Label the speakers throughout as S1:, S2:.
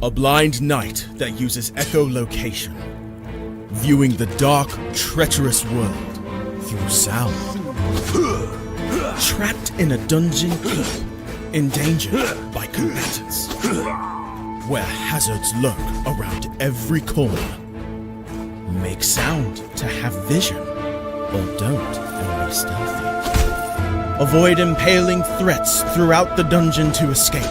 S1: A blind knight that uses echolocation, viewing the dark, treacherous world through sound. Trapped in a dungeon keep, endangered by combatants, where hazards lurk around every corner. Make sound to have vision, or don't and be stealthy. Avoid impaling threats throughout the dungeon to escape.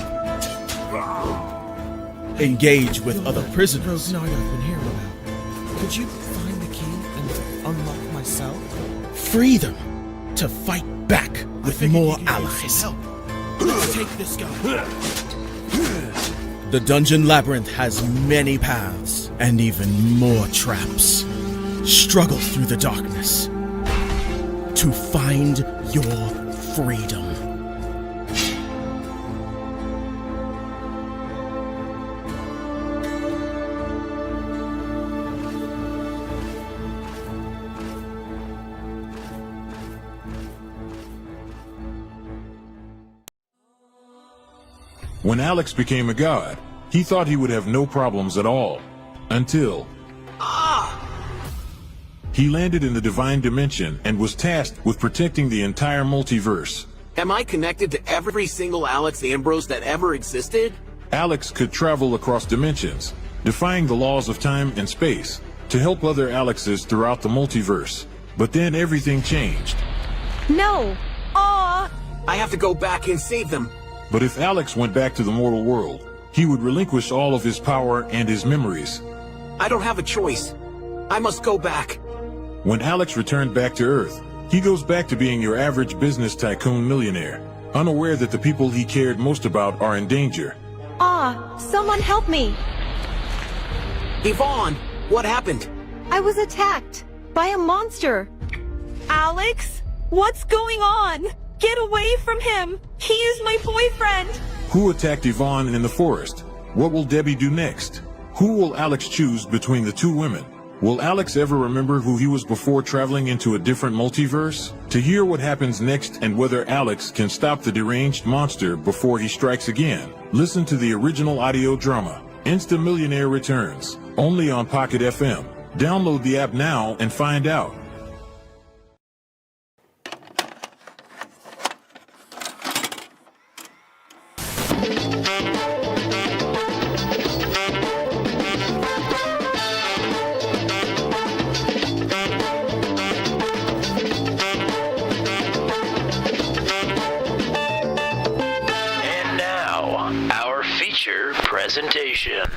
S1: Engage with other prisoners.
S2: Rogue Knight I've been hearing about. Could you find the key and unlock my cell?
S1: Free them to fight back with more allies.
S2: Let's take this guy.
S1: The dungeon labyrinth has many paths and even more traps. Struggle through the darkness to find your freedom.
S3: When Alex became a god, he thought he would have no problems at all. Until... he landed in the Divine Dimension and was tasked with protecting the entire multiverse.
S4: Am I connected to every single Alex Ambrose that ever existed?
S3: Alex could travel across dimensions, defying the laws of time and space, to help other Alexes throughout the multiverse. But then everything changed.
S5: No! Aw!
S4: I have to go back and save them.
S3: But if Alex went back to the mortal world, he would relinquish all of his power and his memories.
S4: I don't have a choice. I must go back.
S3: When Alex returned back to Earth, he goes back to being your average business tycoon millionaire, unaware that the people he cared most about are in danger.
S5: Someone help me!
S4: Yvonne, what happened?
S5: I was attacked by a monster. Alex? What's going on? Get away from him! He is my boyfriend!
S3: Who attacked Yvonne in the forest? What will Debbie do next? Who will Alex choose between the two women? Will Alex ever remember who he was before traveling into a different multiverse? To hear what happens next and whether Alex can stop the deranged monster before he strikes again, listen to the original audio drama, Insta Millionaire Returns, only on Pocket FM. Download the app now and find out.
S6: Presentation.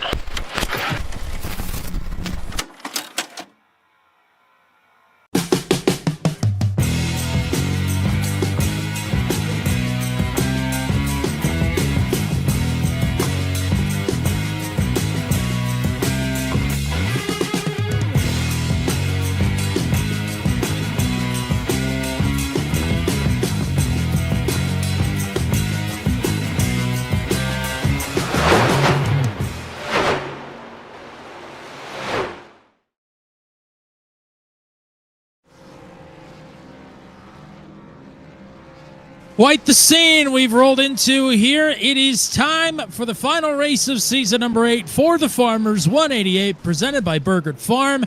S7: Quite the scene we've rolled into here. It is time for the final race of season number 8 for the Farmers 188, presented by Burgert Farm.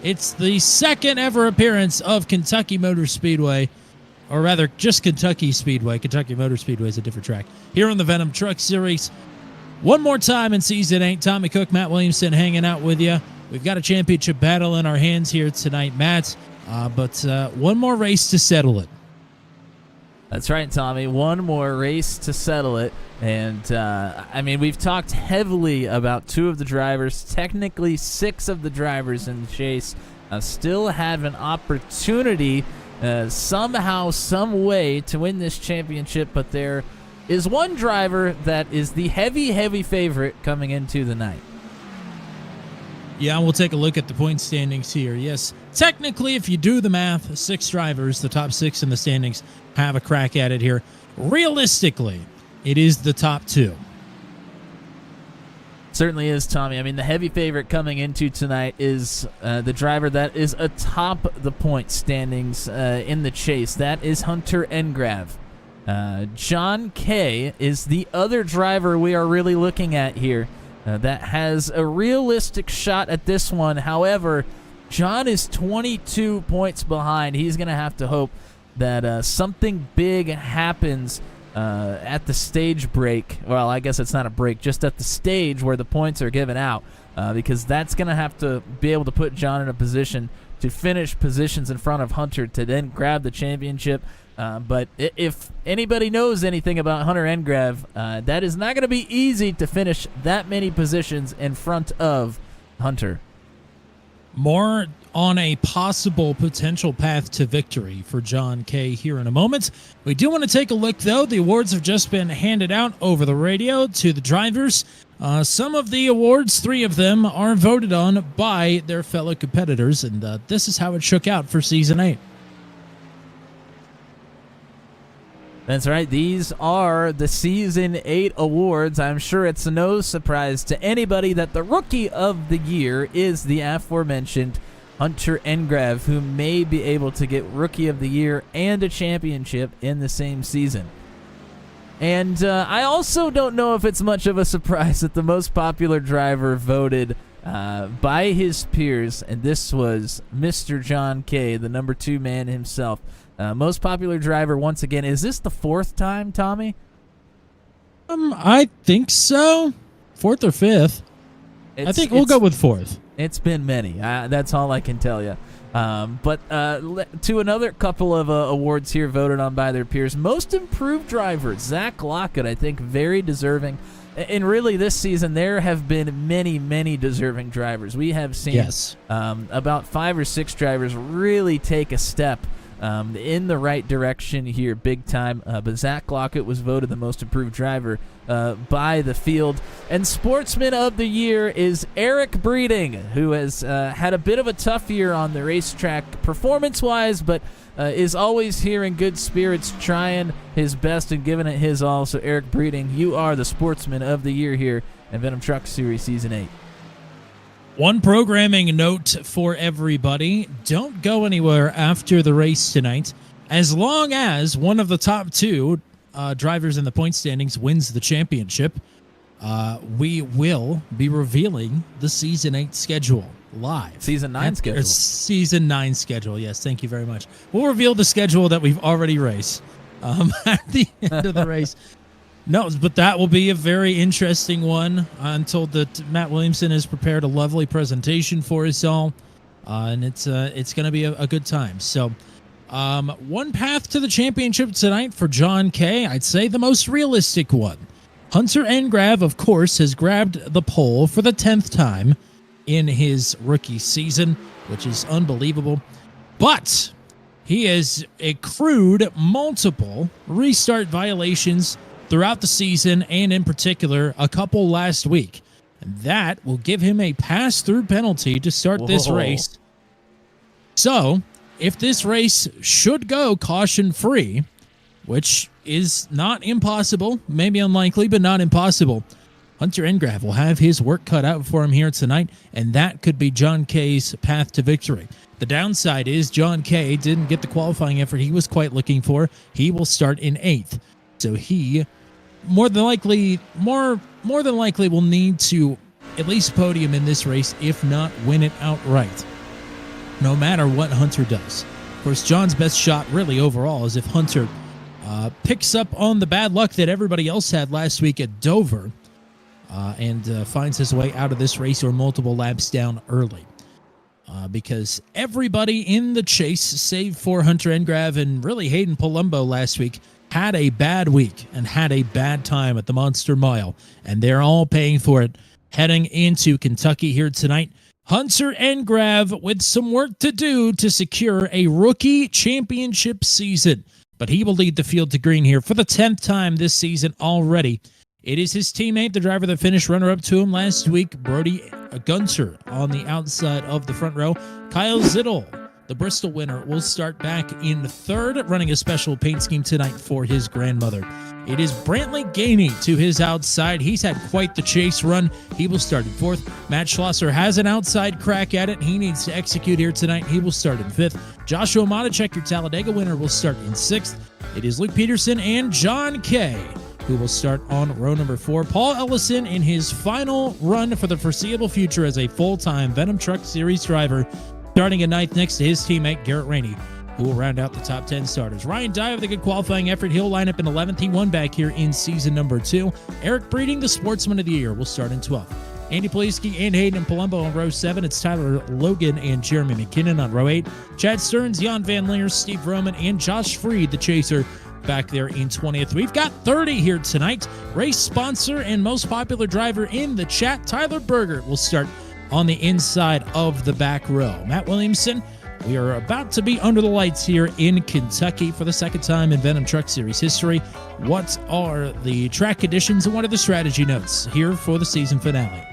S7: It's the second ever appearance of Kentucky Motor Speedway, or rather just Kentucky Speedway. Kentucky Motor Speedway is a different track. Here on the Venom Truck Series. One more time in season 8. Tommy Cook, Matt Williamson hanging out with you. We've got a championship battle in our hands here tonight, Matt. But one more race to settle it.
S8: That's right, Tommy. One more race to settle it. And, I mean, we've talked heavily about 2 of the drivers. Technically, 6 of the drivers in the chase still have an opportunity somehow, some way to win this championship. But there is one driver that is the heavy favorite coming into the night.
S7: Yeah, we'll take a look at the point standings here. Yes, technically, if you do the math, 6 drivers, the top 6 in the standings, have a crack at it here. Realistically, it is the top 2.
S8: Certainly is, Tommy. I mean, the heavy favorite coming into tonight is the driver that is atop the point standings in the chase. That is Hunter Engrav. John Kay is the other driver we are really looking at here. that has a realistic shot at this one. However, John is 22 points behind. He's going to have to hope that something big happens at the stage break. Well, I guess it's not a break, just at the stage where the points are given out, because that's going to have to be able to put John in a position to finish positions in front of Hunter to then grab the championship. But if anybody knows anything about Hunter Engrav, that is not going to be easy to finish that many positions in front of Hunter.
S7: More on a possible potential path to victory for John K here in a moment. We do want to take a look, though. The awards have just been handed out over the radio to the drivers. Some of the awards, 3 of them, are voted on by their fellow competitors, and this is how it shook out for Season 8.
S8: That's right. These are the Season 8 awards. I'm sure it's no surprise to anybody that the Rookie of the Year is the aforementioned Hunter Engrav, who may be able to get Rookie of the Year and a championship in the same season. And I also don't know if it's much of a surprise that the most popular driver voted by his peers, and this was Mr. John K., the number 2 man himself. Most popular driver, once again. Is this the 4th time, Tommy?
S7: I think so. 4th or 5th. I think we'll go with 4th.
S8: It's been many. That's all I can tell you. But to another couple of awards here voted on by their peers. Most improved driver, Zach Lockett, I think very deserving. And really this season there have been many, many deserving drivers. We have seen about 5 or 6 drivers really take a step in the right direction here big time. But Zach Lockett was voted the most improved driver by the field. And Sportsman of the Year is Eric Breeding, who has had a bit of a tough year on the racetrack performance-wise, but is always here in good spirits, trying his best and giving it his all. So Eric Breeding, you are the Sportsman of the Year here in Venom Truck Series Season 8.
S7: One programming note for everybody: don't go anywhere after the race tonight. As long as one of the top 2 drivers in the point standings wins the championship, we will be revealing the Season 8 schedule live.
S8: Season 9 schedule.
S7: Season 9 schedule, yes. Thank you very much. We'll reveal the schedule that we've already raced at the end of the race. No, but that will be a very interesting one. I'm told that Matt Williamson has prepared a lovely presentation for us all, and it's going to be a good time. So one path to the championship tonight for John K., I'd say the most realistic one. Hunter Engrav, of course, has grabbed the pole for the 10th time in his rookie season, which is unbelievable. But he has accrued multiple restart violations throughout the season, and in particular, a couple last week. And that will give him a pass-through penalty to start this race. So, if this race should go caution-free, which is not impossible, maybe unlikely, but not impossible, Hunter Engrav will have his work cut out for him here tonight, and that could be John K.'s path to victory. The downside is John K. didn't get the qualifying effort he was quite looking for. He will start in 8th. So he more than likely will need to at least podium in this race, if not win it outright, no matter what Hunter does. Of course, John's best shot really overall is if Hunter picks up on the bad luck that everybody else had last week at Dover and finds his way out of this race or multiple laps down early. Because everybody in the chase, save for Hunter Engrav and really Hayden Palumbo last week, had a bad week and had a bad time at the Monster Mile, and they're all paying for it heading into Kentucky here tonight. Hunter Engrav with some work to do to secure a rookie championship season, but he will lead the field to green here for the 10th time this season already. It is his teammate, the driver that finished runner-up to him last week, Brody Gunter, on the outside of the front row. Kyle Zittel, the Bristol winner, will start back in 3rd, running a special paint scheme tonight for his grandmother. It is Brantley Gainey to his outside. He's had quite the chase run. He will start in 4th. Matt Schlosser has an outside crack at it. He needs to execute here tonight. He will start in 5th. Joshua Matichek, your Talladega winner, will start in 6th. It is Luke Peterson and John K. who will start on row number 4. Paul Ellison in his final run for the foreseeable future as a full-time Venom Truck Series driver, starting at 9th next to his teammate Garrett Rainey, who will round out the top 10 starters. Ryan Dye with a good qualifying effort. He'll line up in 11th. He won back here in season number 2. Eric Breeding, the Sportsman of the Year, will start in 12th. Andy Poliski and Hayden Palumbo on row 7. It's Tyler Logan and Jeremy McKinnon on row 8. Chad Stearns, Jan Van Leer, Steve Roman, and Josh Freed, the chaser, back there in 20th. We've got 30 here tonight. Race sponsor and most popular driver in the chat, Tyler Burgert, will start on the inside of the back row. Matt Williamson, we are about to be under the lights here in Kentucky for the second time in Venom Truck Series history. What are the track conditions and what are the strategy notes here for the season finale?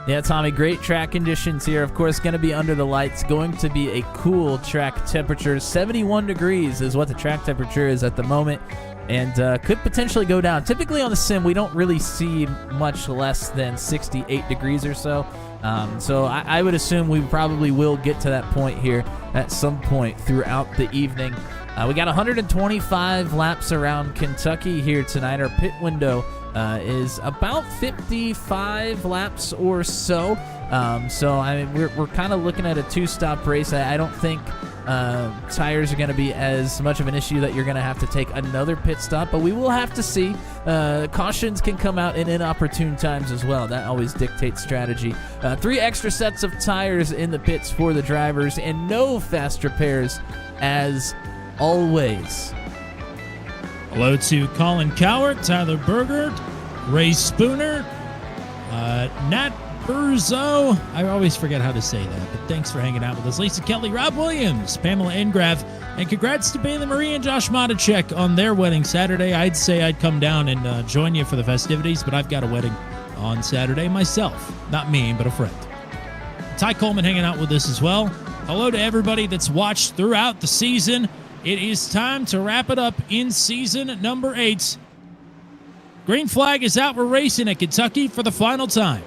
S8: Yeah, Tommy, great track conditions here. Of course, going to be under the lights. Going to be a cool track temperature. 71 degrees is what the track temperature is at the moment, and could potentially go down. Typically on the sim, we don't really see much less than 68 degrees or so. So I would assume we probably will get to that point here at some point throughout the evening. We got 125 laps around Kentucky here tonight. Our pit window is about 55 laps or so. So I mean, we're kind of looking at a 2-stop race. I don't think tires are going to be as much of an issue that you're going to have to take another pit stop, but we will have to see. Cautions can come out in inopportune times as well. That always dictates strategy. 3 extra sets of tires in the pits for the drivers, and no fast repairs as always.
S7: Hello to Colin Cowart, Tyler Burgert, Ray Spooner, Nat Burzo. I always forget how to say that, but thanks for hanging out with us. Lisa Kelly, Rob Williams, Pamela Engrav, and congrats to Bailey Marie and Josh Matacek on their wedding Saturday. I'd say I'd come down and join you for the festivities, but I've got a wedding on Saturday myself. Not me, but a friend. Ty Coleman hanging out with us as well. Hello to everybody that's watched throughout the season. It is time to wrap it up in season number 8. Green flag is out. We're racing at Kentucky for the final time.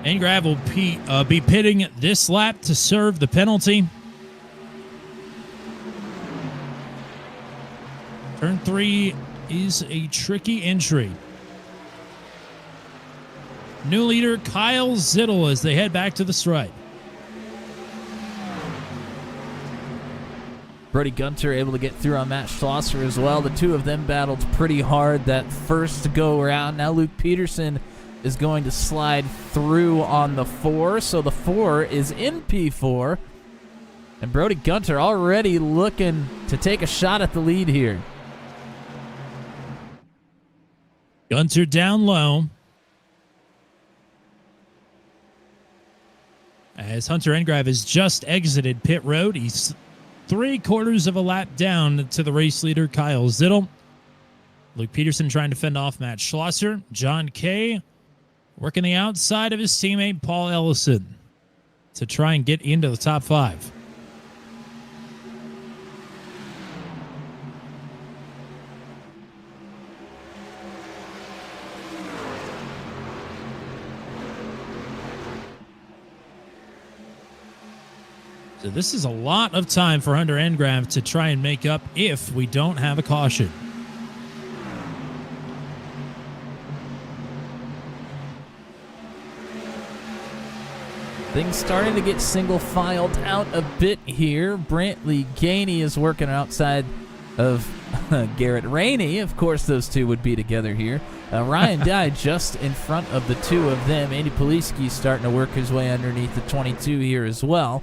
S7: Engrav will be pitting this lap to serve the penalty. Turn 3 is a tricky entry. New leader Kyle Zittel as they head back to the stripe.
S8: Brody Gunter able to get through on Matt Schlosser as well. The two of them battled pretty hard that first go around. Now Luke Peterson is going to slide through on the 4, so the 4 is in P4. And Brody Gunter already looking to take a shot at the lead here.
S7: Gunter down low. As Hunter Engrav has just exited pit road, he's 3/4 of a lap down to the race leader, Kyle Zittel. Luke Peterson trying to fend off Matt Schlosser. John Kay working the outside of his teammate, Paul Ellison, to try and get into the top 5. So this is a lot of time for Hunter Engrav to try and make up if we don't have a caution.
S8: Things starting to get single-filed out a bit here. Brantley Gainey is working outside of Garrett Rainey. Of course, those two would be together here. Ryan Dye just in front of the two of them. Andy Poliski starting to work his way underneath the 22 here as well.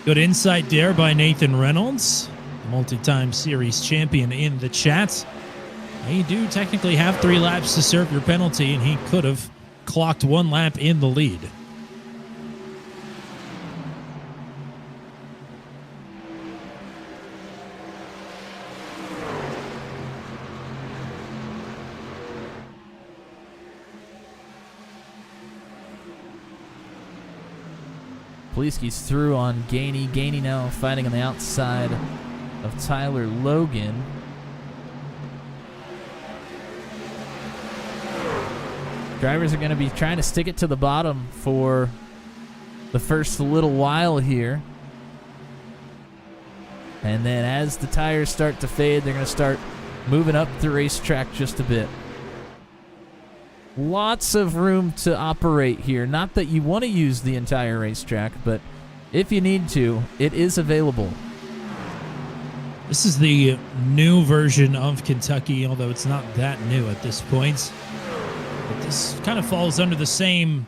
S7: Good insight there by Nathan Reynolds, multi-time series champion in the chat. You do technically have 3 laps to serve your penalty, and he could have clocked 1 lap in the lead.
S8: Poliski's through on Gainey. Gainey now fighting on the outside of Tyler Logan. Drivers are going to be trying to stick it to the bottom for the first little while here. And then as the tires start to fade, they're going to start moving up the racetrack just a bit. Lots of room to operate here. Not that you want to use the entire racetrack, but if you need to, it is available.
S7: This is the new version of Kentucky, although it's not that new at this point. But this kind of falls under the same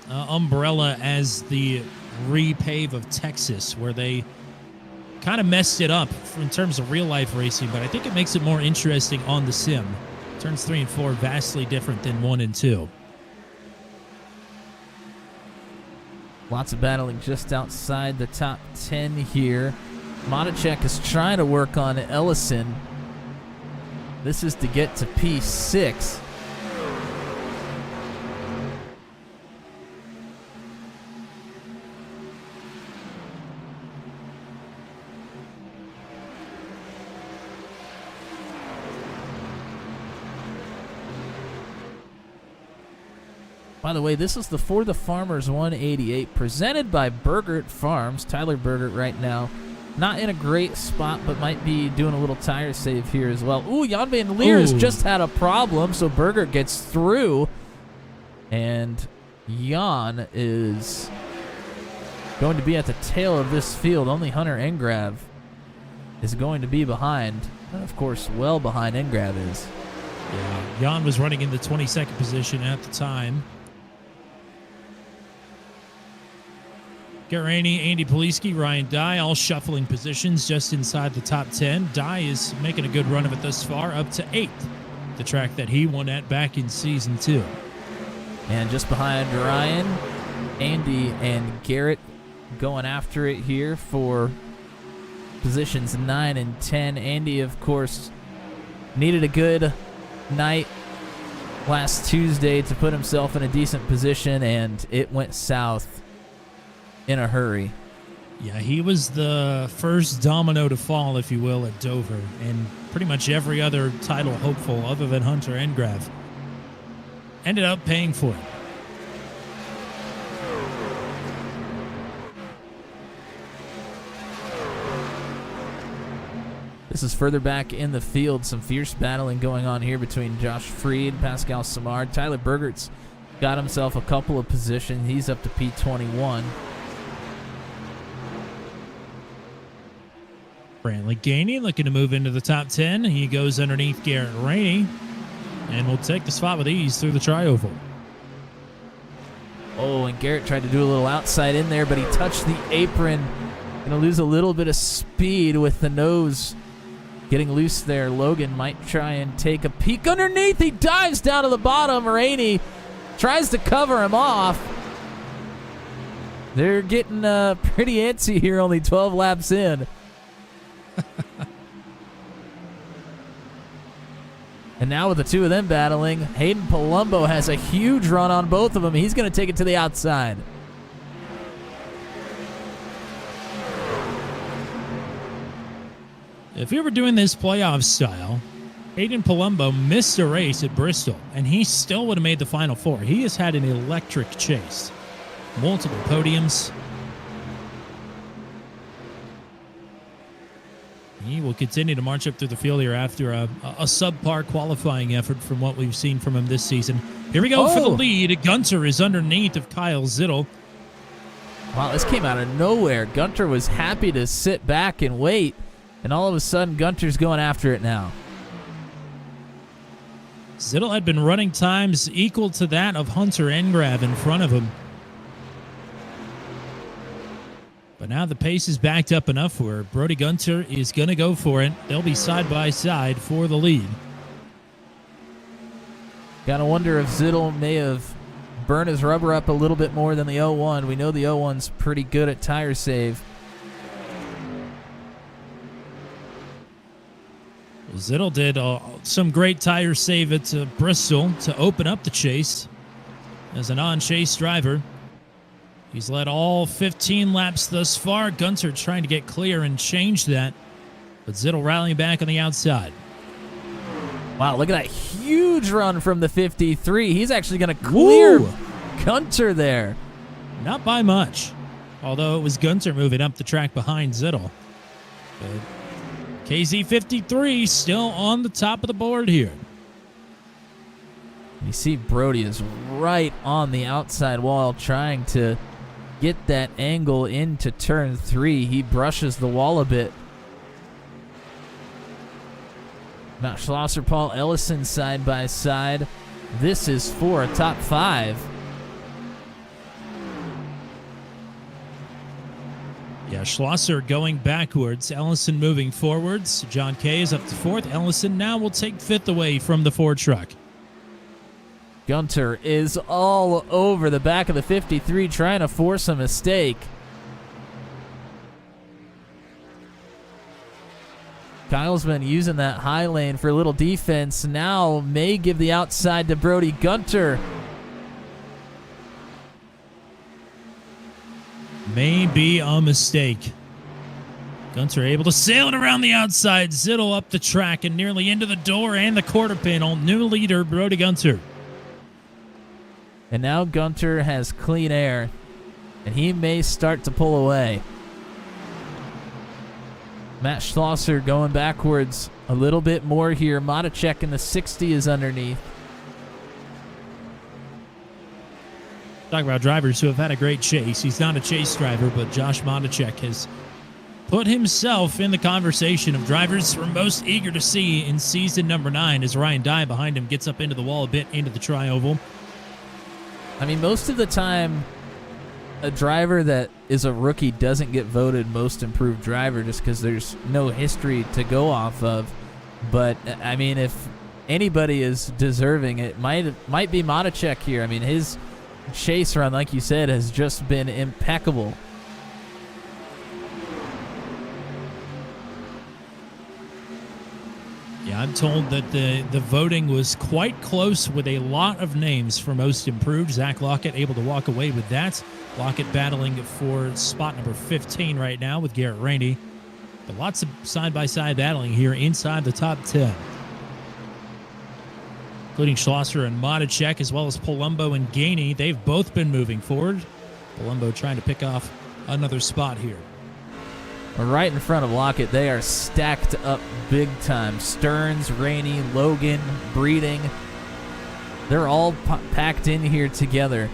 S7: umbrella as the repave of Texas, where they kind of messed it up in terms of real-life racing, but I think it makes it more interesting on the sim. Turns 3 and 4 vastly different than 1 and 2.
S8: Lots of battling just outside the top 10 here. Monacek is trying to work on Ellison. This is to get to P6. By the way, this is the For the Farmers 188 presented by Burgert Farms. Tyler Burgert right now not in a great spot, but might be doing a little tire save here as well. Ooh, Jan van Leers just had a problem, so Burgert gets through. And Jan is going to be at the tail of this field. Only Hunter Engrav is going to be behind. And of course, well behind Engrav is.
S7: Yeah, Jan was running in the 22nd position at the time. Garrett Rainey, Andy Poliski, Ryan Dye, all shuffling positions just inside the top 10. Dye is making a good run of it thus far, up to 8th, the track that he won at back in Season 2.
S8: And just behind Ryan, Andy and Garrett going after it here for positions 9 and 10. Andy, of course, needed a good night last Tuesday to put himself in a decent position, and it went south in a hurry.
S7: Yeah, he was the first domino to fall, if you will, at Dover, and pretty much every other title hopeful other than Hunter Engrav ended up paying for it.
S8: This is further back in the field. Some fierce battling going on here between Josh Freed, Pascal Samard. Tyler Burgert's got himself a couple of positions. He's up to P21.
S7: Brantley Gainey looking to move into the top 10. He goes underneath Garrett Rainey and will take the spot with ease through the tri-oval.
S8: Oh, and Garrett tried to do a little outside in there, but he touched the apron. Going to lose a little bit of speed with the nose getting loose there. Logan might try and take a peek underneath. He dives down to the bottom. Rainey tries to cover him off. They're getting pretty antsy here, only 12 laps in. And now with the two of them battling, Hayden Palumbo has a huge run on both of them. He's going to take it to the outside.
S7: If we were doing this playoff style, Hayden Palumbo missed a race at Bristol, and he still would have made the Final Four. He has had an electric chase. Multiple podiums. He will continue to march up through the field here after a subpar qualifying effort from what we've seen from him this season. Here we go for the lead. Gunter is underneath of Kyle Zittel.
S8: Wow, this came out of nowhere. Gunter was happy to sit back and wait, and all of a sudden Gunter's going after it now.
S7: Zittel had been running times equal to that of Hunter Engrav in front of him. But now the pace is backed up enough where Brody Gunter is going to go for it. They'll be side by side for the lead.
S8: Gotta wonder if Zittel may have burned his rubber up a little bit more than the 01. We know the 01's pretty good at tire save.
S7: Zittel did some great tire save at Bristol to open up the chase as a non-chase driver. He's led all 15 laps thus far. Gunter trying to get clear and change that, but Zittel rallying back on the outside.
S8: Wow, look at that huge run from the 53. He's actually going to clear
S7: Woo!
S8: Gunter there.
S7: Not by much, although it was Gunter moving up the track behind Zittel. But KZ53 still on the top of the board here.
S8: You see Brody is right on the outside wall trying to get that angle into turn 3. He brushes the wall a bit. Matt Schlosser, Paul Ellison side by side. This is for a top 5.
S7: Yeah, Schlosser going backwards. Ellison moving forwards. John Kay is up to 4th. Ellison now will take 5th away from the Ford truck.
S8: Gunter is all over the back of the 53 trying to force a mistake. Kyle's been using that high lane for a little defense. Now may give the outside to Brody Gunter.
S7: May be a mistake. Gunter able to sail it around the outside. Zittel up the track and nearly into the door and the quarter panel. New leader, Brody Gunter.
S8: And now Gunter has clean air, and he may start to pull away. Matt Schlosser going backwards a little bit more here. Matacek in the 60 is underneath.
S7: Talk about drivers who have had a great chase. He's not a chase driver, but Josh Matacek has put himself in the conversation of drivers we're most eager to see in season number 9 as Ryan Dye behind him gets up into the wall a bit, into the tri-oval.
S8: I mean, most of the time, a driver that is a rookie doesn't get voted most improved driver just because there's no history to go off of. But, I mean, if anybody is deserving, it might be Matacek here. I mean, his chase run, like you said, has just been impeccable.
S7: Yeah, I'm told that the voting was quite close with a lot of names for most improved. Zach Lockett able to walk away with that. Lockett battling for spot number 15 right now with Garrett Rainey. But lots of side-by-side battling here inside the top 10. Including Schlosser and Matacek, as well as Palumbo and Gainey. They've both been moving forward. Palumbo trying to pick off another spot here.
S8: Right in front of Lockett, they are stacked up big time. Stearns, Rainey, Logan, Breeding. They're all packed in here together.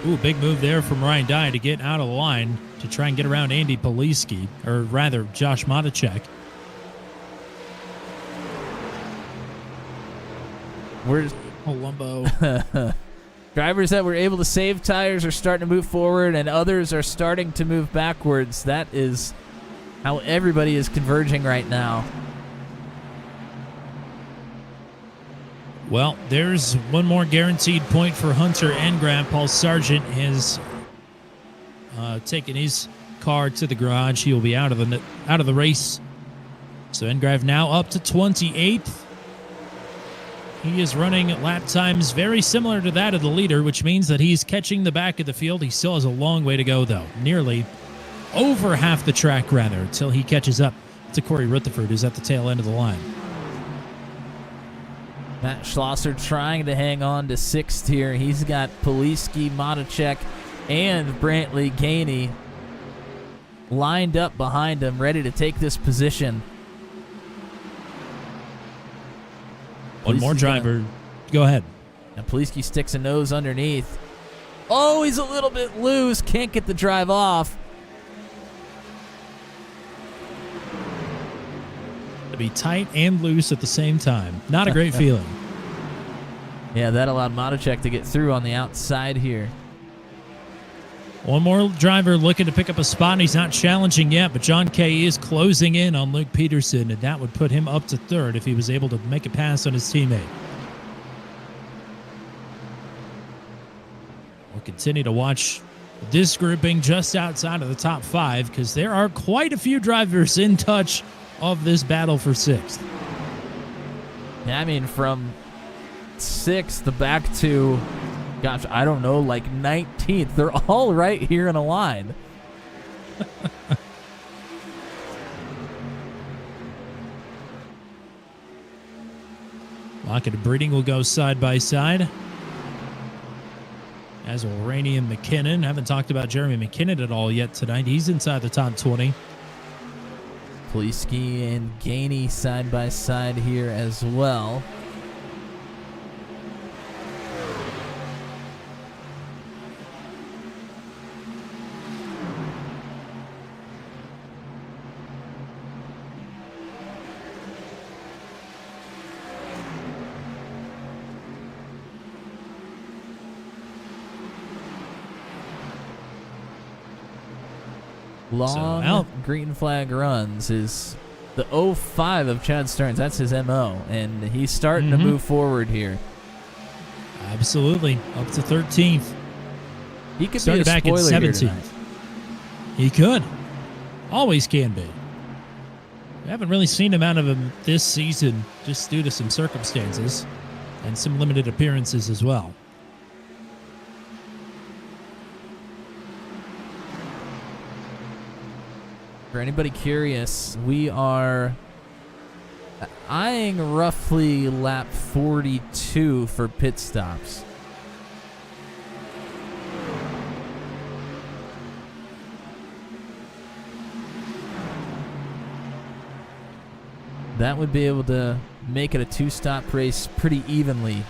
S7: Ooh, big move there from Ryan Dye to get out of the line to try and get around Andy Poliski, or rather Josh Matacek.
S8: Where's
S7: Palumbo?
S8: drivers that were able to save tires are starting to move forward, and others are starting to move backwards. That is how everybody is converging right now.
S7: Well, there's one more guaranteed point for Hunter Engram. Paul Sargent has taken his car to the garage. He will be out of the race. So Engram now up to 28th. He is running lap times very similar to that of the leader, which means that he's catching the back of the field. He still has a long way to go, though. Nearly over half the track, rather, until he catches up to Corey Rutherford, who's at the tail end of the line.
S8: Matt Schlosser trying to hang on to 6th here. He's got Poliski, Matacek, and Brantley Gainey lined up behind him, ready to take this position.
S7: One more driver. Go ahead.
S8: And Poliski sticks a nose underneath. Oh, he's a little bit loose. Can't get the drive off.
S7: To be tight and loose at the same time. Not a great feeling.
S8: Yeah, that allowed Matacek to get through on the outside here.
S7: One more driver looking to pick up a spot, and he's not challenging yet, but John Kay is closing in on Luke Peterson, and that would put him up to 3rd if he was able to make a pass on his teammate. We'll continue to watch this grouping just outside of the top 5 because there are quite a few drivers in touch of this battle for 6th.
S8: Yeah, I mean, from 6th back to, gosh, I don't know, like 19th. They're all right here in a line.
S7: Lockett and Breeding will go side by side. As will Rainey and McKinnon. Haven't talked about Jeremy McKinnon at all yet tonight. He's inside the top 20.
S8: Pleski and Gainey side by side here as well. Long green flag runs is the 05 of Chad Stearns. That's his MO, and he's starting to move forward here.
S7: Absolutely. Up to 13th.
S8: He could
S7: Started
S8: be a
S7: back at
S8: spoiler here
S7: 17th.
S8: tonight.
S7: He could. Always can be. We haven't really seen him out of him this season just due to some circumstances and some limited appearances as well.
S8: For anybody curious, we are eyeing roughly lap 42 for pit stops. That would be able to make it a 2-stop race pretty evenly.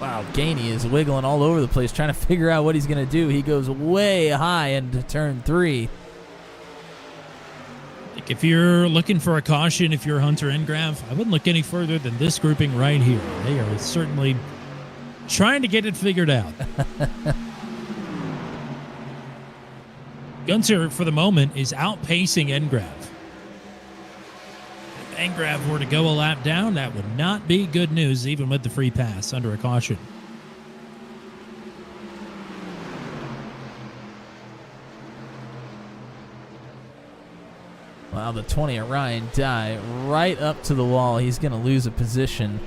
S8: Wow, Gainey is wiggling all over the place, trying to figure out what he's going to do. He goes way high into turn 3.
S7: Like if you're looking for a caution, if you're Hunter Engrav, I wouldn't look any further than this grouping right here. They are certainly trying to get it figured out. Gunter, for the moment, is outpacing Engrav. If Engrav were to go a lap down, that would not be good news, even with the free pass under a caution.
S8: Wow, the 20 of Ryan Dye right up to the wall. He's going to lose a position.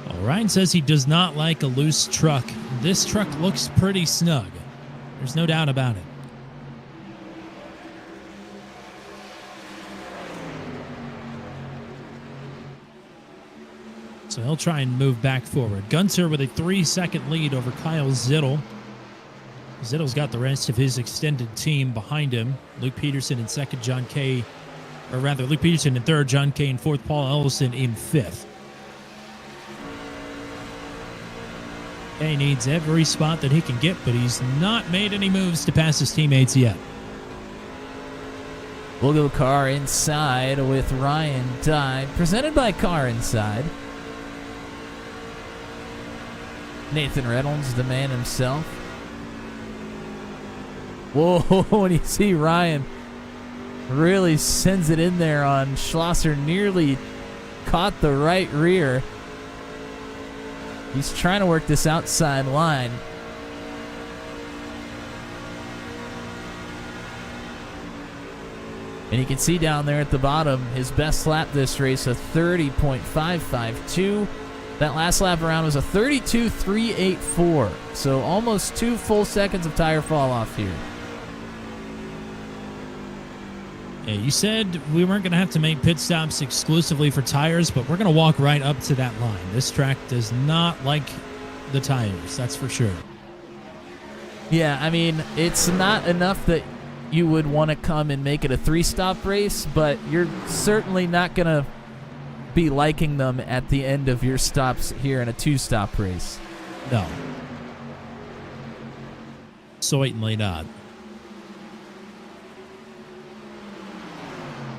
S7: Well, Ryan says he does not like a loose truck. This truck looks pretty snug. There's no doubt about it. So he'll try and move back forward. Gunter with a 3-second lead over Kyle Zittel. Zittle's got the rest of his extended team behind him. Luke Peterson in second, Luke Peterson in third, John Kay in fourth, Paul Ellison in fifth. Kay needs every spot that he can get, but he's not made any moves to pass his teammates yet.
S8: We'll go Car Inside with Ryan Dye, presented by Car Inside. Nathan Reynolds, the man himself. Whoa, when you see Ryan really sends it in there on Schlosser, nearly caught the right rear. He's trying to work this outside line. And you can see down there at the bottom, his best lap this race, a 30.552. That last lap around was a 32.384. So almost 2 full seconds of tire fall off here.
S7: Yeah, you said we weren't going to have to make pit stops exclusively for tires, but we're going to walk right up to that line. This track does not like the tires, that's for sure.
S8: Yeah, I mean, it's not enough that you would want to come and make it a 3-stop race, but you're certainly not going to be liking them at the end of your stops here in a 2-stop race.
S7: No. Certainly not.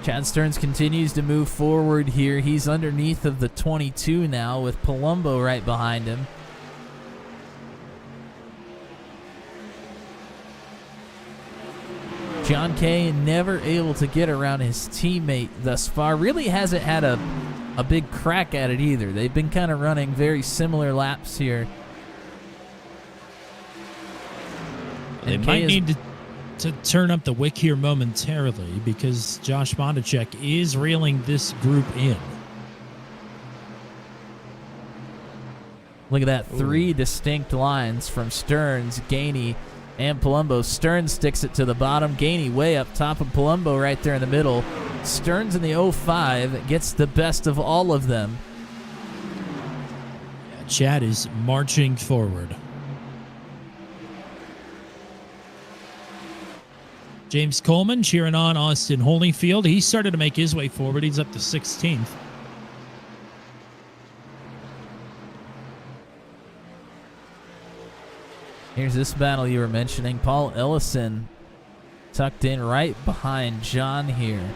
S8: Chad Stearns continues to move forward here. He's underneath of the 22 now with Palumbo right behind him. John Kay never able to get around his teammate thus far. Really hasn't had a big crack at it either. They've been kind of running very similar laps here.
S7: They
S8: And
S7: might
S8: Kay is-
S7: need to turn up the wick here momentarily because Josh Monacek is reeling this group in.
S8: Look at that. 3 distinct lines from Stearns, Gainey, and Palumbo. Stearns sticks it to the bottom. Gainey way up top of Palumbo right there in the middle. Stearns in the 05 gets the best of all of them.
S7: Chad is marching forward. James Coleman cheering on Austin Holyfield. He started to make his way forward. He's up to 16th.
S8: Here's this battle you were mentioning. Paul Ellison tucked in right behind John here.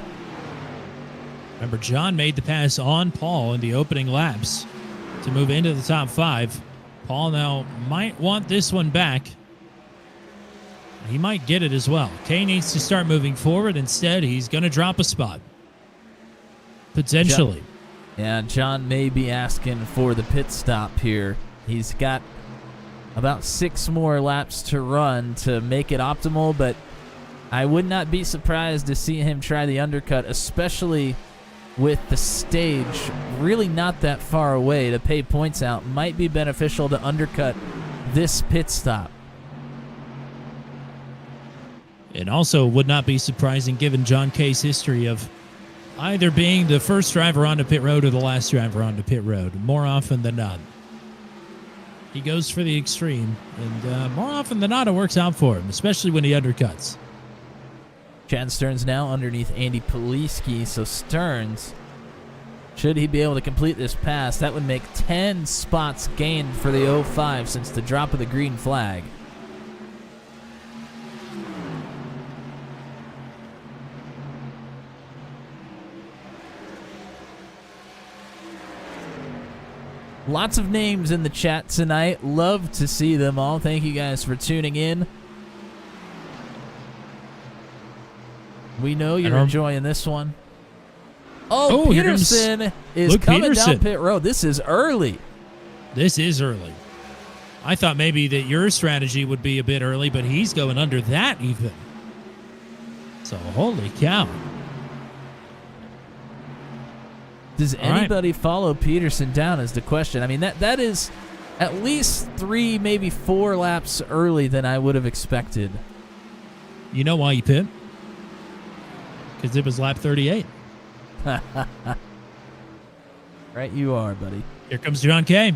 S7: Remember, John made the pass on Paul in the opening laps to move into the top 5. Paul now might want this one back. He might get it as well. Kay needs to start moving forward. Instead, he's going to drop a spot. Potentially.
S8: Yeah, John may be asking for the pit stop here. He's got about 6 more laps to run to make it optimal, but I would not be surprised to see him try the undercut, especially with the stage really not that far away to pay points out. Might be beneficial to undercut this pit stop.
S7: It also would not be surprising given John Kay's history of either being the first driver onto pit road or the last driver onto pit road, more often than not. He goes for the extreme, and more often than not, it works out for him, especially when he undercuts.
S8: Chad Stearns now underneath Andy Poliski, so Stearns, should he be able to complete this pass, that would make 10 spots gained for the 05 since the drop of the green flag. Lots of names in the chat tonight. Love to see them all. Thank you guys for tuning in. We know you're enjoying this one. Oh, Peterson is coming down pit road. This is early.
S7: This is early. I thought maybe that your strategy would be a bit early, but he's going under that even. So, holy cow.
S8: Does anybody follow Peterson down is the question. I mean, that is at least 3, maybe 4 laps early than I would have expected.
S7: You know why you pit? Because it was lap 38.
S8: Right you are, buddy.
S7: Here comes John Kay.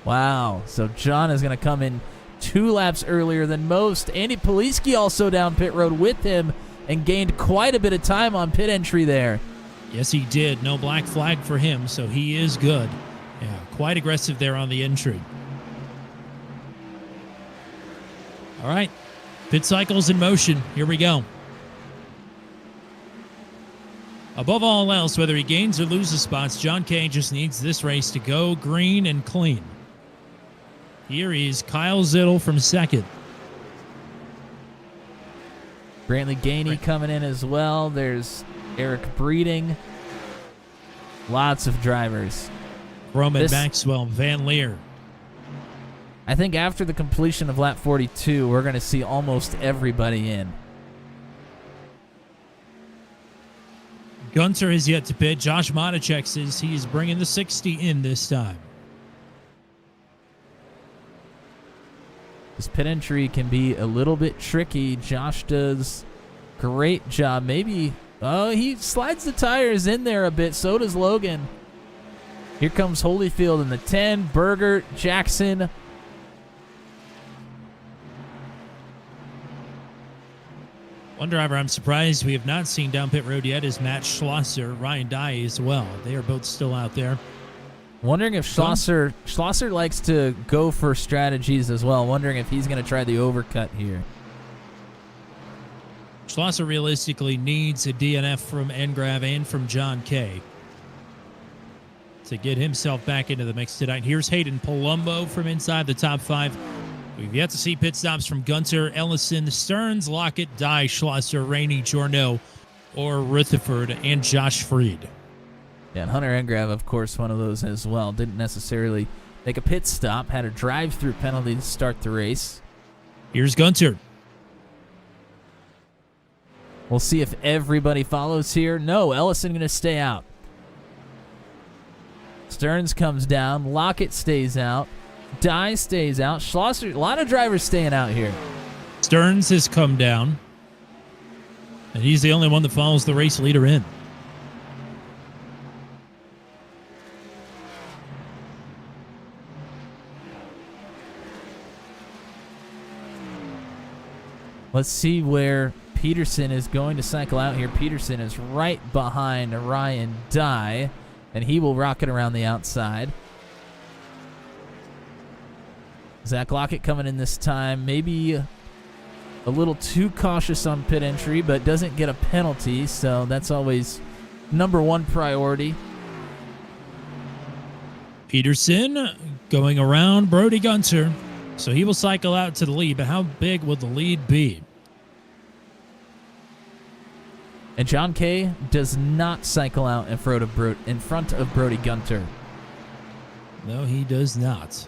S8: Wow. So John is going to come in 2 laps earlier than most. Andy Poliski also down pit road with him and gained quite a bit of time on pit entry there.
S7: Yes, he did. No black flag for him, so he is good. Yeah, quite aggressive there on the entry. All right, pit cycle's in motion. Here we go. Above all else, whether he gains or loses spots, John Kay just needs this race to go green and clean. Here is Kyle Zittel from second.
S8: Brantley Gainey coming in as well. There's Eric Breeding. Lots of drivers.
S7: Roman Maxwell, Van Leer.
S8: I think after the completion of lap 42, we're going to see almost everybody in.
S7: Gunter is yet to pit. Josh Monacek says he is bringing the 60 in this time.
S8: This pit entry can be a little bit tricky. Josh does great job. Maybe, he slides the tires in there a bit. So does Logan. Here comes Holyfield in the 10. Burgert, Jackson.
S7: One driver I'm surprised we have not seen down pit road yet is Matt Schlosser, Ryan Dye as well. They are both still out there.
S8: Wondering if Schlosser likes to go for strategies as well. Wondering if he's going to try the overcut here.
S7: Schlosser realistically needs a DNF from Engrav and from John Kay to get himself back into the mix tonight. Here's Hayden Palumbo from inside the top 5. We've yet to see pit stops from Gunter, Ellison, Stearns, Lockett, Dye, Schlosser, Rainey, Jorno, or Rutherford, and Josh Freed.
S8: Yeah, and Hunter Engrav, of course, one of those as well. Didn't necessarily make a pit stop. Had a drive-through penalty to start the race.
S7: Here's Gunter.
S8: We'll see if everybody follows here. No, Ellison going to stay out. Stearns comes down. Lockett stays out. Dye stays out. Schlosser, a lot of drivers staying out here.
S7: Stearns has come down, and he's the only one that follows the race leader in.
S8: Let's see where Peterson is going to cycle out here. Peterson is right behind Ryan Dye, and he will rocket around the outside. Zach Lockett coming in this time, maybe a little too cautious on pit entry, but doesn't get a penalty, so that's always number one priority.
S7: Peterson going around Brody Gunter, so he will cycle out to the lead, but how big will the lead be?
S8: And John Kay does not cycle out in front of Brody Gunter.
S7: No, he does not.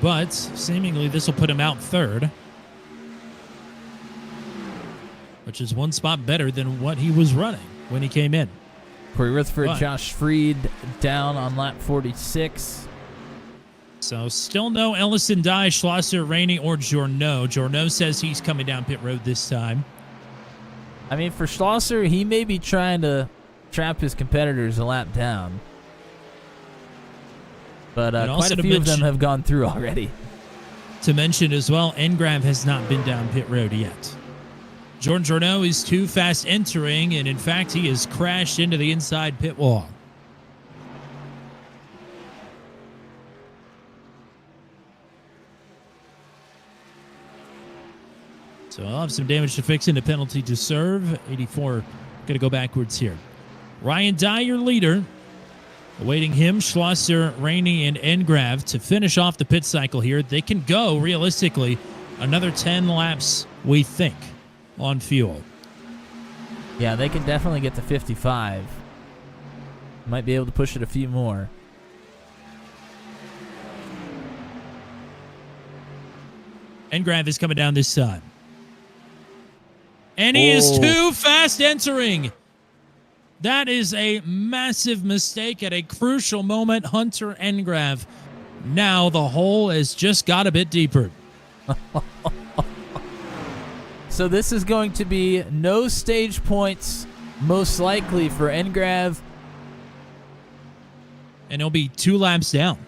S7: But seemingly this will put him out third, which is one spot better than what he was running when he came in.
S8: Corey Rutherford,
S7: But-
S8: Josh Freed down on lap 46.
S7: So still no Ellison, Dye, Schlosser, Rainey, or Journeau. Journeau says he's coming down pit road this time.
S8: I mean, for Schlosser, he may be trying to trap his competitors a lap down. But
S7: And
S8: quite
S7: also
S8: a
S7: to
S8: few of them
S7: mention-
S8: have gone through already.
S7: To mention as well, Engrav has not been down pit road yet. Jordan Journeau is too fast entering, and in fact, he has crashed into the inside pit wall. So I'll have some damage to fix and a penalty to serve. 84 going to go backwards here. Ryan Dye, your leader. Awaiting him, Schlosser, Rainey, and Engrav to finish off the pit cycle here. They can go, realistically, another 10 laps, we think, on fuel.
S8: Yeah, they can definitely get to 55. Might be able to push it a few more.
S7: Engrav is coming down this time. And he is too fast entering. That is a massive mistake at a crucial moment. Hunter Engrav. Now the hole has just got a bit deeper.
S8: So this is going to be no stage points, most likely, for Engrav.
S7: And he'll be 2 laps down.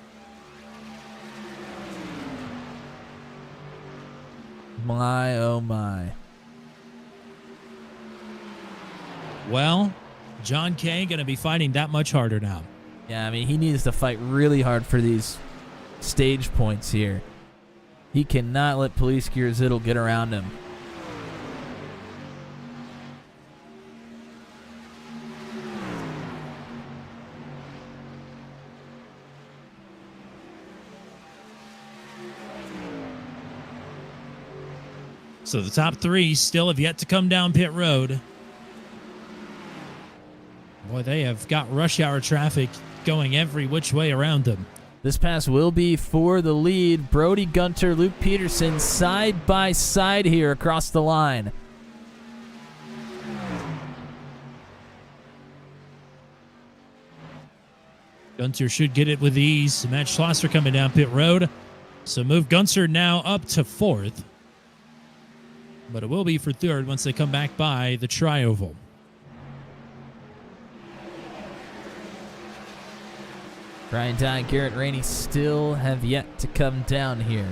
S8: My, oh my.
S7: Well, John Kay going to be fighting that much harder now.
S8: Yeah, I mean, he needs to fight really hard for these stage points here. He cannot let Police Gear Zittle get around him.
S7: So the top 3 still have yet to come down pit road. Boy, they have got rush hour traffic going every which way around them.
S8: This pass will be for the lead. Brody Gunter, Luke Peterson, side by side here across the line.
S7: Gunter should get it with ease. Matt Schlosser coming down pit road. So move Gunter now up to 4th. But it will be for 3rd once they come back by the tri-oval.
S8: Ryan Dye and Garrett Rainey still have yet to come down here.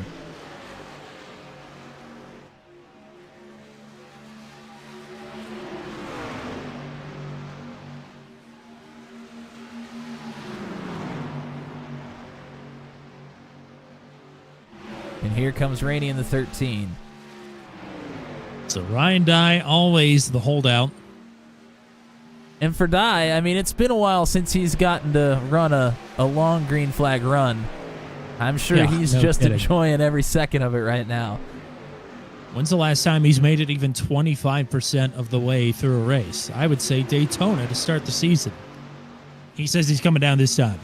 S8: And here comes Rainey in the 13.
S7: So Ryan Dye, always the holdout.
S8: And for Dye, I mean, it's been a while since he's gotten to run a long green flag run. I'm sure
S7: Yeah,
S8: he's
S7: no
S8: just
S7: kidding.
S8: enjoying every second of it right now.
S7: When's the last time he's made it even 25% of the way through a race? I would say Daytona to start the season. He says he's coming down this time.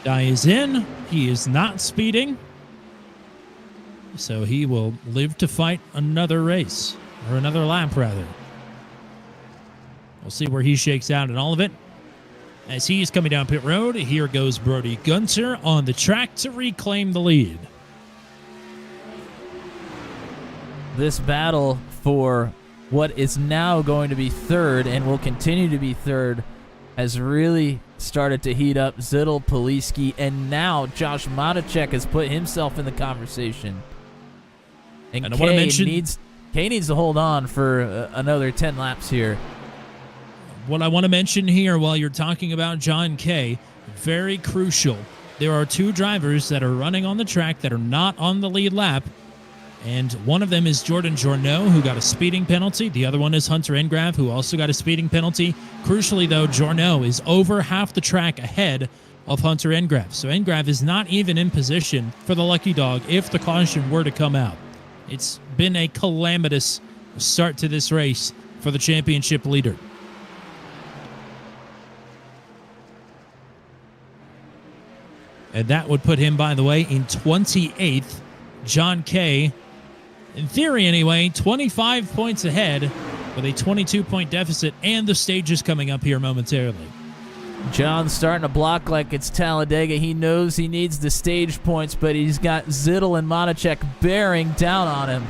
S7: Guy is in. He is not speeding. So he will live to fight another race, or another lap, rather. We'll see where he shakes out in all of it. As he is coming down pit road, here goes Brody Gunter on the track to reclaim the lead.
S8: This battle for what is now going to be third and will continue to be third has really started to heat up. Zittel, Poliski, and now Josh Matacek has put himself in the conversation. And
S7: I want to mention,
S8: Kay needs to hold on for another 10 laps here.
S7: what I want to mention here while you're talking about John Kay, very crucial. There are two drivers that are running on the track that are not on the lead lap. And one of them is Jordan Journeau, who got a speeding penalty. The other one is Hunter Engrav, who also got a speeding penalty. Crucially, though, Journeau is over half the track ahead of Hunter Engrav. So Engrav is not even in position for the lucky dog if the caution were to come out. It's been a calamitous start to this race for the championship leader. And that would put him, by the way, in 28th. John Kay, in theory anyway, 25 points ahead with a 22-point deficit, and the stage is coming up here momentarily.
S8: John's starting to block like it's Talladega. He knows he needs the stage points, but he's got Zittel and Matacek bearing down on him.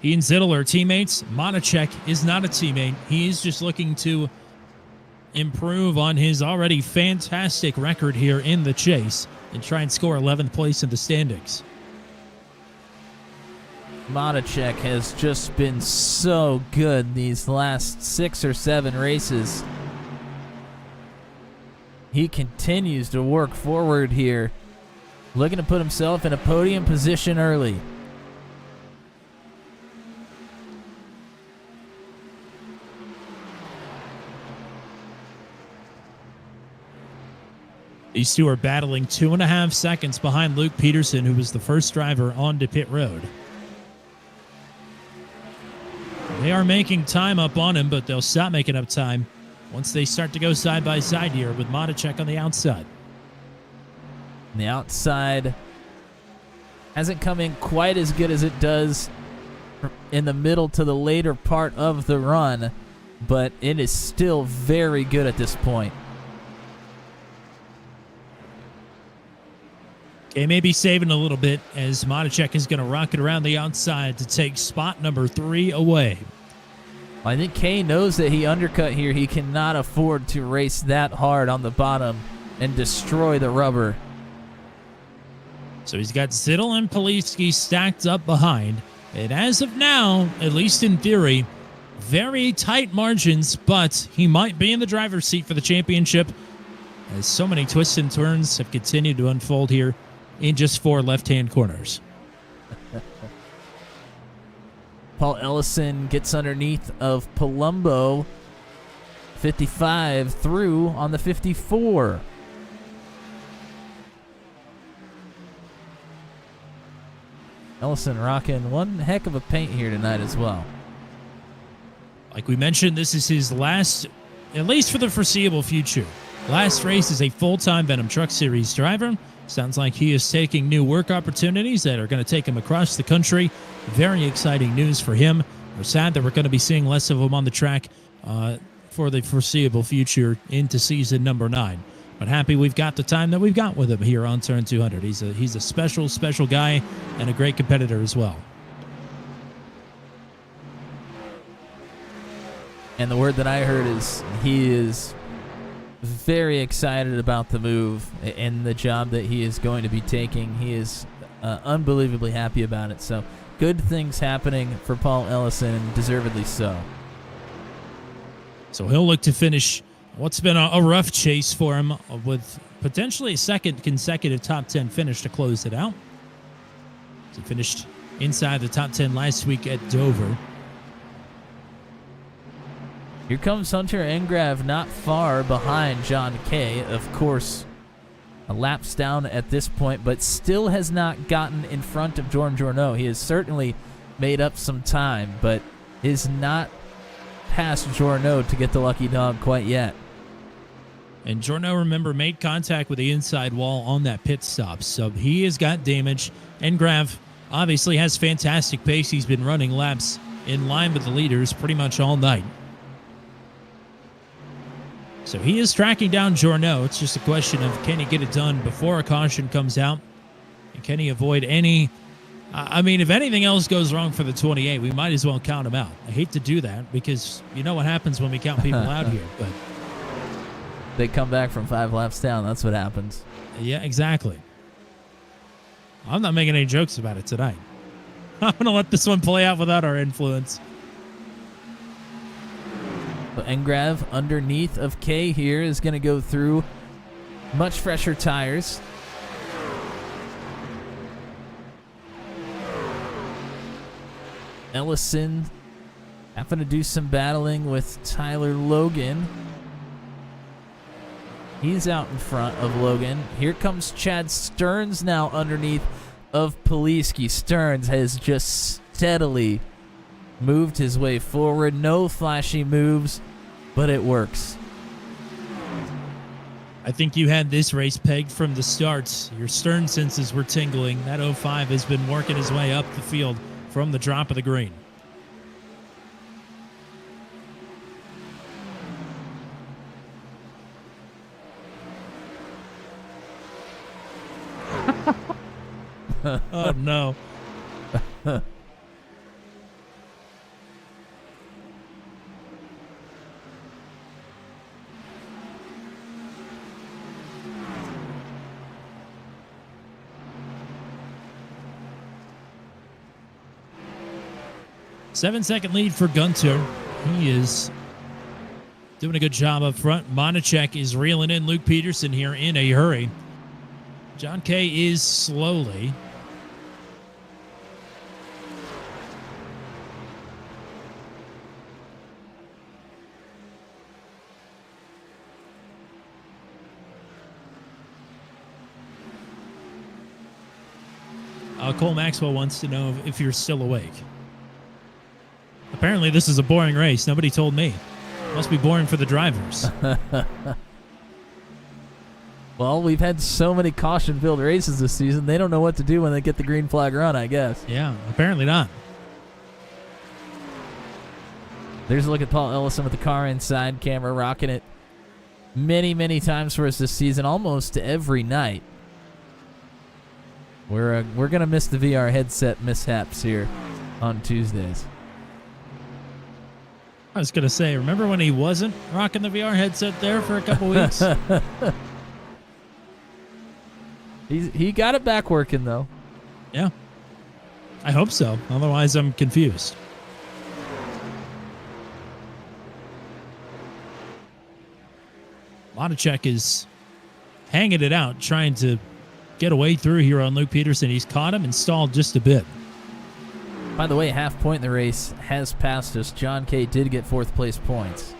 S7: He and Zittel are teammates. Matacek is not a teammate. He is just looking to improve on his already fantastic record here in the chase and try and score 11th place in the standings.
S8: Matacek has just been so good these last 6 or 7 races. He continues to work forward here, looking to put himself in a podium position early.
S7: These two are battling 2.5 seconds behind Luke Peterson, who was the first driver onto pit road. They are making time up on him, but they'll stop making up time once they start to go side by side here with Matacek on the outside.
S8: The outside hasn't come in quite as good as it does in the middle to the later part of the run, but it is still very good at this point.
S7: Kay may be saving a little bit as Matacek is going to rocket around the outside to take spot number 3 away.
S8: I think Kay knows that he undercut here. He cannot afford to race that hard on the bottom and destroy the rubber.
S7: So he's got Zittel and Poliski stacked up behind. And as of now, at least in theory, very tight margins, but he might be in the driver's seat for the championship as so many twists and turns have continued to unfold here in just 4 left-hand corners.
S8: Paul Ellison gets underneath of Palumbo, 55 through on the 54. Ellison rocking one heck of a paint here tonight as well.
S7: Like we mentioned, this is his last, at least for the foreseeable future, last race as a full-time Venom Truck Series driver. Sounds like he is taking new work opportunities that are going to take him across the country. Very exciting news for him. We're sad that we're going to be seeing less of him on the track for the foreseeable future into season number 9. But happy we've got the time that we've got with him here on Turn 200. He's a special, special guy and a great competitor as well.
S8: And the word that I heard is he is very excited about the move and the job that he is going to be taking. He is unbelievably happy about it. So good things happening for Paul Ellison, and deservedly so.
S7: So he'll look to finish what's been a rough chase for him with potentially a second consecutive top 10 finish to close it out. He finished inside the top 10 last week at Dover.
S8: Here comes Hunter Engrav, not far behind John Kay. Of course, a lapse down at this point, but still has not gotten in front of Jordan Journeau. He has certainly made up some time, but is not past Jorno to get the lucky dog quite yet.
S7: And Jorno, remember, made contact with the inside wall on that pit stop, so he has got damage. And Grav obviously has fantastic pace. He's been running laps in line with the leaders pretty much all night. So he is tracking down Jorno. It's just a question of can he get it done before a caution comes out? And can he avoid any... I mean, if anything else goes wrong for the 28, we might as well count him out. I hate to do that because you know what happens when we count people out here, but...
S8: They come back from 5 laps down. That's what happens.
S7: Yeah, exactly. I'm not making any jokes about it tonight. I'm going to let this one play out without our influence.
S8: So Engrav underneath of K here is going to go through much fresher tires. Ellison having to do some battling with Tyler Logan. He's out in front of Logan. Here comes Chad Stearns now underneath of Poliski. Stearns has just steadily moved his way forward. No flashy moves, but it works.
S7: I think you had this race pegged from the start. Your stern senses were tingling. That 05 has been working his way up the field from the drop of the green. Oh, no. Seven-second lead for Gunter. He is doing a good job up front. Monachek is reeling in Luke Peterson here in a hurry. John Kay is slowly. Cole Maxwell wants to know if you're still awake. Apparently, this is a boring race. Nobody told me. Must be boring for the drivers.
S8: Well, we've had so many caution-filled races this season, they don't know what to do when they get the green flag run, I guess.
S7: Yeah, apparently not.
S8: There's a look at Paul Ellison with the car inside, camera rocking it many, many times for us this season, almost every night. We're going to miss the VR headset mishaps here on Tuesdays.
S7: I was going to say, remember when he wasn't rocking the VR headset there for a couple weeks?
S8: He got it back working, though.
S7: Yeah. I hope so. Otherwise, I'm confused. Monachek is hanging it out, trying to get away through here on Luke Peterson. He's caught him and stalled just a bit.
S8: By the way, half point in the race has passed us. John Kay did get 4th place points.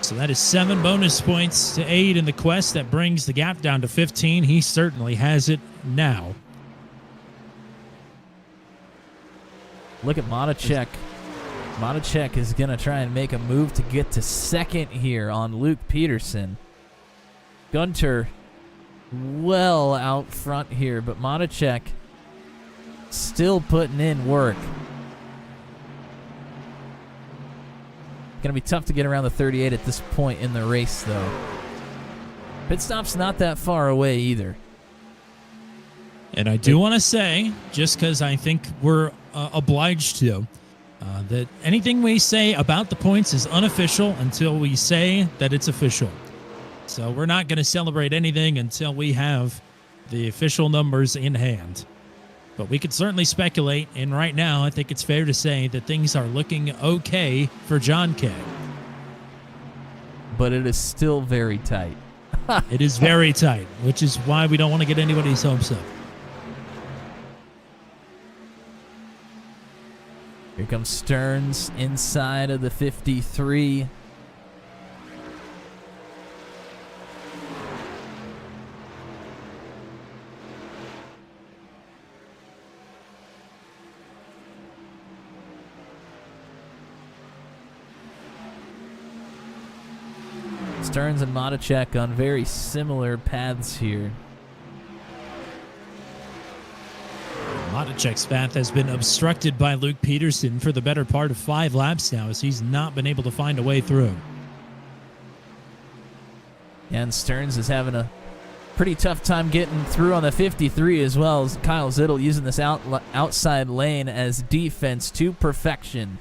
S7: So that is 7 bonus points to aid in the quest. That brings the gap down to 15. He certainly has it now.
S8: Look at Monachek. Monachek is going to try and make a move to get to 2nd here on Luke Peterson. Gunter well out front here, but Monachek still putting in work. Going to be tough to get around the 38 at this point in the race, though. Pit stop's not that far away either.
S7: And I do want to say, just because I think we're obliged to, that anything we say about the points is unofficial until we say that it's official. So we're not going to celebrate anything until we have the official numbers in hand. But we could certainly speculate, and right now I think it's fair to say that things are looking okay for John Kay.
S8: But it is still very tight.
S7: It is very tight, which is why we don't want to get anybody's hopes up.
S8: Here comes Stearns inside of the 53. Stearns and Matichek on very similar paths here.
S7: Matichek's path has been obstructed by Luke Peterson for the better part of 5 laps now, as he's not been able to find a way through.
S8: And Stearns is having a pretty tough time getting through on the 53 as well, as Kyle Zittel using this outside lane as defense to perfection.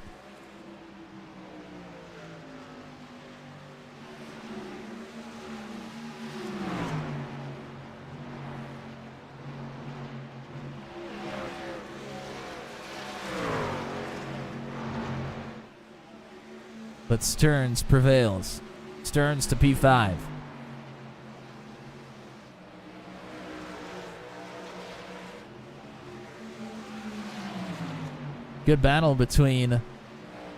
S8: But Stearns prevails. Stearns to P5. Good battle between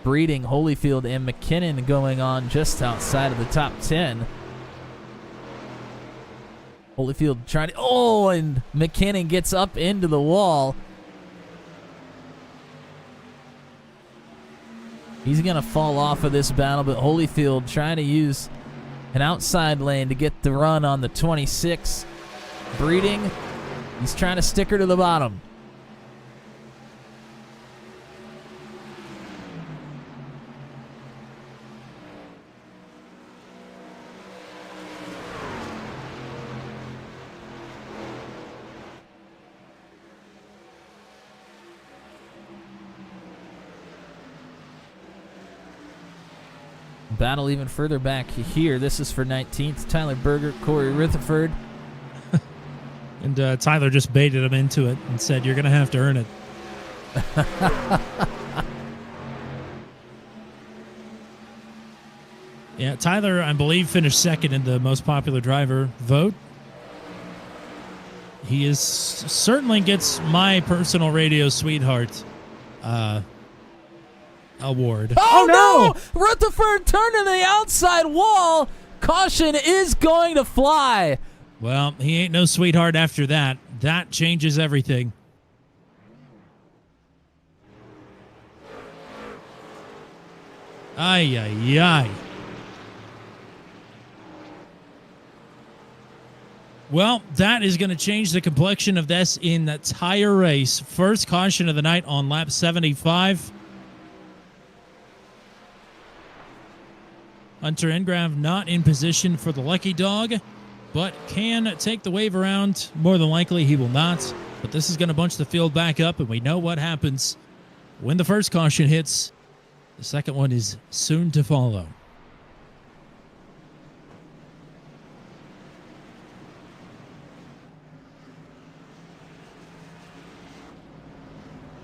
S8: Breeding, Holyfield, and McKinnon going on just outside of the top 10. Holyfield trying to... Oh, and McKinnon gets up into the wall. He's going to fall off of this battle, but Holyfield trying to use an outside lane to get the run on the 26. Breeding, he's trying to stick her to the bottom. Battle even further back here. This is for 19th. Tyler Burgert, Corey Rutherford.
S7: And Tyler just baited him into it and said, you're going to have to earn it. Yeah, Tyler, I believe, finished second in the most popular driver vote. He is certainly gets my personal radio sweetheart award.
S8: Oh no! Rutherford turned to the outside wall. Caution is going to fly.
S7: Well, he ain't no sweetheart after that. That changes everything. Ay, ay, ay. Well, that is going to change the complexion of this entire race. First caution of the night on lap 75. Hunter Engrav not in position for the lucky dog, but can take the wave around. More than likely he will not, but this is going to bunch the field back up, and we know what happens when the first caution hits. The second one is soon to follow.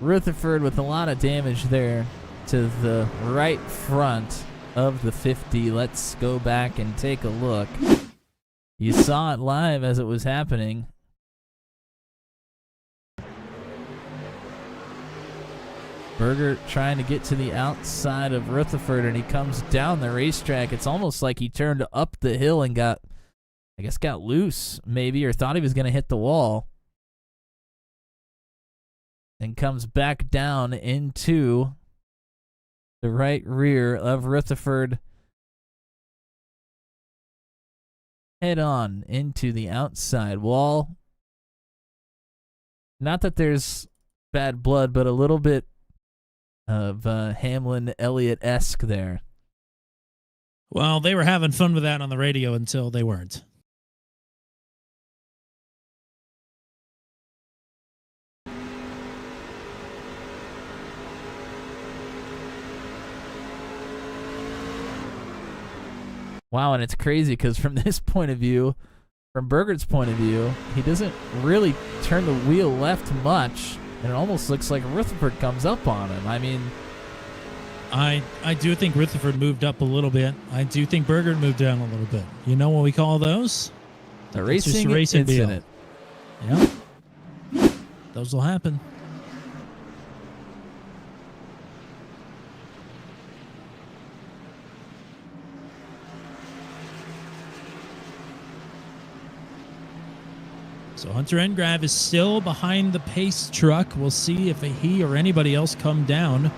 S8: Rutherford with a lot of damage there to the right front of the 50. Let's go back and take a look. You saw it live as it was happening. Burgert trying to get to the outside of Rutherford, and he comes down the racetrack. It's almost like he turned up the hill and got loose maybe, or thought he was going to hit the wall. And comes back down into the right rear of Rutherford. Head on into the outside wall. Not that there's bad blood, but a little bit of Hamlin Elliott-esque there.
S7: Well, they were having fun with that on the radio until they weren't.
S8: Wow, and it's crazy because from this point of view, from Burgert's point of view, he doesn't really turn the wheel left much, and it almost looks like Rutherford comes up on him. I mean,
S7: I do think Rutherford moved up a little bit. I do think Burgert moved down a little bit. You know what we call those?
S8: The racing incident.
S7: Yeah. Those will happen. So Hunter Engrav is still behind the pace truck. We'll see if he or anybody else come down.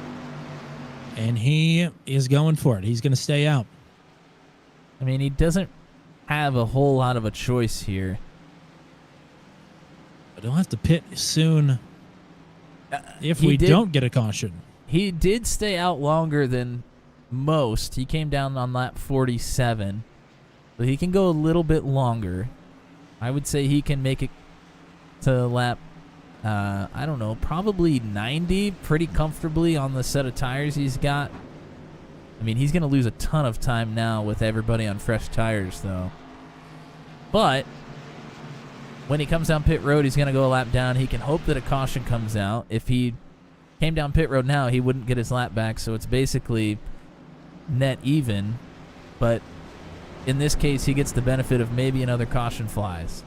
S7: And he is going for it. He's going to stay out.
S8: I mean, he doesn't have a whole lot of a choice here.
S7: But he'll have to pit soon if
S8: He
S7: we
S8: did-
S7: don't get a caution.
S8: He did stay out longer than most. He came down on lap 47, but he can go a little bit longer. I would say he can make it to lap, I don't know, probably 90 pretty comfortably on the set of tires he's got. I mean, he's going to lose a ton of time now with everybody on fresh tires, though. But when he comes down pit road, he's going to go a lap down. He can hope that a caution comes out. If he came down pit road now, he wouldn't get his lap back, so it's basically net even. But in this case, he gets the benefit of maybe another caution flies.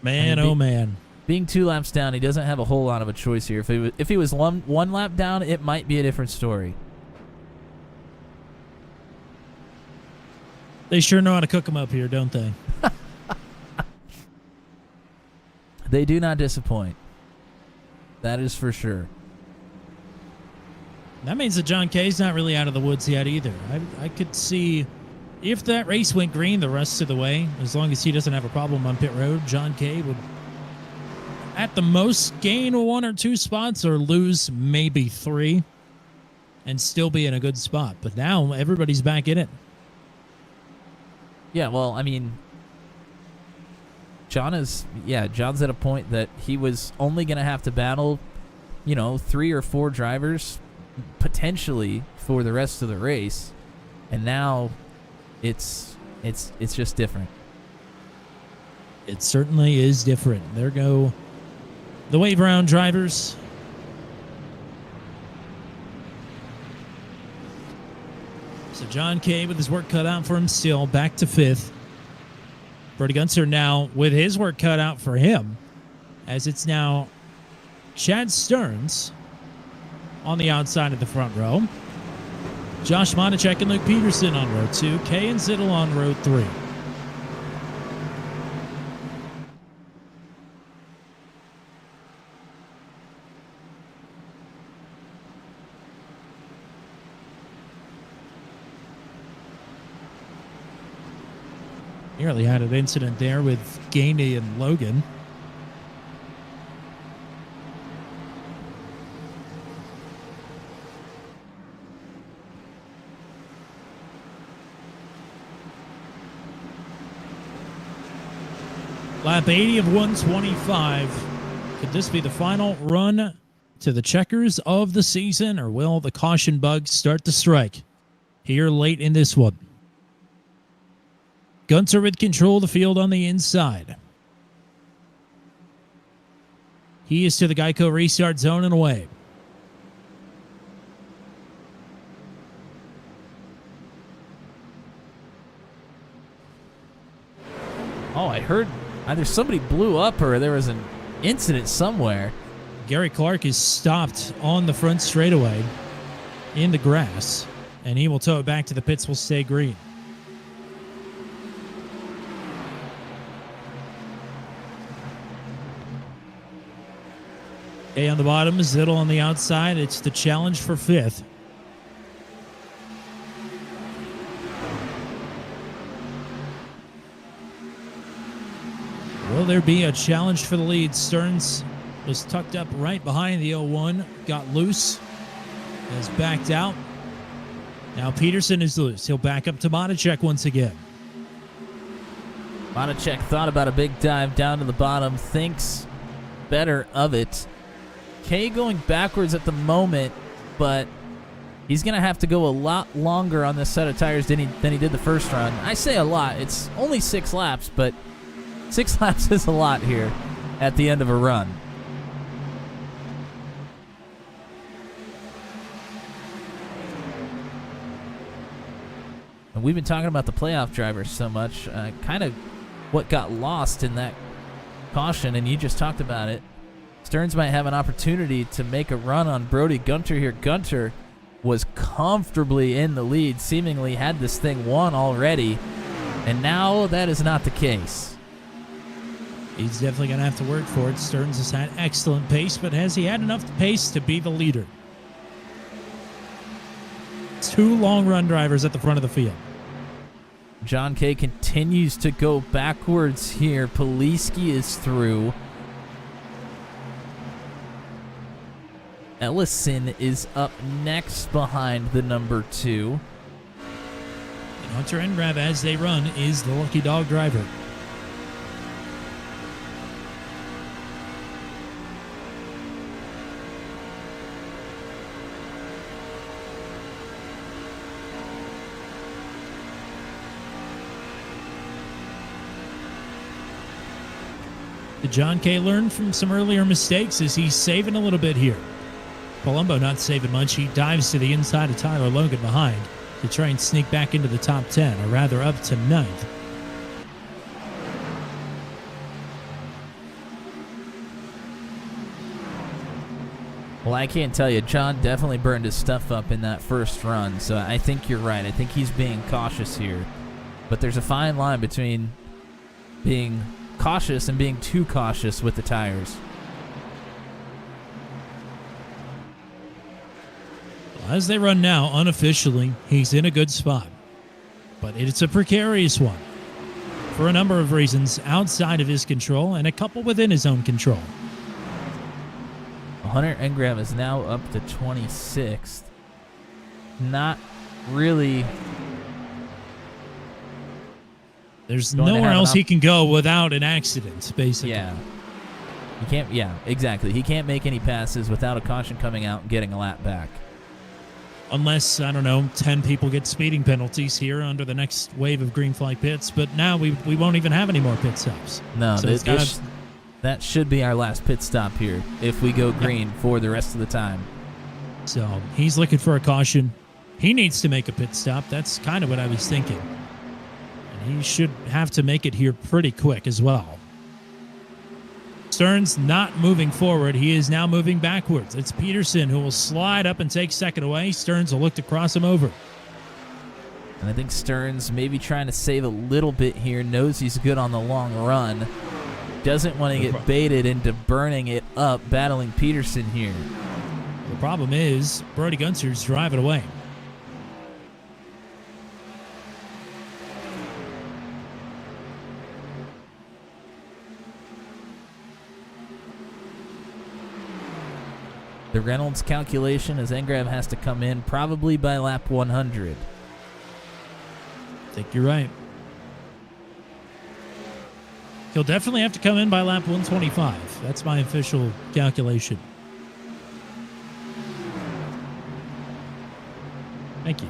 S7: Man, oh man.
S8: Being 2 laps down, he doesn't have a whole lot of a choice here. If he was one lap down, it might be a different story.
S7: They sure know how to cook them up here, don't they?
S8: They do not disappoint. That is for sure.
S7: That means that John Kay's not really out of the woods yet either. I could see if that race went green the rest of the way, as long as he doesn't have a problem on pit road, John Kay would at the most gain 1 or 2 spots or lose maybe 3 and still be in a good spot. But now everybody's back in it.
S8: Yeah, well, I mean, John's at a point that he was only going to have to battle, 3 or 4 drivers potentially for the rest of the race. And now it's just different.
S7: It certainly is different. There go the wave round drivers. So John Kay with his work cut out for him still, back to 5th. Brody Gunter now with his work cut out for him, as it's now Chad Stearns on the outside of the front row. Josh Monachek and Luke Peterson on row 2. Kay and Zittel on row 3. Nearly had an incident there with Gainey and Logan. Lap 80 of 125. Could this be the final run to the checkers of the season, or will the caution bug start to strike here late in this one? Gunter with control of the field on the inside. He is to the Geico restart zone and away.
S8: Oh, I heard either somebody blew up or there was an incident somewhere.
S7: Gary Clark is stopped on the front straightaway in the grass, and he will tow it back to the pits. Will stay green. A on the bottom, Zittel on the outside. It's the challenge for 5th. Will there be a challenge for the lead? Stearns was tucked up right behind the 01, got loose, has backed out. Now Peterson is loose. He'll back up to Monachek once again.
S8: Monachek thought about a big dive down to the bottom, thinks better of it. Kay going backwards at the moment, but he's going to have to go a lot longer on this set of tires than he did the first run. I say a lot. It's only 6 laps, but 6 laps is a lot here at the end of a run. And we've been talking about the playoff drivers so much, kind of what got lost in that caution, and you just talked about it. Stearns might have an opportunity to make a run on Brody Gunter here. Gunter was comfortably in the lead, seemingly had this thing won already, and now that is not the case.
S7: He's definitely going to have to work for it. Stearns has had excellent pace, but has he had enough pace to be the leader? 2 long run drivers at the front of the field.
S8: John Kay continues to go backwards here. Poliski is through. Ellison is up next behind the number 2.
S7: And Hunter Engrav, as they run, is the lucky dog driver. Did John Kay learn from some earlier mistakes? Is he saving a little bit here? Palumbo not saving much. He dives to the inside of Tyler Logan behind to try and sneak back into the top 10, or rather up to 9th.
S8: Well, I can't tell you. John definitely burned his stuff up in that first run, so I think you're right. I think he's being cautious here. But there's a fine line between being cautious and being too cautious with the tires.
S7: As they run now, unofficially, he's in a good spot. But it's a precarious one for a number of reasons outside of his control and a couple within his own control.
S8: Hunter Engram is now up to 26th. Not really.
S7: There's nowhere else he can go without an accident, basically.
S8: Yeah. He can't, yeah, exactly. He can't make any passes without a caution coming out and getting a lap back.
S7: Unless, I don't know, 10 people get speeding penalties here under the next wave of green flag pits. But now we won't even have any more pit stops.
S8: No,
S7: so
S8: that should be our last pit stop here if we go green for the rest of the time.
S7: So he's looking for a caution. He needs to make a pit stop. That's kind of what I was thinking. And he should have to make it here pretty quick as well. Stearns not moving forward. He is now moving backwards. It's Peterson who will slide up and take second away. Stearns will look to cross him over.
S8: And I think Stearns maybe trying to save a little bit here. Knows he's good on the long run. Doesn't want to get baited into burning it up, battling Peterson here.
S7: The problem is Brody Gunter's driving away.
S8: The Reynolds calculation is Engram has to come in probably by lap 100.
S7: I think you're right. He'll definitely have to come in by lap 125. That's my official calculation. Thank you.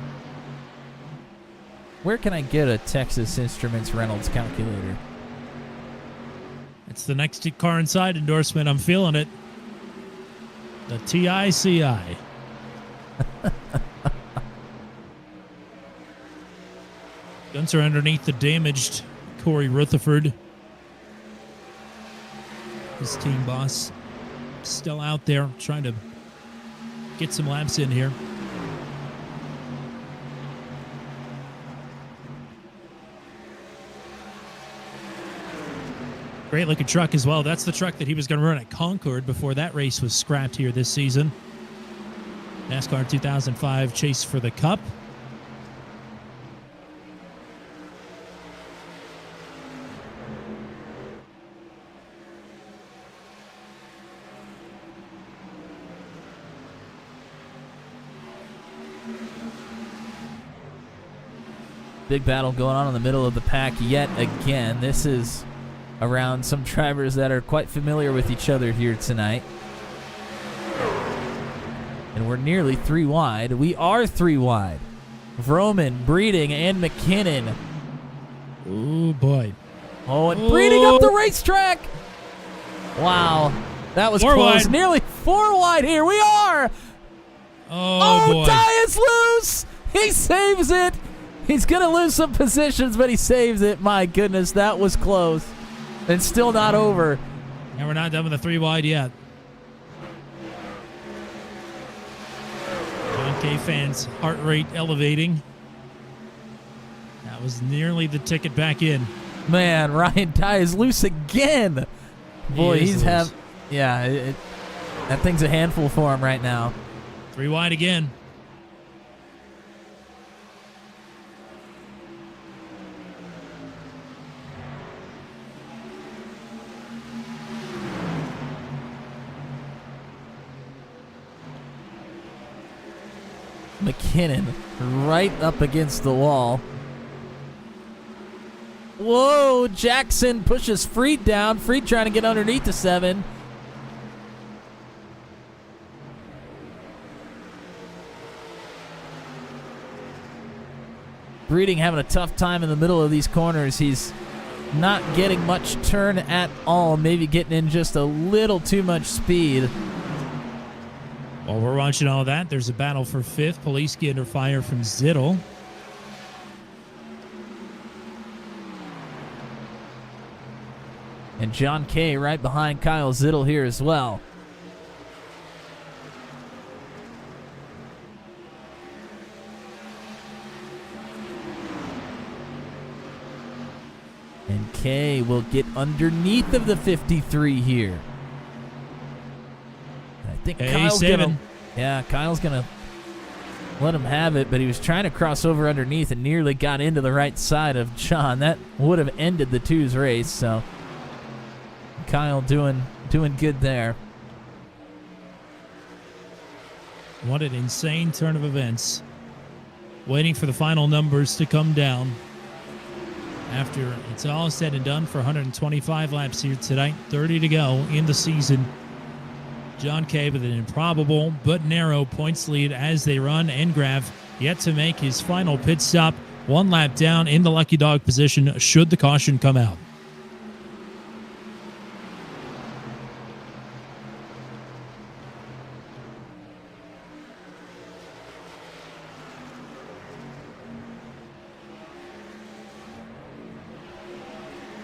S8: Where can I get a Texas Instruments Reynolds calculator?
S7: It's the next car inside endorsement. I'm feeling it. The TICI. Guns are underneath the damaged Corey Rutherford. His team boss still out there trying to get some laps in here. Great looking truck as well. That's the truck that he was going to run at Concord before that race was scrapped here this season. NASCAR 2005 Chase for the Cup.
S8: Big battle going on in the middle of the pack yet again. This is around some drivers that are quite familiar with each other here tonight. And we're nearly 3 wide. We are 3 wide. Vroman, Breeding, and McKinnon.
S7: Oh, boy.
S8: Oh, and Breeding up the racetrack. Wow. That was
S7: 4
S8: close.
S7: wide.
S8: Nearly 4 wide here. We are.
S7: Oh, boy.
S8: Ty is loose. He saves it. He's going to lose some positions, but he saves it. My goodness, that was close. And still not over.
S7: And we're not done with the 3 wide yet. John Kay fans' heart rate elevating. That was nearly the ticket back in.
S8: Man, Ryan Ty is loose again. Boy,
S7: He is
S8: he's
S7: loose.
S8: that thing's a handful for him right now.
S7: 3 wide again.
S8: McKinnon right up against the wall. Whoa, Jackson pushes Freed down. Freed trying to get underneath the 7. Breeding having a tough time in the middle of these corners. He's not getting much turn at all. Maybe getting in just a little too much speed.
S7: While we're watching all that, there's a battle for 5th. Poliski under fire from Zittel.
S8: And John Kay right behind Kyle Zittel here as well. And Kay will get underneath of the 53 here. I think
S7: Hey,
S8: Kyle's
S7: saving.
S8: Kyle's gonna let him have it, but he was trying to cross over underneath and nearly got into the right side of John. That would have ended the 2's race, so Kyle doing good there.
S7: What an insane turn of events. Waiting for the final numbers to come down. After it's all said and done for 125 laps here tonight, 30 to go in the season. John Kay with an improbable but narrow points lead as they run. Engrav yet to make his final pit stop. 1 lap down in the lucky dog position should the caution come out.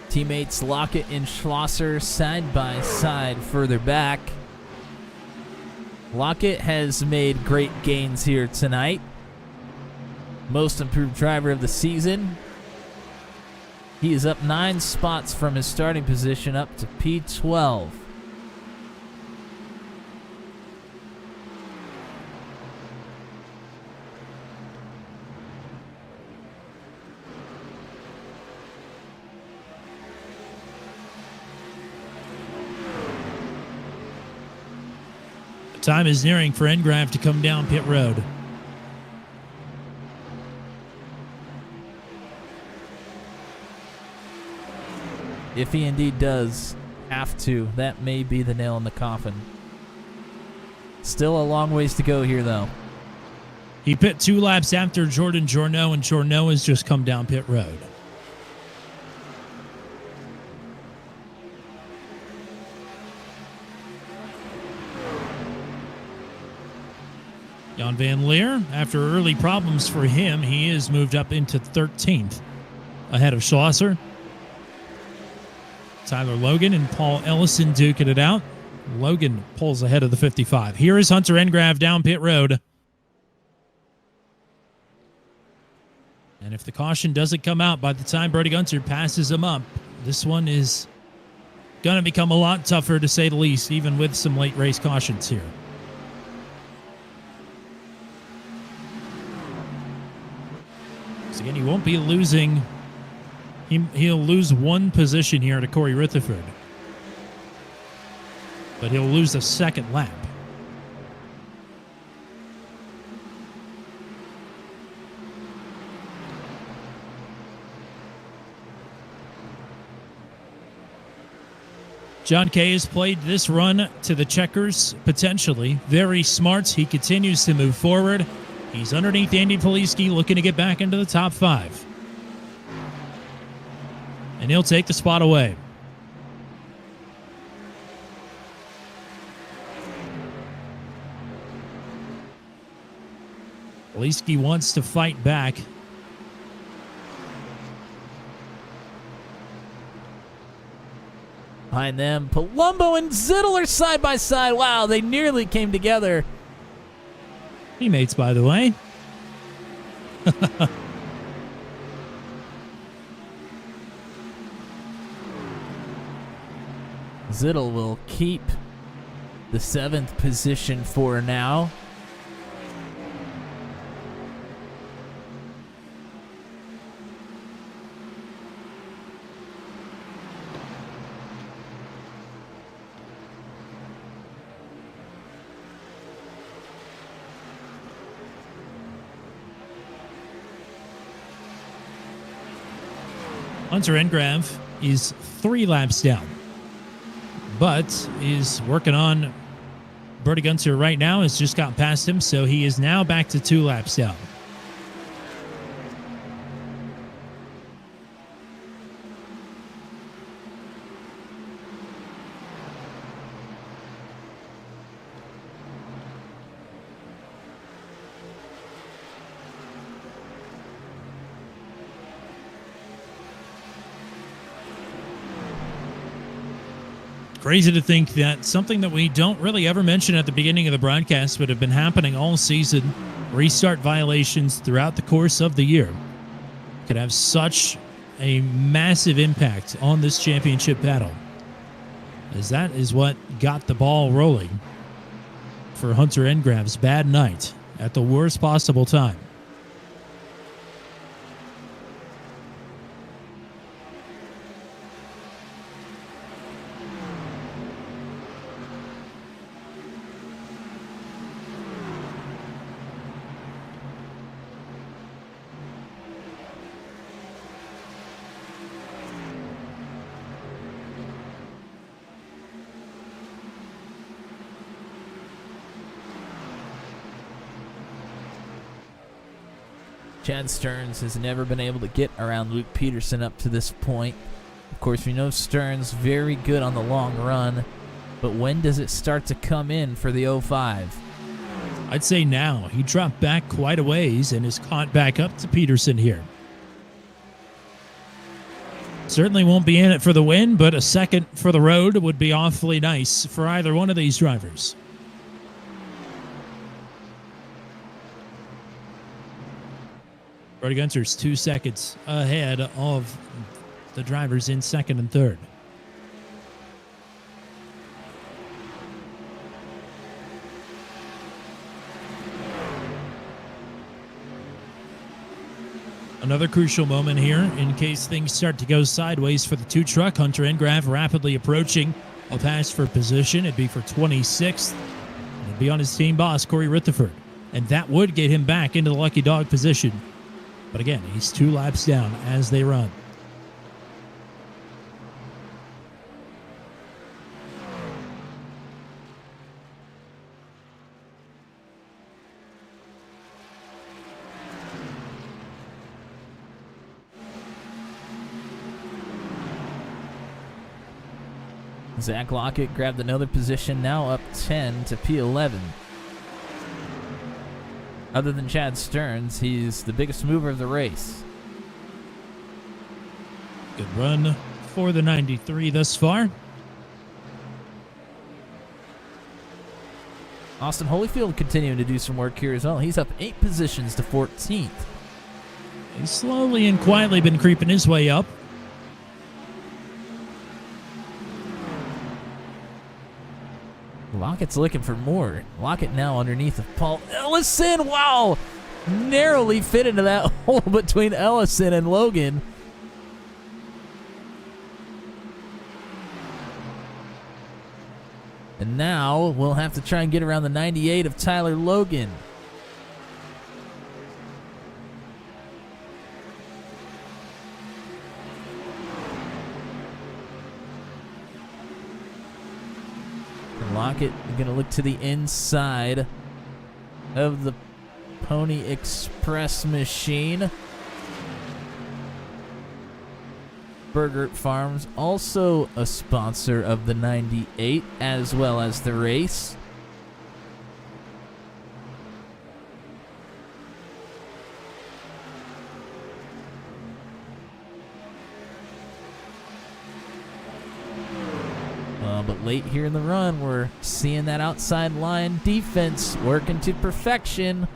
S8: Teammates Lockett and Schlosser side by side further back. Lockett has made great gains here tonight. Most improved driver of the season. He is up 9 spots from his starting position up to P12.
S7: Time is nearing for Engrav to come down pit road.
S8: If he indeed does have to, that may be the nail in the coffin. Still a long ways to go here, though.
S7: He pit 2 laps after Jordan Journeau, and Journeau has just come down pit road. Jan Van Leer, after early problems for him, he is moved up into 13th, ahead of Schlosser. Tyler Logan and Paul Ellison duking it out. Logan pulls ahead of the 55. Here is Hunter Engrav down pit road. And if the caution doesn't come out by the time Brody Gunter passes him up, this one is going to become a lot tougher, to say the least, even with some late race cautions here. So again, he won't be losing. He'll lose 1 position here to Corey Rutherford. But he'll lose a 2nd lap. John Kay has played this run to the checkers, potentially. Very smart. He continues to move forward. He's underneath Andy Poliski, looking to get back into the top 5. And he'll take the spot away. Poliski wants to fight back.
S8: Behind them, Palumbo and Zittel are side by side. Wow, they nearly came together.
S7: Teammates, by the way.
S8: Zittel will keep the 7th position for now.
S7: Hunter Engrav is 3 laps down, but is working on Bertie Gunter right now. Has just got past him, so he is now back to 2 laps down. Crazy to think that something that we don't really ever mention at the beginning of the broadcast would have been happening all season. Restart violations throughout the course of the year could have such a massive impact on this championship battle, as that is what got the ball rolling for Hunter Engrav's bad night at the worst possible time.
S8: Chad Stearns has never been able to get around Luke Peterson up to this point. Of course, we know Stearns very good on the long run, but when does it start to come in for the 05?
S7: I'd say now. He dropped back quite a ways and is caught back up to Peterson here. Certainly won't be in it for the win, but a second for the road would be awfully nice for either one of these drivers. Bertie Gunter's 2 seconds ahead of the drivers in second and third. Another crucial moment here in case things start to go sideways for the 2 truck. Hunter Engrav rapidly approaching a pass for position. It'd be for 26th. It'd be on his team boss, Corey Rutherford. And that would get him back into the lucky dog position. But again, he's 2 laps down as they run.
S8: Zach Lockett grabbed another position, now up 10 to P11. Other than Chad Stearns, he's the biggest mover of the race.
S7: Good run for the 93 thus far.
S8: Austin Holyfield continuing to do some work here as well. He's up 8 positions to 14th.
S7: He's slowly and quietly been creeping his way up.
S8: Lockett's looking for more. Lockett now underneath of Paul Ellison. Wow! Narrowly fit into that hole between Ellison and Logan. And now we'll have to try and get around the 98 of Tyler Logan. Lockett going to look to the inside of the Pony Express machine. Burgert Farms, also a sponsor of the 98 as well as the race. But late here in the run, we're seeing that outside line defense working to perfection.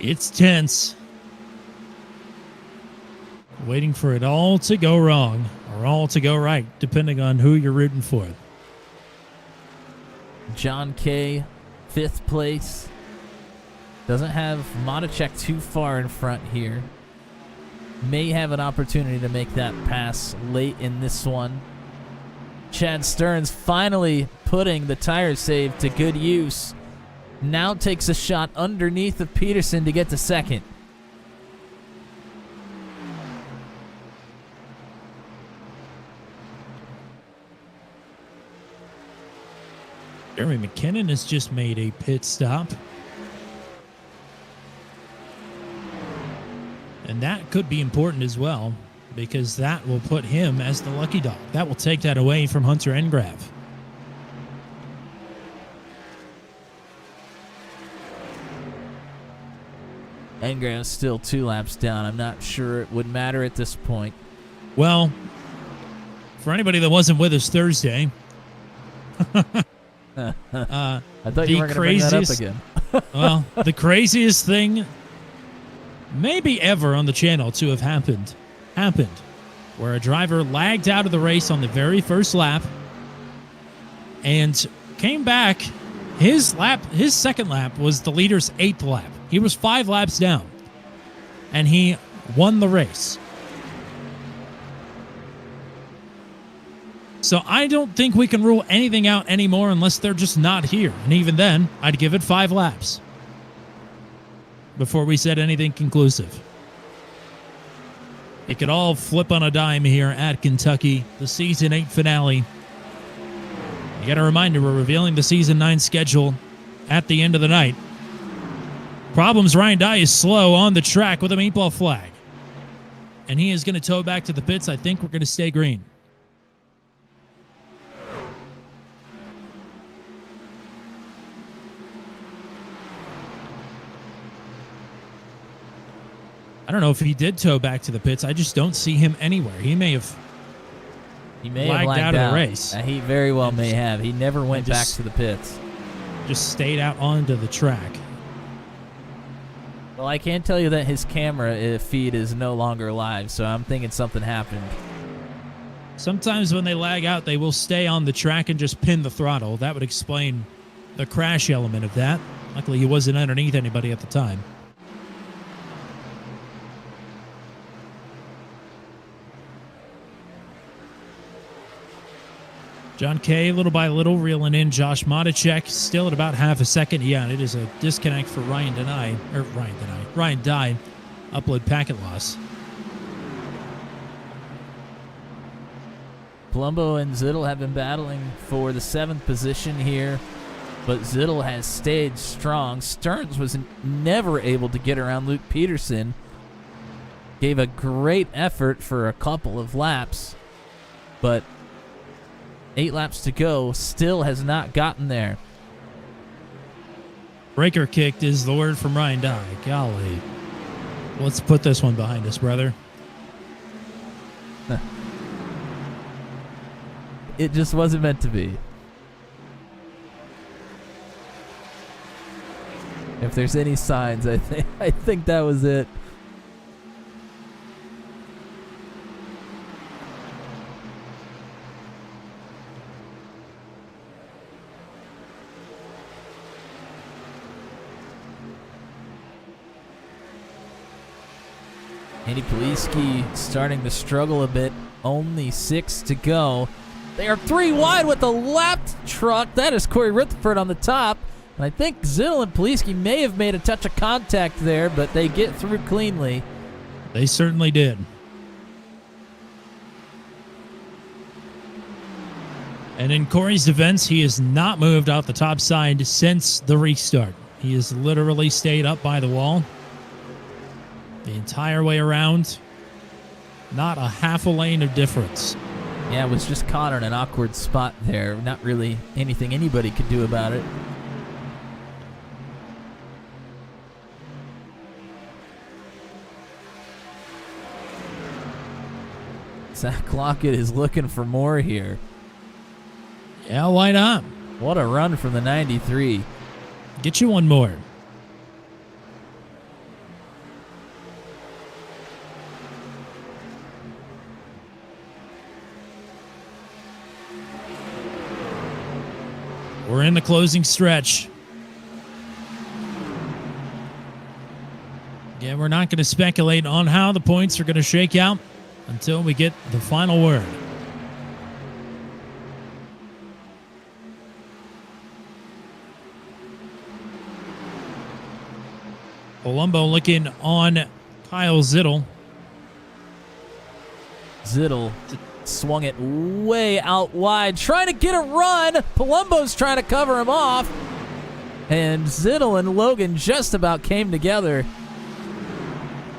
S7: It's tense. Waiting for it all to go wrong or all to go right, depending on who you're rooting for.
S8: John Kay, 5th place. Doesn't have Matichek too far in front here. May have an opportunity to make that pass late in this one. Chad Stearns finally putting the tire save to good use. Now takes a shot underneath of Peterson to get to second.
S7: Jeremy McKinnon has just made a pit stop. And that could be important as well, because that will put him as the lucky dog. That will take that away from Hunter Engrav.
S8: Engram's still 2 laps down. I'm not sure it would matter at this point.
S7: Well, for anybody that wasn't with us Thursday,
S8: I thought you were going to bring that up again.
S7: Well, the craziest thing maybe ever on the channel to have happened, where a driver lagged out of the race on the very first lap and came back. His second lap was the leader's 8th lap. He was 5 laps down, and he won the race. So I don't think we can rule anything out anymore unless they're just not here. And even then, I'd give it 5 laps before we said anything conclusive. It could all flip on a dime here at Kentucky, the Season 8 finale. You got a reminder, we're revealing the Season 9 schedule at the end of the night. Problems, Ryan Dye is slow on the track with a meatball flag. And he is going to tow back to the pits. I think we're going to stay green. I don't know if he did tow back to the pits. I just don't see him anywhere. He may have lagged out of the race.
S8: He very well may have. He never went back to the pits.
S7: Just stayed out onto the track.
S8: Well, I can tell you that his camera feed is no longer live, so I'm thinking something happened.
S7: Sometimes when they lag out, they will stay on the track and just pin the throttle. That would explain the crash element of that. Luckily, he wasn't underneath anybody at the time. John Kay, little by little, reeling in Josh Matichek, still at about half a second. Yeah, it is a disconnect for Ryan Dye. Upload packet loss.
S8: Palumbo and Zittel have been battling for the 7th position here, but Zittel has stayed strong. Stearns was never able to get around Luke Peterson. Gave a great effort for a couple of laps, but 8 laps to go, still has not gotten there.
S7: Breaker kicked is the word from Ryan Dye. Golly. Let's put this one behind us, brother.
S8: It just wasn't meant to be. If there's any signs, I think that was it. Andy Poliski starting to struggle a bit. Only 6 to go. They are 3 wide with the left truck. That is Corey Rutherford on the top. And I think Zittel and Poliski may have made a touch of contact there, but they get through cleanly.
S7: They certainly did. And in Corey's defense, he has not moved off the top side since the restart. He has literally stayed up by the wall the entire way around. Not a half a lane of difference.
S8: Yeah, was just caught in an awkward spot there. Not really anything anybody could do about it. Zach Lockett is looking for more here.
S7: Yeah, why not?
S8: What a run from the 93.
S7: Get you one more. We're in the closing stretch. Again, we're not going to speculate on how the points are going to shake out until we get the final word. Palumbo looking on Kyle Zittel.
S8: Zittel swung it way out wide, trying to get a run. Palumbo's trying to cover him off. And Zittel and Logan just about came together.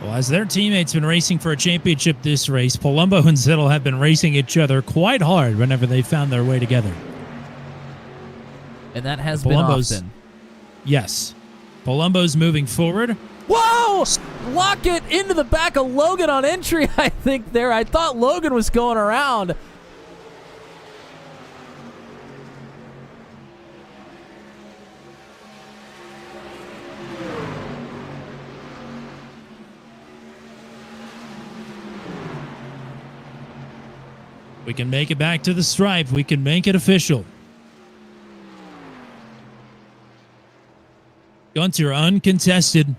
S7: Well, as their teammates been racing for a championship this race, Palumbo and Zittel have been racing each other quite hard whenever they found their way together.
S8: And that has been often.
S7: Yes. Palumbo's moving forward.
S8: Whoa! Lock it into the back of Logan on entry, I think, there. I thought Logan was going around.
S7: We can make it back to the stripe. We can make it official. Gunter uncontested.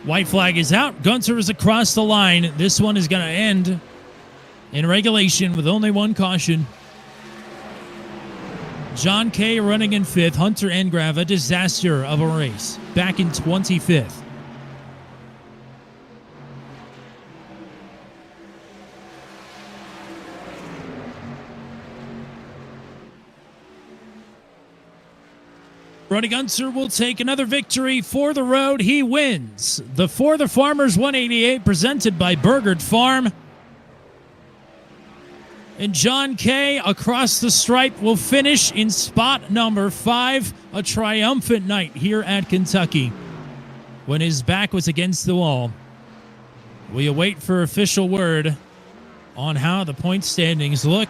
S7: White flag is out. Gunter is across the line. This one is going to end in regulation with only one caution. John Kay running in 5th. Hunter Engrav, a disaster of a race, back in 25th. Brody Gunter will take another victory for the road. He wins the For the Farmers 188 presented by Burgert Farm. And John Kay across the stripe will finish in spot number 5. A triumphant night here at Kentucky when his back was against the wall. We await for official word on how the point standings look.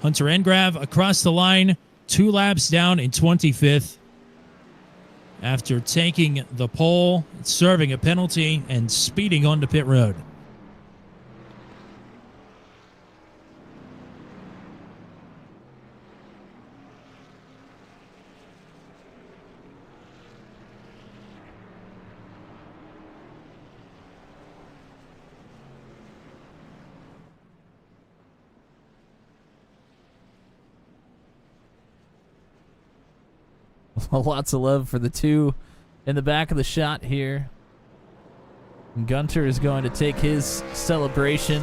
S7: Hunter Engrav across the line, 2 laps down in 25th. After taking the pole, serving a penalty, and speeding onto pit road.
S8: Lots of love for the two in the back of the shot here. Gunter is going to take his celebration.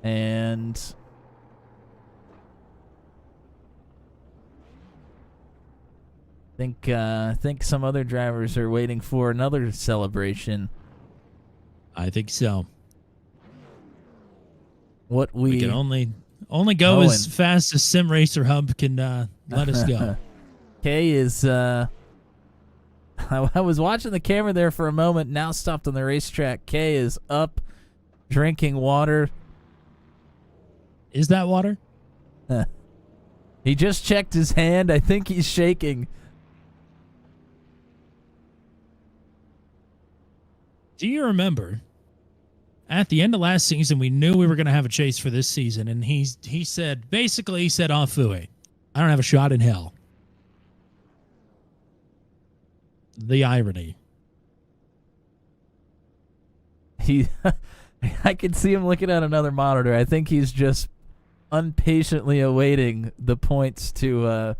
S8: And I think some other drivers are waiting for another celebration.
S7: I think so.
S8: We
S7: can only go as fast as Sim Racer Hub can let us go.
S8: Kay is I was watching the camera there for a moment, now stopped on the racetrack. Kay is up drinking water.
S7: Is that water?
S8: He just checked his hand. I think he's shaking.
S7: Do you remember at the end of last season, we knew we were going to have a chase for this season, and he said, basically, he said, "Oh, phooey, I don't have a shot in hell." The irony.
S8: I can see him looking at another monitor. I think he's just impatiently awaiting the points to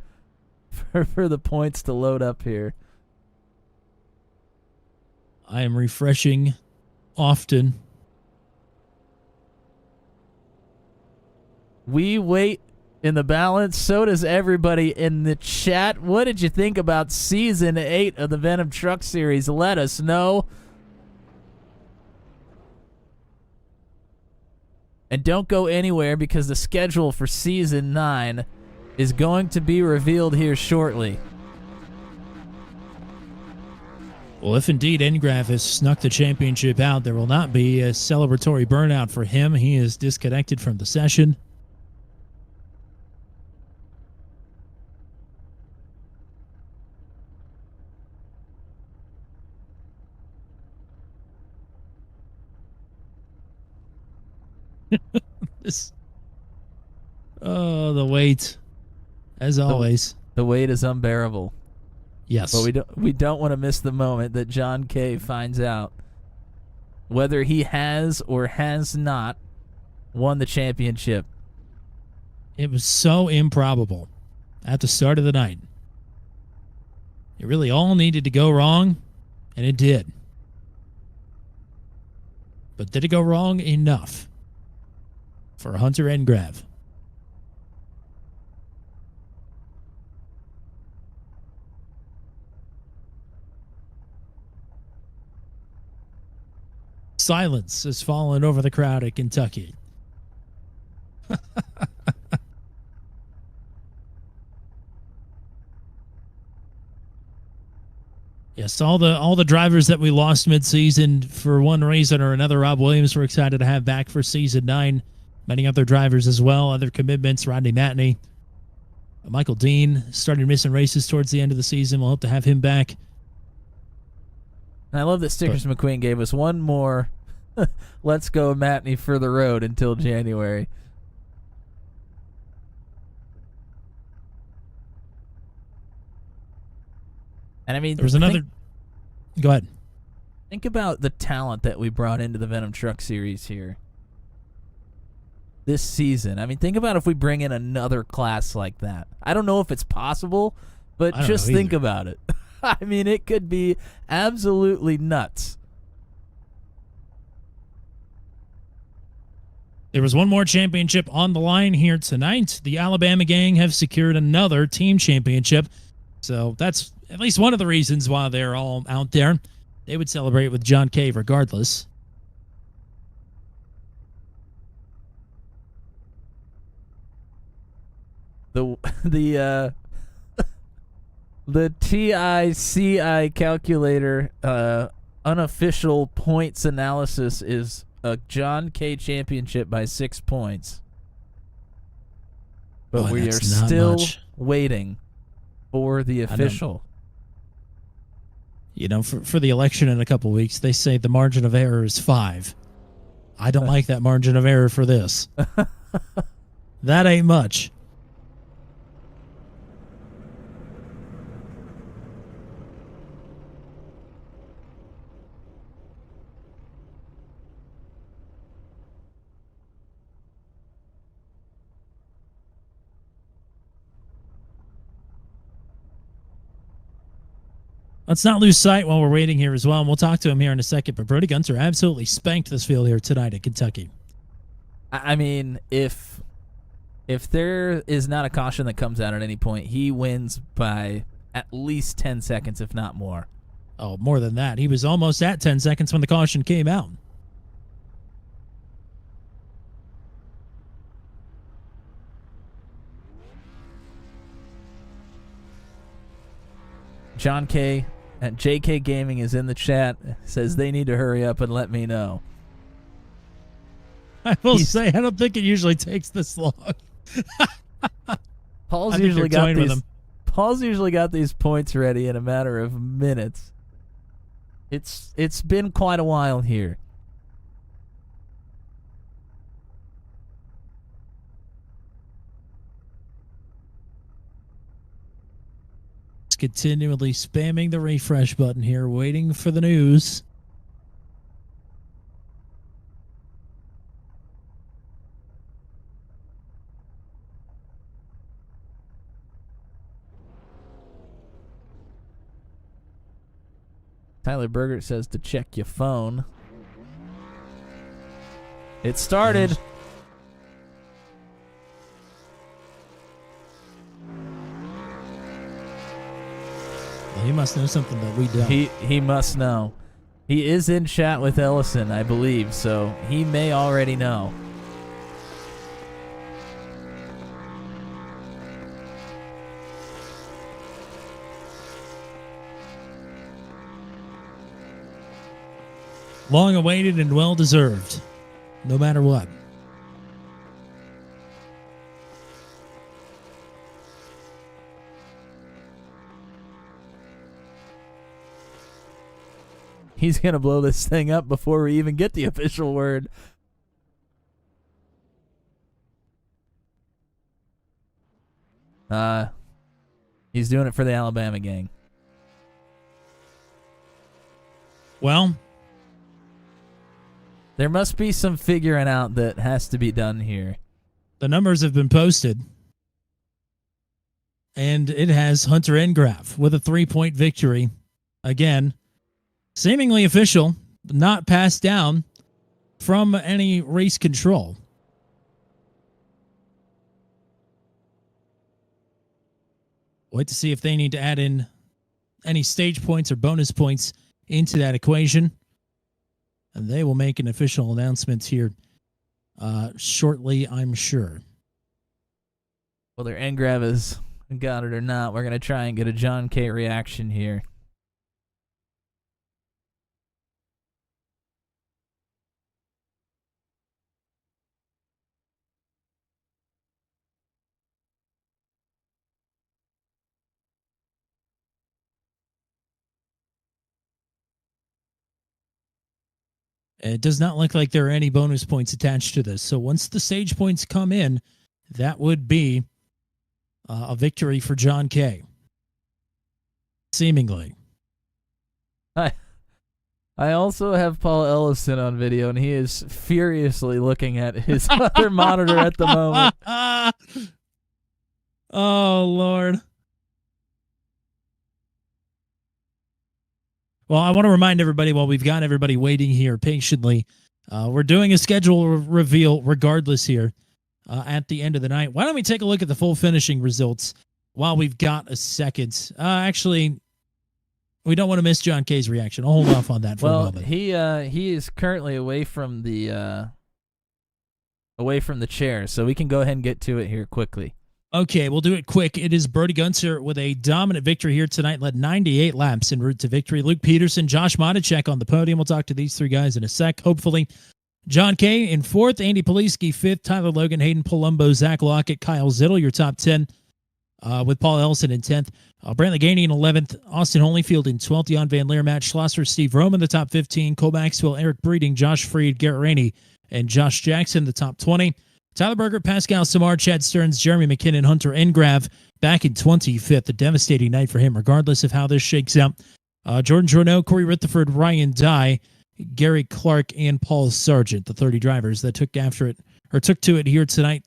S8: for the points to load up here.
S7: I am refreshing often.
S8: We wait in the balance. So does everybody in the chat. What did you think about Season 8 of the Venom Truck Series? Let us know. And don't go anywhere because the schedule for Season 9 is going to be revealed here shortly.
S7: Well, if indeed Engrav has snuck the championship out, there will not be a celebratory burnout for him. He is disconnected from the session. The wait, as always.
S8: The wait is unbearable.
S7: Yes.
S8: But we don't want to miss the moment that John Kay finds out whether he has or has not won the championship.
S7: It was so improbable at the start of the night. It really all needed to go wrong, and it did. But did it go wrong enough for Hunter Engrav? Silence has fallen over the crowd at Kentucky. Yes, all the drivers that we lost midseason for one reason or another. Rob Williams, we're excited to have back for season 9. Many other drivers as well, other commitments. Rodney Matney, Michael Dean started missing races towards the end of the season. We'll hope to have him back.
S8: And I love that Stickers McQueen gave us one more let's go Matney for the road until January. And I mean,
S7: there was another. Go ahead.
S8: Think about the talent that we brought into the Venom Truck Series here this season. I mean, think about if we bring in another class like that. I don't know if it's possible, but just think about it. I mean, it could be absolutely nuts.
S7: There was one more championship on the line here tonight. The Alabama gang have secured another team championship. So that's at least one of the reasons why they're all out there. They would celebrate with John Kay regardless.
S8: The TICI calculator unofficial points analysis is a John Kay championship by 6 points. But we are still waiting for the official.
S7: You know, for the election in a couple weeks, they say the margin of error is 5. I don't like that margin of error for this. That ain't much. Let's not lose sight while we're waiting here as well, and we'll talk to him here in a second. But Brody Gunter absolutely spanked this field here tonight at Kentucky.
S8: I mean, if there is not a caution that comes out at any point, he wins by at least 10 seconds, if not more.
S7: Oh, more than that. He was almost at 10 seconds when the caution came out.
S8: John Kay at JK Gaming is in the chat, says they need to hurry up and let me know.
S7: I will say, I don't think it usually takes this long.
S8: Paul's usually got these points ready in a matter of minutes. It's been quite a while here.
S7: Continually spamming the refresh button here, waiting for the news.
S8: Tyler Burgert says to check your phone. It started.
S7: Well, he must know something that we don't.
S8: He must know. He is in chat with Ellison, I believe, so he may already know.
S7: Long awaited and well deserved, no matter what.
S8: He's going to blow this thing up before we even get the official word. He's doing it for the Alabama gang.
S7: Well,
S8: there must be some figuring out that has to be done here.
S7: The numbers have been posted, and it has Hunter Engraff with a 3-point victory. Again, seemingly official, not passed down from any race control. Wait to see if they need to add in any stage points or bonus points into that equation. And they will make an official announcement here shortly, I'm sure.
S8: Whether Engrav has got it or not, we're going to try and get a John K. reaction here.
S7: It does not look like there are any bonus points attached to this. So once the stage points come in, that would be a victory for John Kay. Seemingly.
S8: I also have Paul Ellison on video, and he is furiously looking at his other monitor at the moment.
S7: Oh, Lord. Well, I want to remind everybody, while we've got everybody waiting here patiently, we're doing a schedule reveal regardless here at the end of the night. Why don't we take a look at the full finishing results while we've got a second? Actually, we don't want to miss John Kay's reaction. I'll hold off on that for a moment.
S8: Well, he is currently away from the chair, so we can go ahead and get to it here quickly.
S7: Okay, we'll do it quick. It is Brody Gunter with a dominant victory here tonight, led 98 laps en route to victory. Luke Peterson, Josh Matichek on the podium. We'll talk to these three guys in a sec, hopefully. John Kay in fourth, Andy Poliski fifth, Tyler Logan, Hayden Palumbo, Zach Lockett, Kyle Zittel, your top 10, with Paul Ellison in 10th. Brantley Gainey in 11th, Austin Holyfield in 12th, Jan Van Leer, Matt Schlosser, Steve Rome in the top 15, Cole Maxwell, Eric Breeding, Josh Freed, Garrett Rainey, and Josh Jackson, the top 20. Tyler Burgert, Pascal Samar, Chad Stearns, Jeremy McKinnon, Hunter Engrav back in 25th. A devastating night for him, regardless of how this shakes out. Jordan Jorneau, Corey Rutherford, Ryan Dye, Gary Clark, and Paul Sargent, the 30 drivers that took to it here tonight.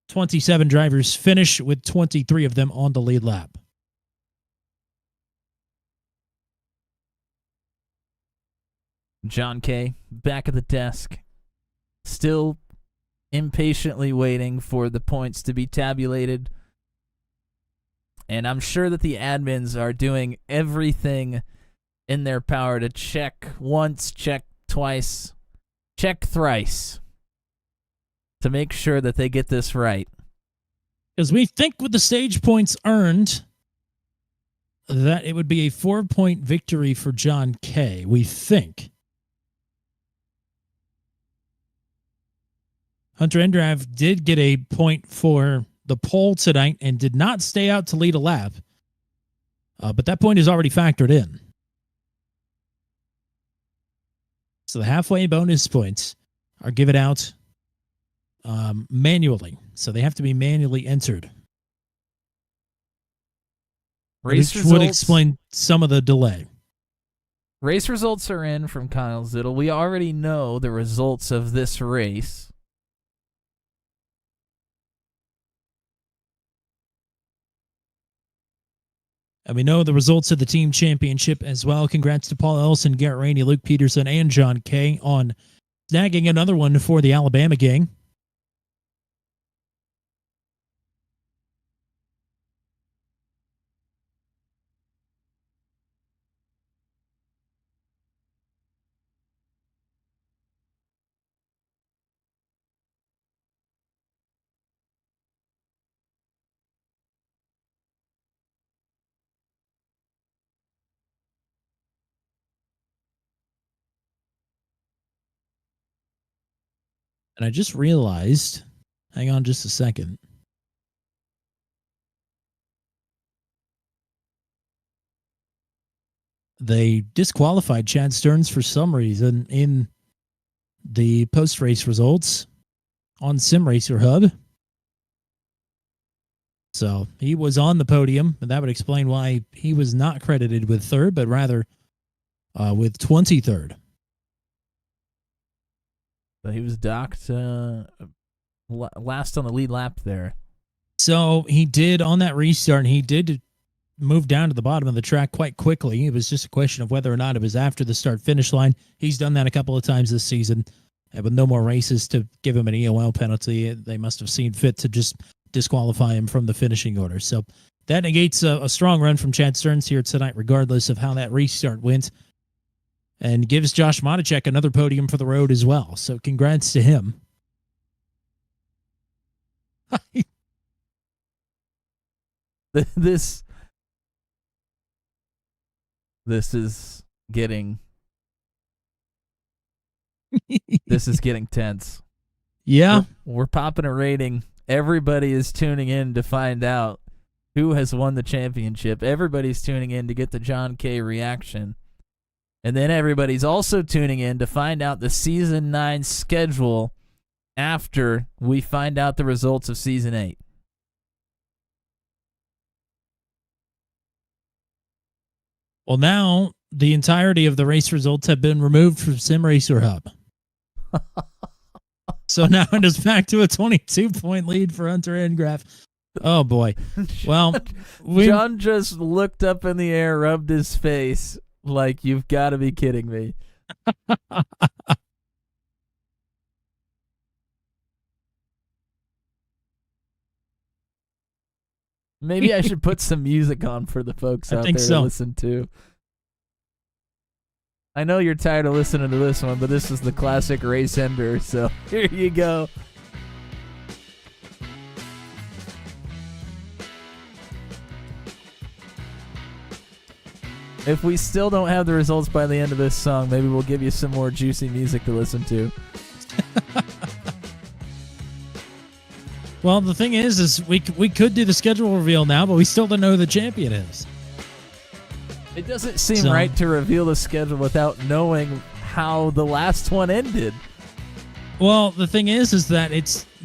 S7: 27 drivers finish with 23 of them on the lead lap.
S8: John Kay back at the desk, still impatiently waiting for the points to be tabulated. And I'm sure that the admins are doing everything in their power to check once, check twice, check thrice to make sure that they get this right.
S7: Because we think with the stage points earned that it would be a 4-point victory for John Kay. We think. Hunter Engrav did get a point for the pole tonight and did not stay out to lead a lap. But that point is already factored in. So the halfway bonus points are given out manually. So they have to be manually entered.
S8: Race
S7: Which would explain some of the delay.
S8: Race results are in from Kyle Zittel. We already know the results of this race.
S7: And we know the results of the team championship as well. Congrats to Paul Ellison, Garrett Rainey, Luke Peterson, and John Kay on snagging another one for the Alabama gang. And I just realized, hang on just a second. They disqualified Chad Stearns for some reason in the post-race results on Sim Racer Hub. So he was on the podium, and that would explain why he was not credited with third, but rather with 23rd.
S8: But he was docked last on the lead lap there.
S7: So he did, on that restart, he did move down to the bottom of the track quite quickly. It was just a question of whether or not it was after the start-finish line. He's done that a couple of times this season. And with no more races to give him an EOL penalty, they must have seen fit to just disqualify him from the finishing order. So that negates a strong run from Chad Stearns here tonight, regardless of how that restart went, and gives Josh Matichek another podium for the road as well. So congrats to him.
S8: This is getting this is getting tense.
S7: Yeah.
S8: We're popping a rating. Everybody is tuning in to find out who has won the championship. Everybody's tuning in to get the John K reaction. And then everybody's also tuning in to find out the Season 9 schedule after we find out the results of Season 8.
S7: Well, now the entirety of the race results have been removed from Sim Racer Hub. So now it is back to a 22-point lead for Hunter Engraff. Oh, boy. Well,
S8: John just looked up in the air, rubbed his face like, you've got to be kidding me. Maybe I should put some music on for the folks out there to listen to. I know you're tired of listening to this one, but this is the classic race ender, so here you go. If we still don't have the results by the end of this song, maybe we'll give you some more juicy music to listen to.
S7: Well, the thing is we could do the schedule reveal now, but we still don't know who the champion is.
S8: It doesn't seem right to reveal the schedule without knowing how the last one ended.
S7: Well, the thing is that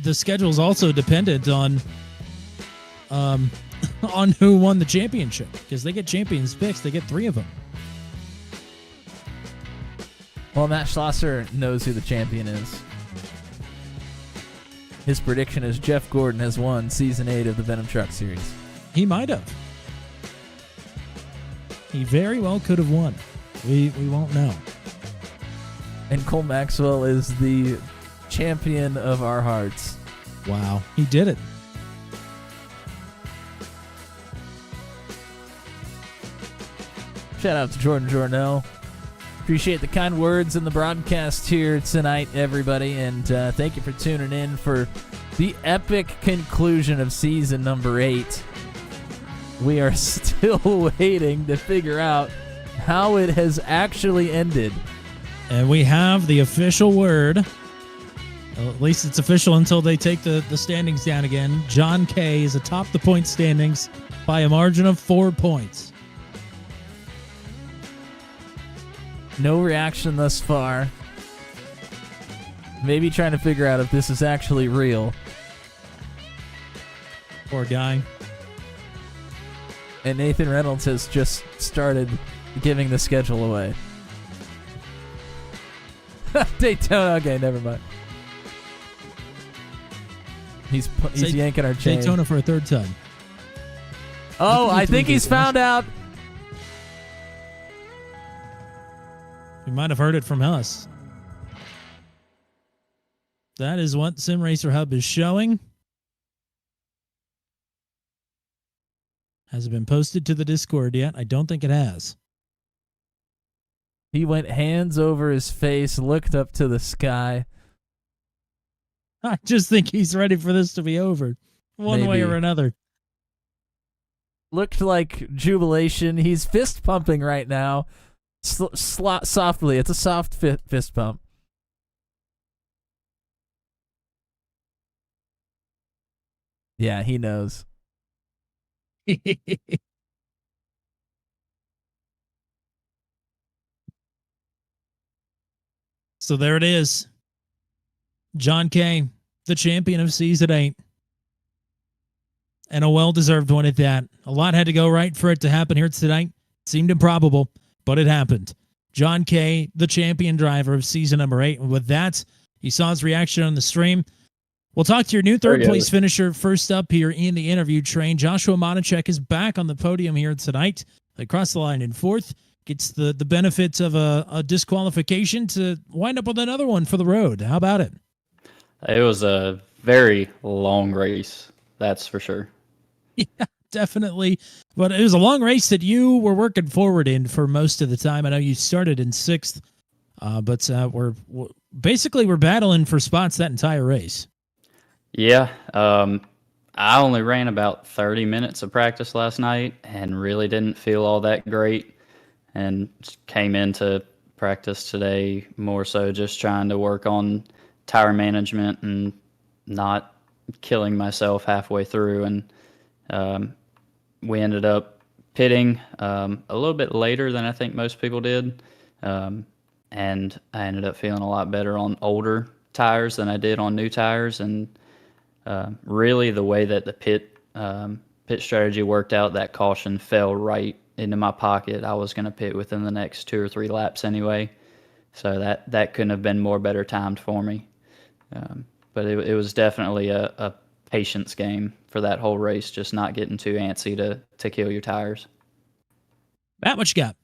S7: the schedule is also dependent on on who won the championship, because they get champions picks. They get 3 of them.
S8: Well, Matt Schlosser knows who the champion is. His prediction is Jeff Gordon has won Season 8 of the Venom Truck Series.
S7: He might have. He very well could have won. We won't know.
S8: And Cole Maxwell is the champion of our hearts.
S7: Wow, he did it.
S8: Shout out to Jordan Jornell. Appreciate the kind words in the broadcast here tonight, everybody, and thank you for tuning in for the epic conclusion of season number 8. We are still waiting to figure out how it has actually ended.
S7: And we have the official word. Well, at least it's official until they take the standings down again. John K is atop the point standings by a margin of 4 points.
S8: No reaction thus far. Maybe trying to figure out if this is actually real.
S7: Poor guy.
S8: And Nathan Reynolds has just started giving the schedule away. Daytona, okay, never mind. He's yanking our chain.
S7: Daytona for a third time.
S8: Oh, I think he's found out.
S7: You might have heard it from us. That is what Sim Racer Hub is showing. Has it been posted to the Discord yet? I don't think it has.
S8: He went hands over his face, looked up to the sky.
S7: I just think he's ready for this to be over, one way or another.
S8: Looked like jubilation. He's fist pumping right now. Softly. It's a soft fist pump. Yeah, he knows.
S7: So there it is. John Kay, the champion of season 8. And a well-deserved one at that. A lot had to go right for it to happen here tonight. It seemed improbable, but it happened. John Kay, the champion driver of season number 8. And with that, you saw his reaction on the stream. We'll talk to your new third-place finisher first up here in the interview train. Joshua Monachek is back on the podium here tonight. They cross the line in 4th. Gets the benefits of a disqualification to wind up with another one for the road. How about it?
S6: It was a very long race, that's for sure.
S7: Yeah, definitely. But it was a long race that you were working forward in for most of the time. I know you started in 6th, but we're battling for spots that entire race.
S6: Yeah, I only ran about 30 minutes of practice last night and really didn't feel all that great, and came into practice today more so just trying to work on tire management and not killing myself halfway through. And we ended up pitting a little bit later than I think most people did, and I ended up feeling a lot better on older tires than I did on new tires. And really the way that the pit strategy worked out, that caution fell right into my pocket. I was going to pit within the next 2 or 3 laps anyway, so that couldn't have been more better timed for me. But it was definitely a patience game for that whole race, just not getting too antsy to kill your tires.
S7: Matt, what you got?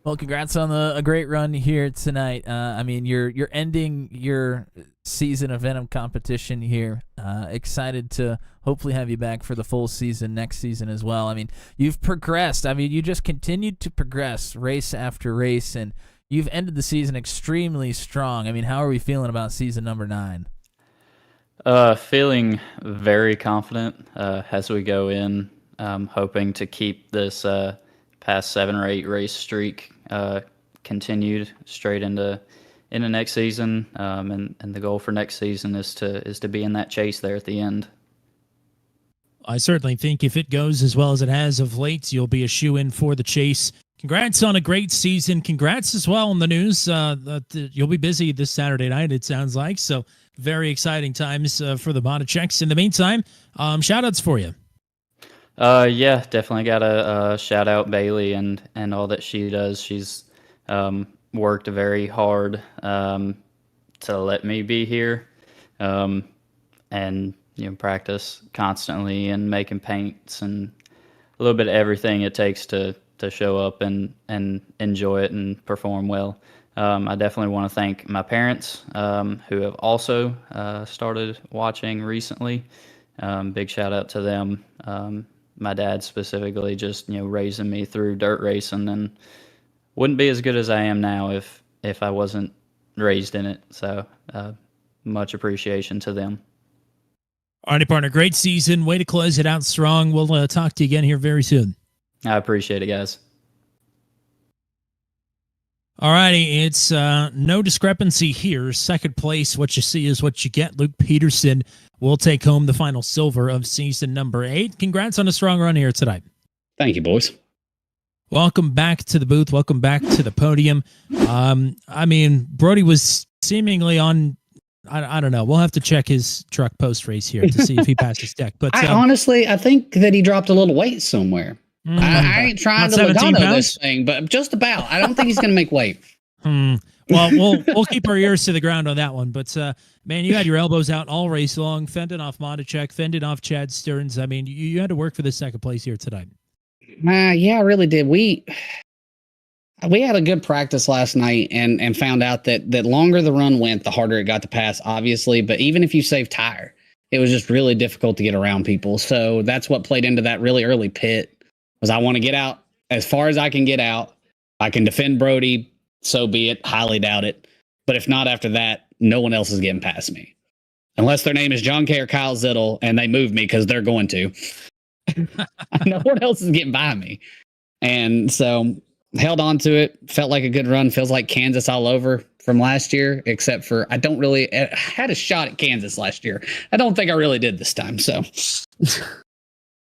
S8: Well, congrats on a great run here tonight. I mean, you're ending your season of Venom competition here. Excited to hopefully have you back for the full season next season as well. I mean, you've progressed. I mean, you just continued to progress race after race, and you've ended the season extremely strong. I mean, how are we feeling about season number 9?
S6: Feeling very confident as we go in. Hoping to keep this past 7 or 8 race streak continued straight into next season, and the goal for next season is to be in that chase there at the end.
S7: I certainly think if it goes as well as it has of late, you'll be a shoe-in for the chase. Congrats on a great season. Congrats as well on the news that you'll be busy this Saturday night, it sounds like. So very exciting times for the Monacheks. In the meantime, shout-outs for you.
S6: Yeah, definitely got to shout out Bailey and all that she does. She's worked very hard to let me be here, and practice constantly and making paints and a little bit of everything it takes to show up and enjoy it and perform well. I definitely want to thank my parents who have also started watching recently. Big shout out to them. My dad specifically just raising me through dirt racing, and wouldn't be as good as I am now if I wasn't raised in it. So much appreciation to them.
S7: All right, partner, great season. Way to close it out strong. We'll talk to you again here very soon.
S6: I appreciate it, guys.
S7: All righty, it's no discrepancy here. Second place, what you see is what you get. Luke Peterson will take home the final silver of season number 8. Congrats on a strong run here tonight.
S9: Thank you, boys.
S7: Welcome back to the booth. Welcome back to the podium. I mean, Brody was seemingly on, I don't know. We'll have to check his truck post-race here to see if he passed his deck. But
S9: honestly, I think that he dropped a little weight somewhere. I ain't trying to Logano this thing, but just about. I don't think he's going to make weight.
S7: Well, we'll keep our ears to the ground on that one. But, man, you had your elbows out all race long, fending off Monachek, fending off Chad Stearns. I mean, you had to work for the second place here tonight.
S9: Yeah, I really did. We had a good practice last night and found out that longer the run went, the harder it got to pass, obviously. But even if you save tire, it was just really difficult to get around people. So that's what played into that really early pit. Was I want to get out as far as I can get out. I can defend Brody, so be it. Highly doubt it. But if not after that, no one else is getting past me. Unless their name is John Kay or Kyle Zittel, and they move me because they're going to. No one else is getting by me. And so held on to it. Felt like a good run. Feels like Kansas all over. from last year, except for I had a shot at Kansas last year. I don't think I really did this time. So,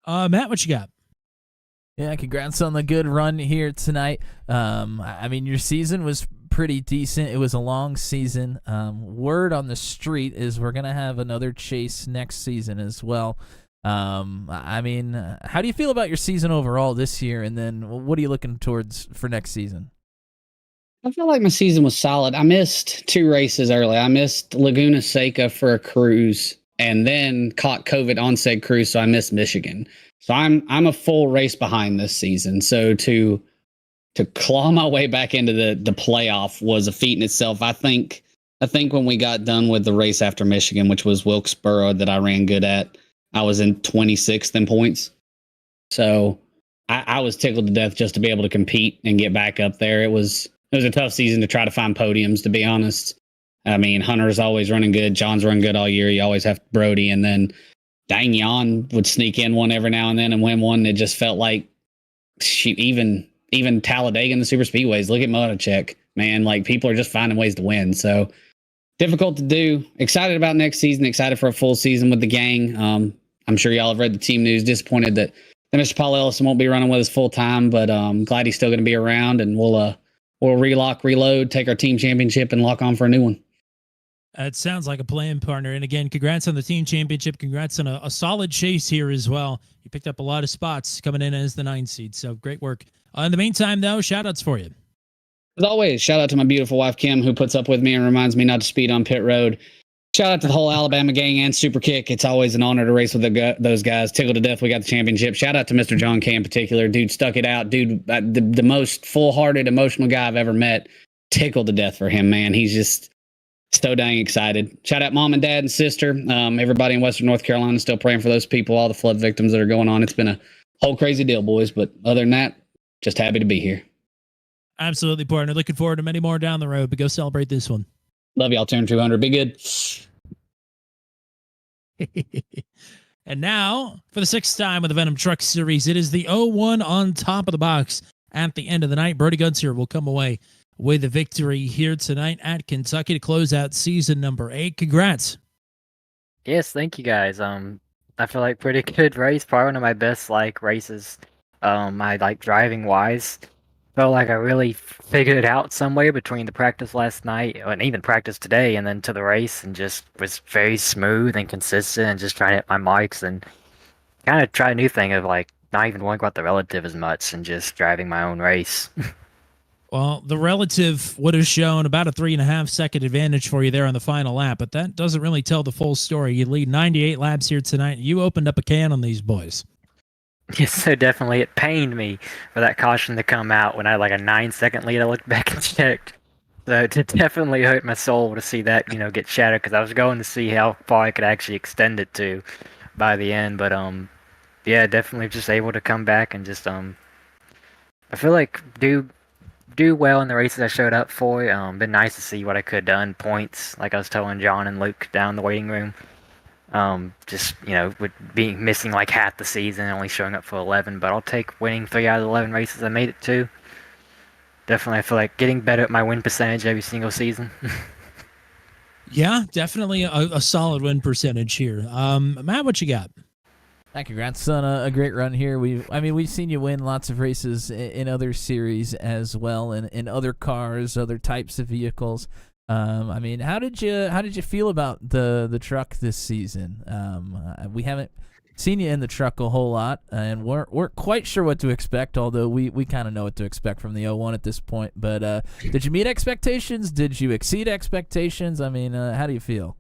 S7: Matt, what you got?
S8: Yeah, congrats on the good run here tonight. I mean, your season was pretty decent. It was a long season. Word on the street is we're going to have another chase next season as well. I mean, how do you feel about your season overall this year? And then what are you looking towards for next season?
S9: I feel like my season was solid. I missed 2 races early. I missed Laguna Seca for a cruise and then caught COVID on said cruise, so I missed Michigan. So I'm a full race behind this season. So to claw my way back into the playoff was a feat in itself. I think when we got done with the race after Michigan, which was Wilkesboro that I ran good at, I was in 26th in points. So I was tickled to death just to be able to compete and get back up there. It was a tough season to try to find podiums, to be honest. I mean, Hunter's always running good. John's run good all year. You always have Brody, and then dang, Jan would sneak in one every now and then and win one. It just felt like even Talladega and the super speedways. Look at Motocek, man. Like, people are just finding ways to win. So difficult to do. Excited about next season. Excited for a full season with the gang. I'm sure y'all have read the team news. Disappointed that Mr. Paul Ellison won't be running with us full time, but glad he's still going to be around, and we'll relock, reload, take our team championship, and lock on for a new one.
S7: It sounds like a plan, partner. And again, congrats on the team championship. Congrats on a solid chase here as well. You picked up a lot of spots coming in as the 9 seed, so great work. In the meantime, though, shout-outs for you.
S9: As always, shout out to my beautiful wife, Kim, who puts up with me and reminds me not to speed on pit road. Shout out to the whole Alabama gang and Super Kick. It's always an honor to race with those guys. Tickled to death we got the championship. Shout out to Mr. John K in particular. Dude stuck it out. Dude, the most full-hearted, emotional guy I've ever met. Tickled to death for him, man. He's just so dang excited. Shout out mom and dad and sister. Everybody in Western North Carolina still praying for those people, all the flood victims that are going on. It's been a whole crazy deal, boys. But other than that, just happy to be here.
S7: Absolutely, partner. Looking forward to many more down the road, but go celebrate this one.
S9: Love y'all. Turn 200. Be good.
S7: And now, for the 6th time with the Venom Truck Series, it is the 0-1 on top of the box at the end of the night. Brody Gunsier will come away with a victory here tonight at Kentucky to close out season number 8. Congrats.
S10: Yes, thank you guys. I feel like pretty good race. Probably one of my best races. I like driving wise. Felt like I really figured it out some way between the practice last night and even practice today and then to the race, and just was very smooth and consistent and just trying to hit my mics and kind of try a new thing of not even worrying about the relative as much and just driving my own race.
S7: Well, the relative would have shown about a 3.5-second advantage for you there on the final lap, but that doesn't really tell the full story. You lead 98 laps here tonight. You opened up a can on these boys.
S10: Yes, so definitely it pained me for that caution to come out when I had a 9-second lead. I looked back and checked. So it definitely hurt my soul to see that, get shattered, because I was going to see how far I could actually extend it to by the end. But yeah, definitely just able to come back and just I feel like do well in the races I showed up for. Been nice to see what I could have done. Points, like I was telling John and Luke down in the waiting room. Just, with being missing half the season, only showing up for 11, but I'll take winning 3 out of the 11 races I made it to. Definitely, I feel like getting better at my win percentage every single season.
S7: Yeah, definitely a solid win percentage here. Matt, what you got?
S8: Congrats on a great run here. We've seen you win lots of races in other series as well, and in other cars, other types of vehicles. How did you feel about the truck this season? We haven't seen you in the truck a whole lot, and weren't quite sure what to expect, although we kind of know what to expect from the 01 at this point. But did you meet expectations? Did you exceed expectations? How do you feel?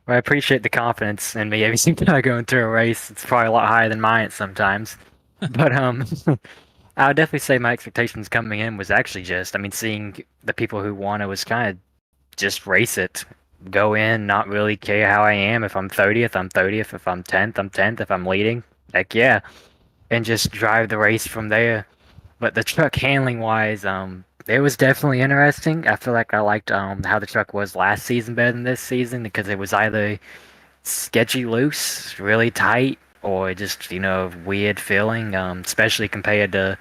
S10: Well, I appreciate the confidence in me every single time I go into a race. It's probably a lot higher than mine sometimes. But I would definitely say my expectations coming in was actually just, seeing the people who won, it was kind of just race it. Go in, not really care how I am. If I'm 30th, I'm 30th. If I'm 10th, I'm 10th. If I'm leading, heck yeah. And just drive the race from there. But the truck handling wise, it was definitely interesting. I feel like I liked how the truck was last season better than this season, because it was either sketchy loose, really tight, or just, weird feeling, especially compared to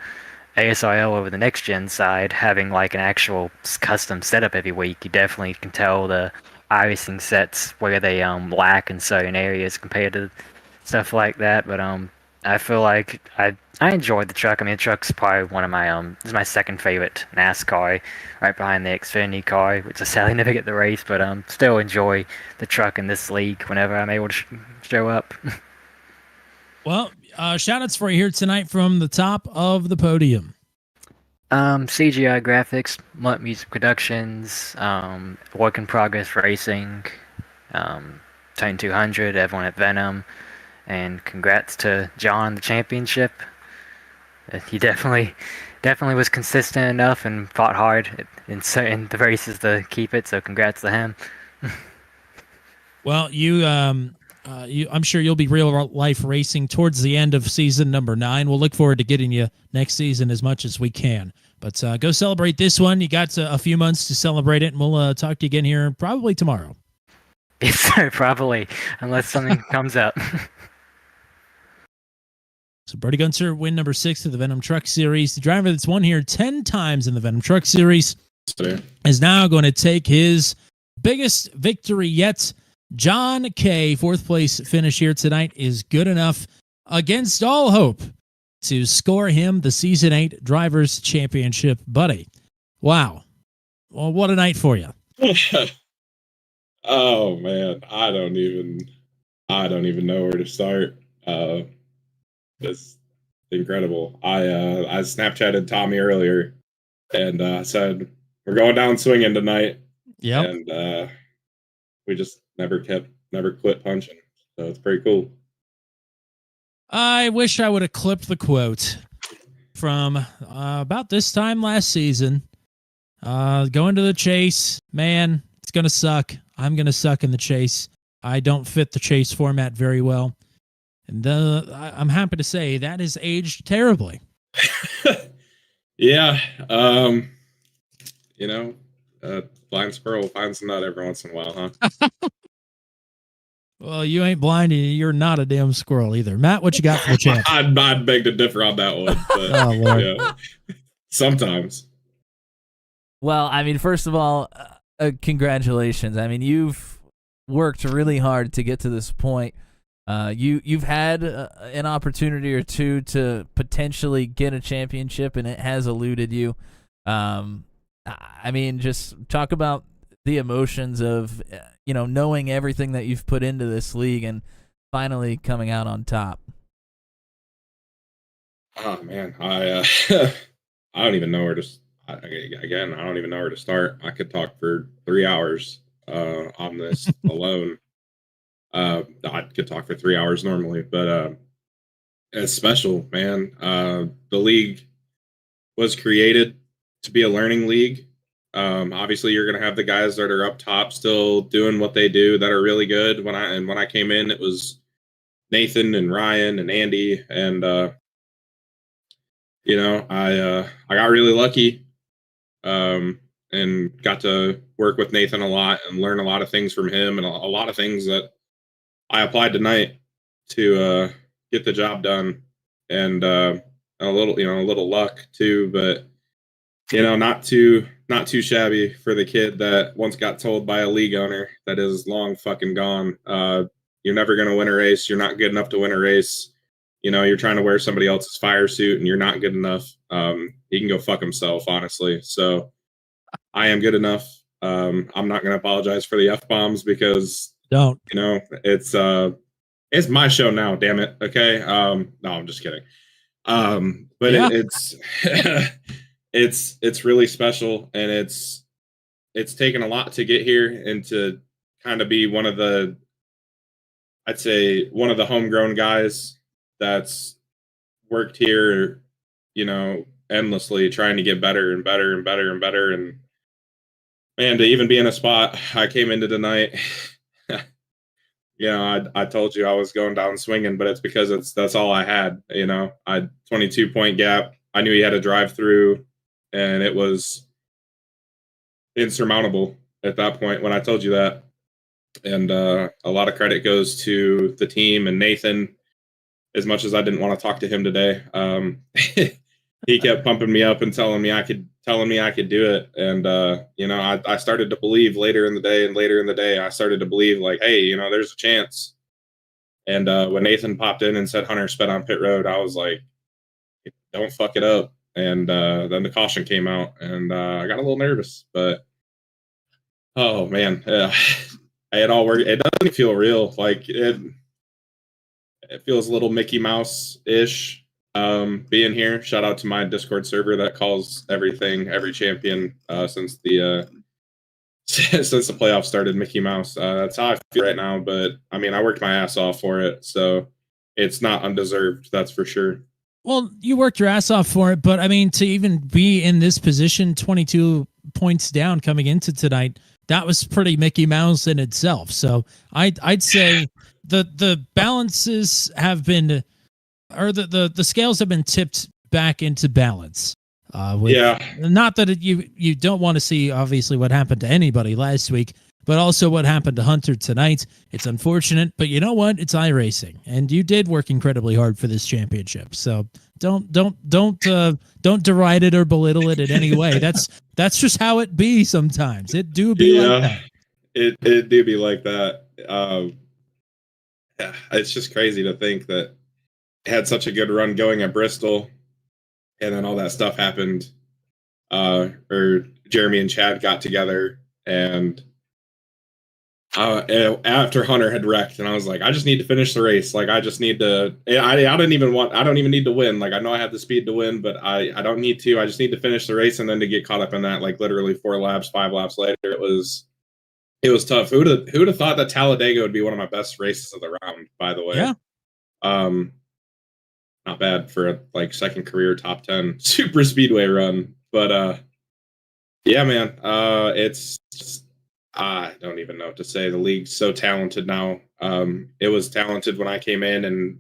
S10: ASIL over the next gen side, having like an actual custom setup every week, you definitely can tell the iRacing sets where they lack in certain areas compared to stuff like that. But I feel like I enjoyed the truck. I mean, the truck's probably one of my is my second favorite NASCAR, right behind the Xfinity car, which I sadly never get the race, but still enjoy the truck in this league whenever I'm able to show up.
S7: Well, shout outs for you here tonight from the top of the podium.
S10: CGI graphics, Mutt Music Productions, Work in Progress Racing, Tone 200, everyone at Venom, and congrats to John, the championship. He definitely was consistent enough and fought hard in the races to keep it, so congrats to him.
S7: Well, I'm sure you'll be real life racing towards the end of season number 9. We'll look forward to getting you next season as much as we can. But go celebrate this one. You got a few months to celebrate it, and we'll talk to you again here probably tomorrow.
S10: Yes, probably, unless something comes up.
S7: So Brody Gunter, win number 6 of the Venom Truck Series. The driver that's won here 10 times in the Venom Truck Series is now going to take his biggest victory yet. John K., 4th place finish here tonight is good enough against all hope to score him the Season 8 Drivers' Championship, buddy. Wow. Well, what a night for you.
S11: Oh, man. I don't even know where to start. It's incredible. I Snapchatted Tommy earlier and said, we're going down swinging tonight.
S7: Yeah.
S11: And we just never quit punching. So it's pretty cool.
S7: I wish I would have clipped the quote from about this time last season. Going to the chase, man, it's going to suck. I'm going to suck in the chase. I don't fit the chase format very well. And I'm happy to say that has aged terribly.
S11: Yeah. Blind squirrel finds a nut every once in a while, huh?
S7: Well, you ain't blind and you're not a damn squirrel either. Matt, what you got for the champ?
S11: I'd beg to differ on that one. But,
S7: oh, Lord.
S11: Yeah, sometimes.
S8: Well, I mean, first of all, congratulations. I mean, you've worked really hard to get to this point. You've had an opportunity or two to potentially get a championship, and it has eluded you. I mean, just talk about the emotions of knowing everything that you've put into this league and finally coming out on top.
S11: Oh man, I don't even know where to. Again, I don't even know where to start. I could talk for 3 hours on this alone. I could talk for 3 hours normally, but it's special, man. The league was created to be a learning league. Obviously, you're going to have the guys that are up top still doing what they do that are really good. When I came in, it was Nathan and Ryan and Andy, and I got really lucky and got to work with Nathan a lot and learn a lot of things from him and a lot of things that I applied tonight to get the job done, and a little luck too, but not too shabby for the kid that once got told by a league owner that is long fucking gone. You're never going to win a race. You're not good enough to win a race. You're trying to wear somebody else's fire suit and you're not good enough. He can go fuck himself, honestly. So I am good enough. I'm not going to apologize for the F-bombs because
S7: don't.
S11: It's my show now, damn it. Okay. No, I'm just kidding. But yeah. It's really special, and it's taken a lot to get here and to kind of be one of the homegrown guys that's worked here, endlessly trying to get better and better and better and better. And man, to even be in a spot I came into tonight, I told you I was going down swinging, but it's because that's all I had. I had 22-point gap. I knew he had a drive through, and it was insurmountable at that point when I told you that. And a lot of credit goes to the team and Nathan, as much as I didn't want to talk to him today. he kept pumping me up and telling me I could do it. And I started to believe later in the day, I started to believe like, hey, there's a chance. And when Nathan popped in and said Hunter sped on pit road, I was like, don't fuck it up. And then the caution came out, and I got a little nervous, but oh man, it all worked. It doesn't feel real. Like it feels a little Mickey Mouse ish. Being here. Shout out to my Discord server that calls everything every champion since the since the playoffs started Mickey Mouse. That's how I feel right now. But I mean, I worked my ass off for it, so it's not undeserved. That's for sure.
S7: Well, you worked your ass off for it, but I mean, to even be in this position, 22 points down coming into tonight, that was pretty Mickey Mouse in itself. So I'd say the balances have been, or the scales have been tipped back into balance. Not that you don't want to see obviously what happened to anybody last week, but also what happened to Hunter tonight. It's unfortunate, but you know what? It's iRacing, and you did work incredibly hard for this championship. So don't deride it or belittle it in any way. That's just how it be sometimes. It do be like that.
S11: It do be like that. It's just crazy to think that it had such a good run going at Bristol, and then all that stuff happened. Or Jeremy and Chad got together, and after Hunter had wrecked, and I was like, I just need to finish the race. Like, I just need to. I don't even need to win. Like, I know I have the speed to win, but I don't need to. I just need to finish the race, and then to get caught up in that, like literally 5 laps later, it was tough. Who'd have thought that Talladega would be one of my best races of the round? By the way,
S7: yeah.
S11: Not bad for a second career top 10 super speedway run, but yeah, man, it's just, I don't even know what to say. The league's so talented now. It was talented when I came in, and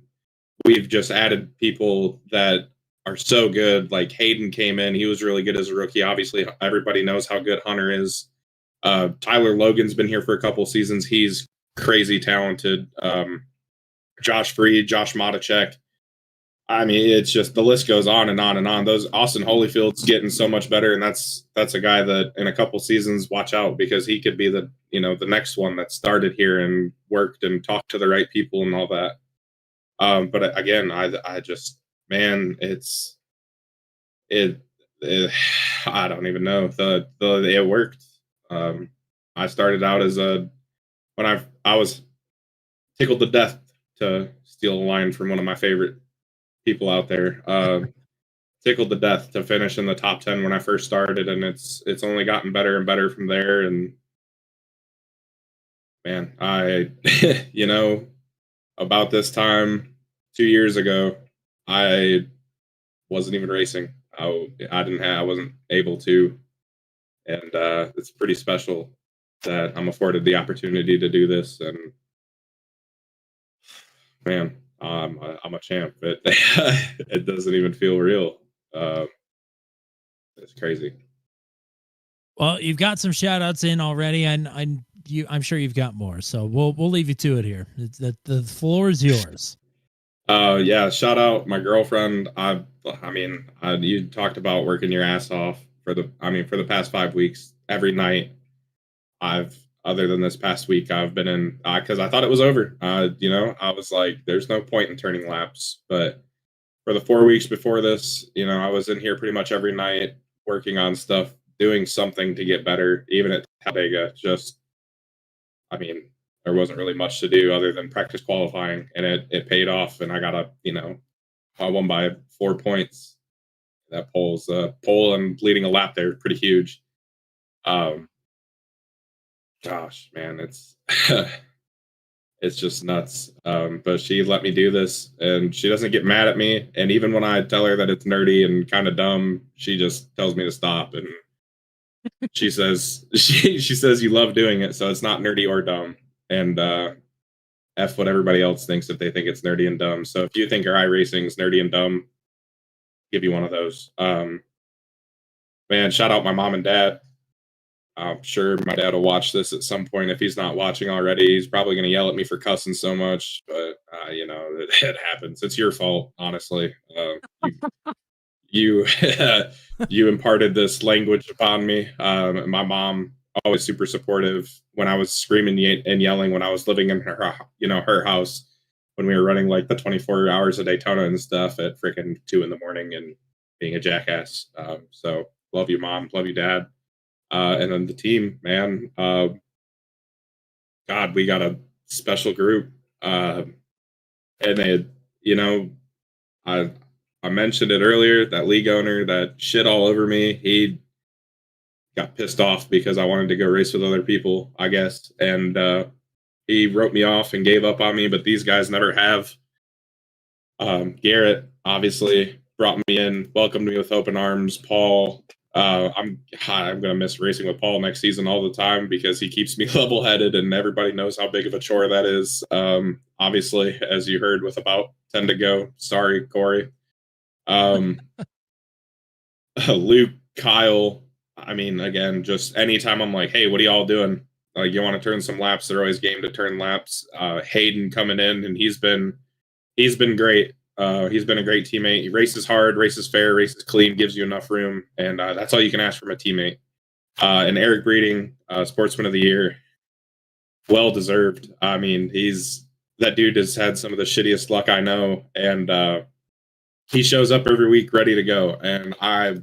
S11: we've just added people that are so good. Like Hayden came in; he was really good as a rookie. Obviously, everybody knows how good Hunter is. Tyler Logan's been here for a couple seasons. He's crazy talented. Josh Freed, Josh Matacek. I mean, it's just the list goes on and on and on. Those Austin Holyfield's getting so much better, and that's a guy that in a couple seasons, watch out, because he could be the next one that started here and worked and talked to the right people and all that. But again, I just, man, I don't even know. It worked. I started out as when I was tickled to death to steal a line from one of my favorite people out there, tickled to death to finish in the top 10 when I first started, and it's only gotten better and better from there. And man, I about this time 2 years ago, I wasn't even racing. I wasn't able to, and it's pretty special that I'm afforded the opportunity to do this. And man, I'm a champ. It doesn't even feel real. It's crazy.
S7: Well, you've got some shout outs in already, and I'm sure you've got more. So we'll leave you to it here. The floor is yours.
S11: Yeah, shout out my girlfriend. You talked about working your ass off for the past 5 weeks. Every night, other than this past week, I've been in, because I thought it was over. I was like, there's no point in turning laps. But for the 4 weeks before this, I was in here pretty much every night working on stuff, doing something to get better, even at Talladega. There wasn't really much to do other than practice qualifying, and it paid off. And I got I won by 4 points. That pole and leading a lap there, pretty huge. Gosh, man, it's it's just nuts. But she let me do this, and she doesn't get mad at me. And even when I tell her that it's nerdy and kind of dumb, she just tells me to stop. And she says she says you love doing it, so it's not nerdy or dumb. And F what everybody else thinks if they think it's nerdy and dumb. So if you think your iRacing is nerdy and dumb, give you one of those. Man, shout out my mom and dad. I'm sure my dad will watch this at some point. If he's not watching already, he's probably going to yell at me for cussing so much. But it happens. It's your fault, honestly. you you imparted this language upon me. My mom always super supportive when I was screaming and yelling when I was living in her house when we were running like the 24 hours of Daytona and stuff at freaking 2 a.m. and being a jackass. So love you, Mom. Love you, Dad. And then the team, man. God, we got a special group. And they, I mentioned it earlier, that league owner that shit all over me. He got pissed off because I wanted to go race with other people, I guess. And he wrote me off and gave up on me, but these guys never have. Garrett, obviously, brought me in, welcomed me with open arms. Paul, I'm going to miss racing with Paul next season all the time because he keeps me level-headed, and everybody knows how big of a chore that is. Obviously, as you heard with about 10 to go. Sorry, Corey. Luke, Kyle, I mean, again, just anytime I'm like, hey, what are y'all doing? Like, you want to turn some laps? They're always game to turn laps. Hayden coming in, and he's been great. He's been a great teammate. He races hard, races fair, races clean, gives you enough room, and that's all you can ask from a teammate. And Eric Breeding, Sportsman of the Year, well deserved. I mean, that dude has had some of the shittiest luck I know, and he shows up every week ready to go. And I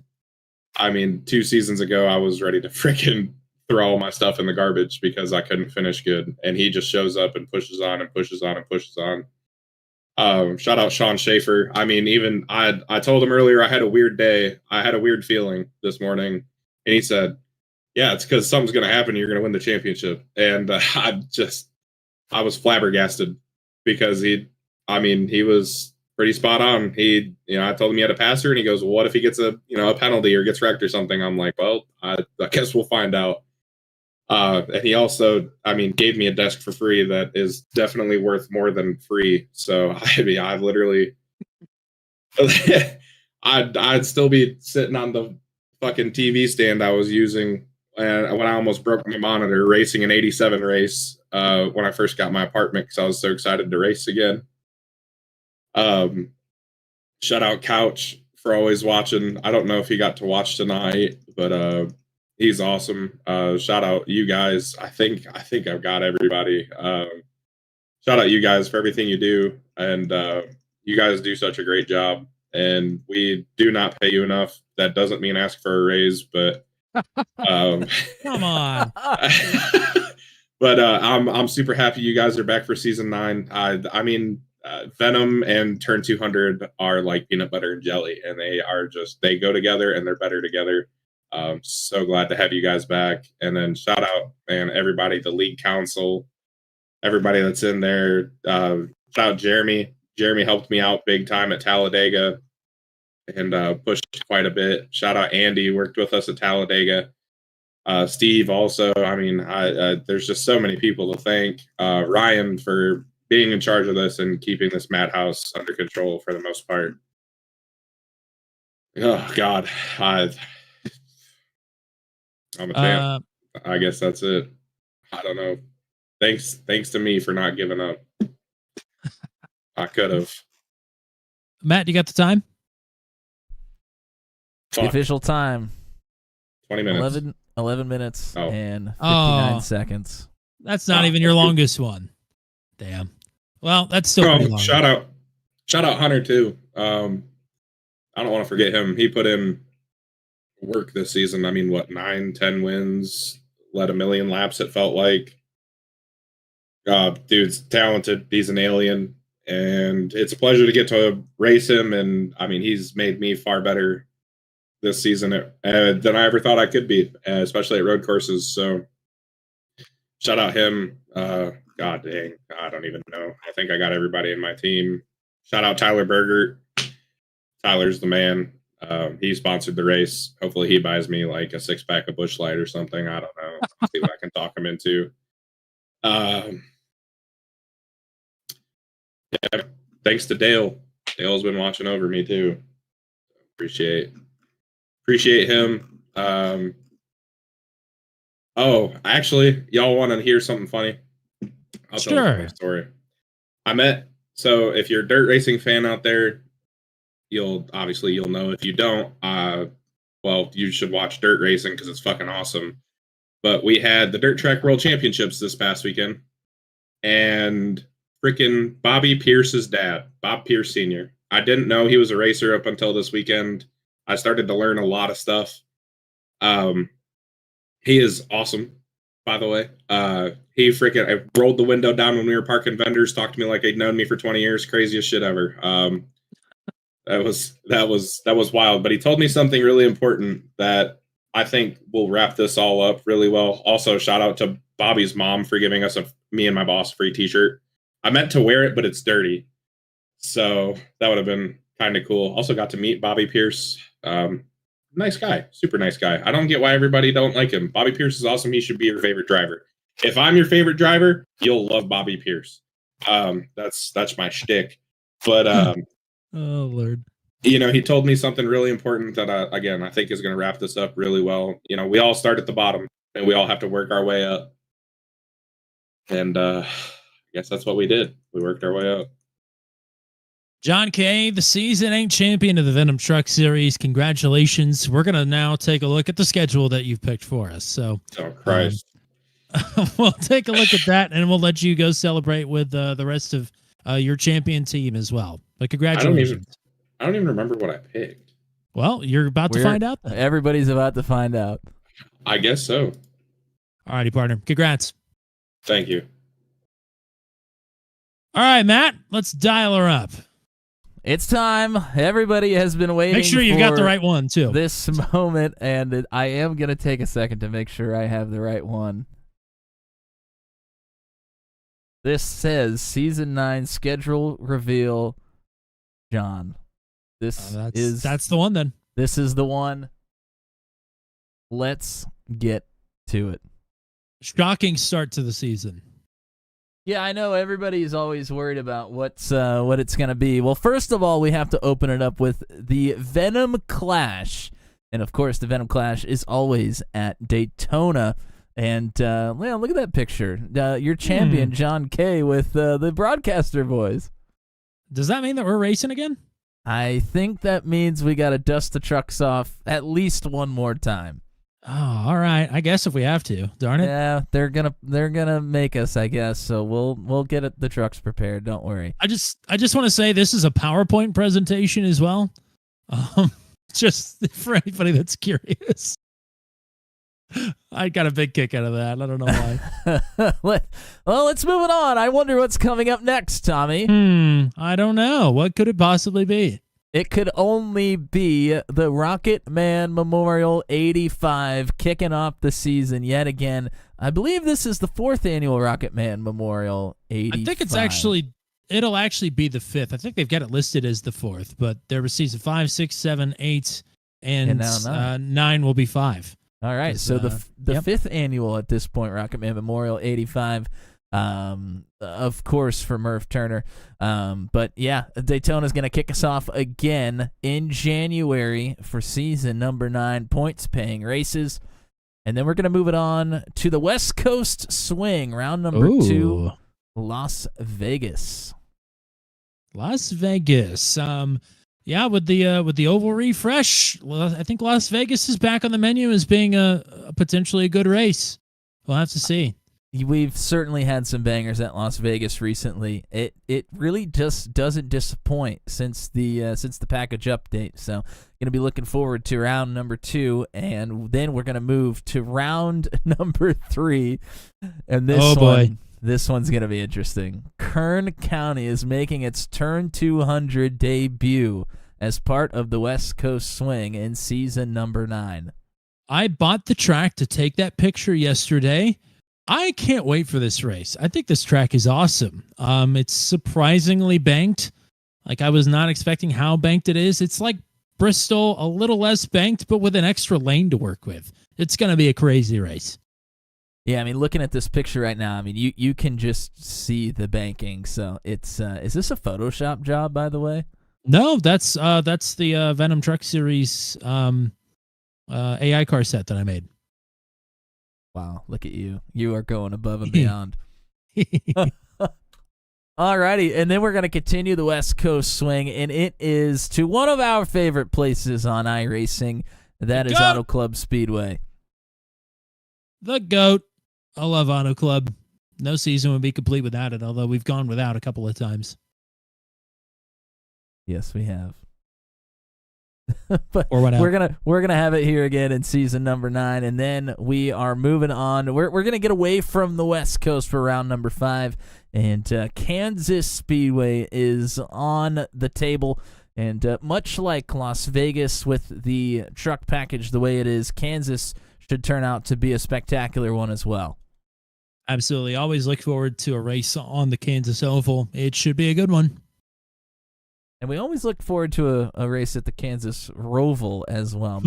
S11: mean, 2 seasons ago, I was ready to freaking throw all my stuff in the garbage because I couldn't finish good. And he just shows up and pushes on and pushes on and pushes on. Shout out Sean Schaefer. I mean, even I told him earlier I had a weird day. I had a weird feeling this morning. And he said, yeah, it's because something's going to happen. You're going to win the championship. And I was flabbergasted because he was pretty spot on. I told him he had a passer, and he goes, well, what if he gets a penalty or gets wrecked or something? I'm like, well, I guess we'll find out. And he also, gave me a desk for free that is definitely worth more than free. So I literally, I'd still be sitting on the fucking TV stand I was using when I almost broke my monitor racing an 87 race when I first got my apartment because I was so excited to race again. Shout out Couch for always watching. I don't know if he got to watch tonight, but he's awesome. Shout out you guys. I think I've got everybody. Shout out you guys for everything you do, and you guys do such a great job. And we do not pay you enough. That doesn't mean ask for a raise, but
S7: come on.
S11: But I'm super happy you guys are back for season 9. I mean. Venom and Turn 200 are like peanut butter and jelly, and they go together and they're better together. So glad to have you guys back. And then shout out, man, everybody, the league council, everybody that's in there. Shout out Jeremy. Jeremy helped me out big time at Talladega and pushed quite a bit. Shout out Andy, worked with us at Talladega. Steve also. I mean, there's just so many people to thank. Ryan for being in charge of this and keeping this madhouse under control for the most part. Oh God, I'm a champ. I guess that's it. I don't know. Thanks to me for not giving up. I could have.
S7: Matt, you got the time?
S8: The official time.
S11: 20 minutes.
S8: 11 minutes and 59 seconds.
S7: That's not even your longest one. Damn. Well, that's still pretty long.
S11: Shout out Hunter too. I don't want to forget him. He put in work this season. I mean, 9-10 wins, led 1 million laps, it felt like. Dude's talented. He's an alien, and it's a pleasure to get to race him. And I mean, he's made me far better this season than I ever thought I could be, especially at road courses. So shout out him. God dang, I don't even know. I think I got everybody in my team. Shout out Tyler Burgert. Tyler's the man. He sponsored the race. Hopefully he buys me like a 6-pack of Busch Light or something. I don't know. See what I can talk him into. Yeah, thanks to Dale. Dale's been watching over me too. Appreciate him. Oh, actually, y'all want to hear something funny? I'll tell a funny story. So if you're a dirt racing fan out there, you'll know. If you don't, well, you should watch dirt racing because it's fucking awesome. But we had the Dirt Track World Championships this past weekend, and freaking Bobby Pierce's dad, Bob Pierce Sr. I didn't know he was a racer up until this weekend. I started to learn a lot of stuff. He is awesome, by the way. I rolled the window down when we were parking vendors, talked to me like he'd known me for 20 years, craziest shit ever. That was wild. But he told me something really important that I think will wrap this all up really well. Also, shout out to Bobby's mom for giving us me and my boss free t-shirt. I meant to wear it, but it's dirty. So that would have been kind of cool. Also got to meet Bobby Pierce. Nice guy, super nice guy. I don't get why everybody don't like him. Bobby Pierce is awesome. He should be your favorite driver. If I'm your favorite driver, you'll love Bobby Pierce. That's my shtick. But
S7: oh Lord,
S11: he told me something really important that again I think is going to wrap this up really well. We all start at the bottom and we all have to work our way up. And I guess that's what we did. We worked our way up.
S7: John K., the Season 8 champion of the Venom Truck Series. Congratulations. We're going to now take a look at the schedule that you've picked for us. So,
S11: oh, Christ.
S7: We'll take a look at that, and we'll let you go celebrate with the rest of your champion team as well. But congratulations.
S11: I don't even remember what I picked.
S7: Well, you're about to find out. Then.
S8: Everybody's about to find out.
S11: I guess so.
S7: All righty, partner. Congrats.
S11: Thank you.
S7: All right, Matt, let's dial her up.
S8: It's time. Everybody has been waiting.
S7: Make sure you've got the right one, too.
S8: This moment, and I am going to take a second to make sure I have the right one. This says Season 9 schedule reveal, John. That's
S7: the one, then.
S8: This is the one. Let's get to it.
S7: Shocking start to the season.
S8: Yeah, I know everybody's always worried about what it's going to be. Well, first of all, we have to open it up with the Venom Clash. And, of course, the Venom Clash is always at Daytona. And, look at that picture. Your champion, John K., with the broadcaster boys.
S7: Does that mean that we're racing again?
S8: I think that means we got to dust the trucks off at least one more time.
S7: Oh, all right. I guess if we have to, darn it.
S8: Yeah, they're gonna make us, I guess. So we'll get the trucks prepared. Don't worry.
S7: I just want to say this is a PowerPoint presentation as well. Just for anybody that's curious. I got a big kick out of that. I don't know why.
S8: Well, let's move it on. I wonder what's coming up next, Tommy.
S7: I don't know. What could it possibly be?
S8: It could only be the Rocket Man Memorial 85 kicking off the season yet again. I believe this is the 4th annual Rocket Man Memorial 85.
S7: I think it'll actually be the 5th. I think they've got it listed as the 4th, but there was season 5, 6, 7, 8, and now 9 will be 5.
S8: All right, so the 5th annual at this point, Rocket Man Memorial 85. Of course, for Murph Turner. But yeah, Daytona's going to kick us off again in January for season number 9, points paying races. And then we're going to move it on to the West Coast Swing, round number 2, Las Vegas.
S7: Las Vegas. With the oval refresh, well, I think Las Vegas is back on the menu as being a potentially a good race. We'll have to see.
S8: We've certainly had some bangers at Las Vegas recently. It really just doesn't disappoint since the package update. So gonna be looking forward to round number 2, and then we're gonna move to round number 3. And this one's gonna be interesting. Kern County is making its Turn 200 debut as part of the West Coast Swing in season number 9.
S7: I bought the track to take that picture yesterday. I can't wait for this race. I think this track is awesome. It's surprisingly banked. Like, I was not expecting how banked it is. It's like Bristol, a little less banked, but with an extra lane to work with. It's going to be a crazy race.
S8: Yeah, I mean, looking at this picture right now, I mean, you can just see the banking. So it's is this a Photoshop job, by the way?
S7: No, that's the Venom Truck Series AI car set that I made.
S8: Wow, look at you. You are going above and beyond. Alrighty, and then we're going to continue the West Coast swing, and it is to one of our favorite places on iRacing. That is Auto Club Speedway.
S7: The GOAT. I love Auto Club. No season would be complete without it, although we've gone without a couple of times.
S8: Yes, we have. But
S7: Or whatever.
S8: we're gonna have it here again in season number 9, and then we are moving on. We're gonna get away from the West Coast for round number 5, and Kansas Speedway is on the table. And much like Las Vegas with the truck package the way it is, Kansas should turn out to be a spectacular one as well.
S7: Absolutely. Always look forward to a race on the Kansas Oval. It should be a good one.
S8: And we always look forward to a race at the Kansas Roval as well.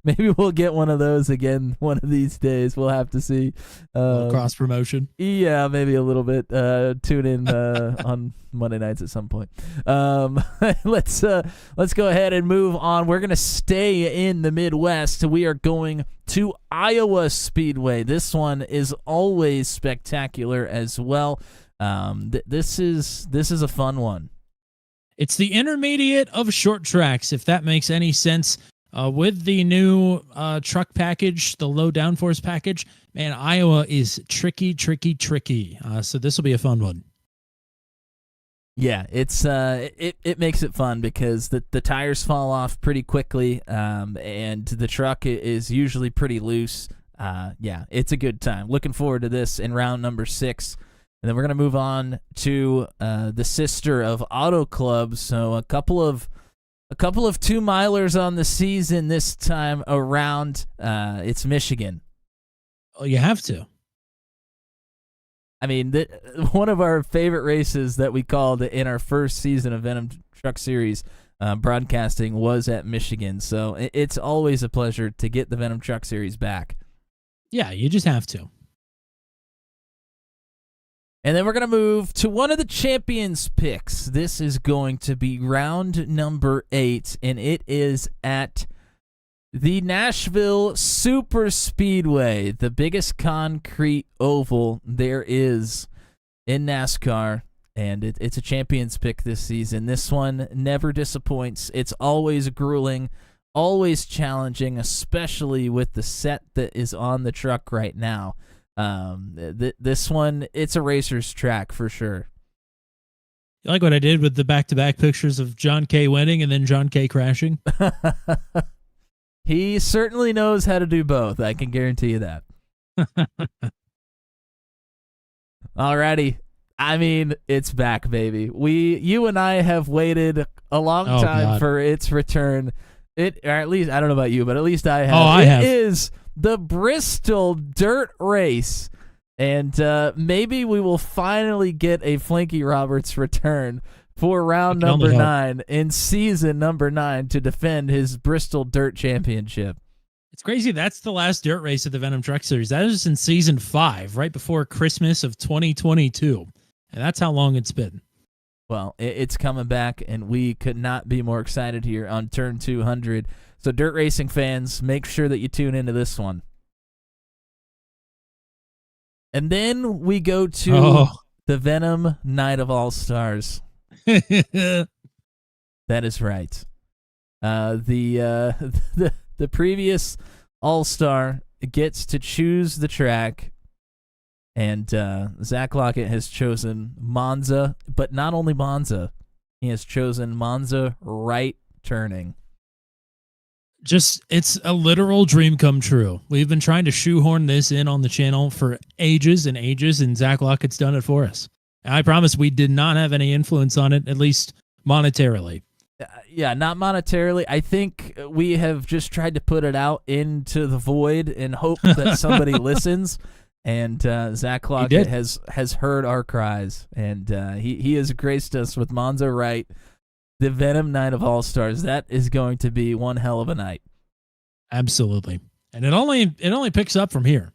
S8: Maybe we'll get one of those again one of these days. We'll have to see.
S7: Cross promotion.
S8: Yeah, maybe a little bit. Tune in on Monday nights at some point. Let's go ahead and move on. We're gonna stay in the Midwest. We are going to Iowa Speedway. This one is always spectacular as well. This is a fun one.
S7: It's the intermediate of short tracks, if that makes any sense. With the new truck package, the low downforce package, man, Iowa is tricky. So this will be a fun one.
S8: Yeah, it's it makes it fun because the tires fall off pretty quickly, and the truck is usually pretty loose. Yeah, it's a good time. Looking forward to this in round number 6. And then we're going to move on to the sister of Auto Club. So a couple of 2-milers on the season this time around. It's Michigan.
S7: Oh, you have to.
S8: I mean, one of our favorite races that we called in our first season of Venom Truck Series broadcasting was at Michigan. So it's always a pleasure to get the Venom Truck Series back.
S7: Yeah, you just have to.
S8: And then we're going to move to one of the champions picks. This is going to be round number 8, and it is at the Nashville Super Speedway, the biggest concrete oval there is in NASCAR, and it's a champions pick this season. This one never disappoints. It's always grueling, always challenging, especially with the set that is on the truck right now. This one, it's a racer's track for sure.
S7: You like what I did with the back-to-back pictures of John K. winning and then John K. crashing?
S8: He certainly knows how to do both. I can guarantee you that. Alrighty. I mean, it's back, baby. You and I have waited a long time for its return. Or at least, I don't know about you, but at least I have.
S7: I have.
S8: It is the Bristol Dirt Race, and maybe we will finally get a Flanky Roberts return for round number 9 in season number 9 to defend his Bristol Dirt Championship.
S7: It's crazy. That's the last dirt race of the Venom Truck Series. That was in season 5, right before Christmas of 2022, and that's how long it's been.
S8: Well, it's coming back, and we could not be more excited here on Turn 200. So dirt racing fans, make sure that you tune into this one. And then we go to the Venom Night of All-Stars. That is right. The previous All-Star gets to choose the track, and Zach Lockett has chosen Monza, but not only Monza, he has chosen Monza right turning.
S7: Just, it's a literal dream come true. We've been trying to shoehorn this in on the channel for ages and ages, and Zach Lockett's done it for us. And I promise we did not have any influence on it, at least monetarily.
S8: Yeah, not monetarily. I think we have just tried to put it out into the void and hope that somebody listens. And Zach Lockett has heard our cries, and he has graced us with Monza right. The Venom Night of All-Stars, that is going to be one hell of a night.
S7: Absolutely. And it only picks up from here.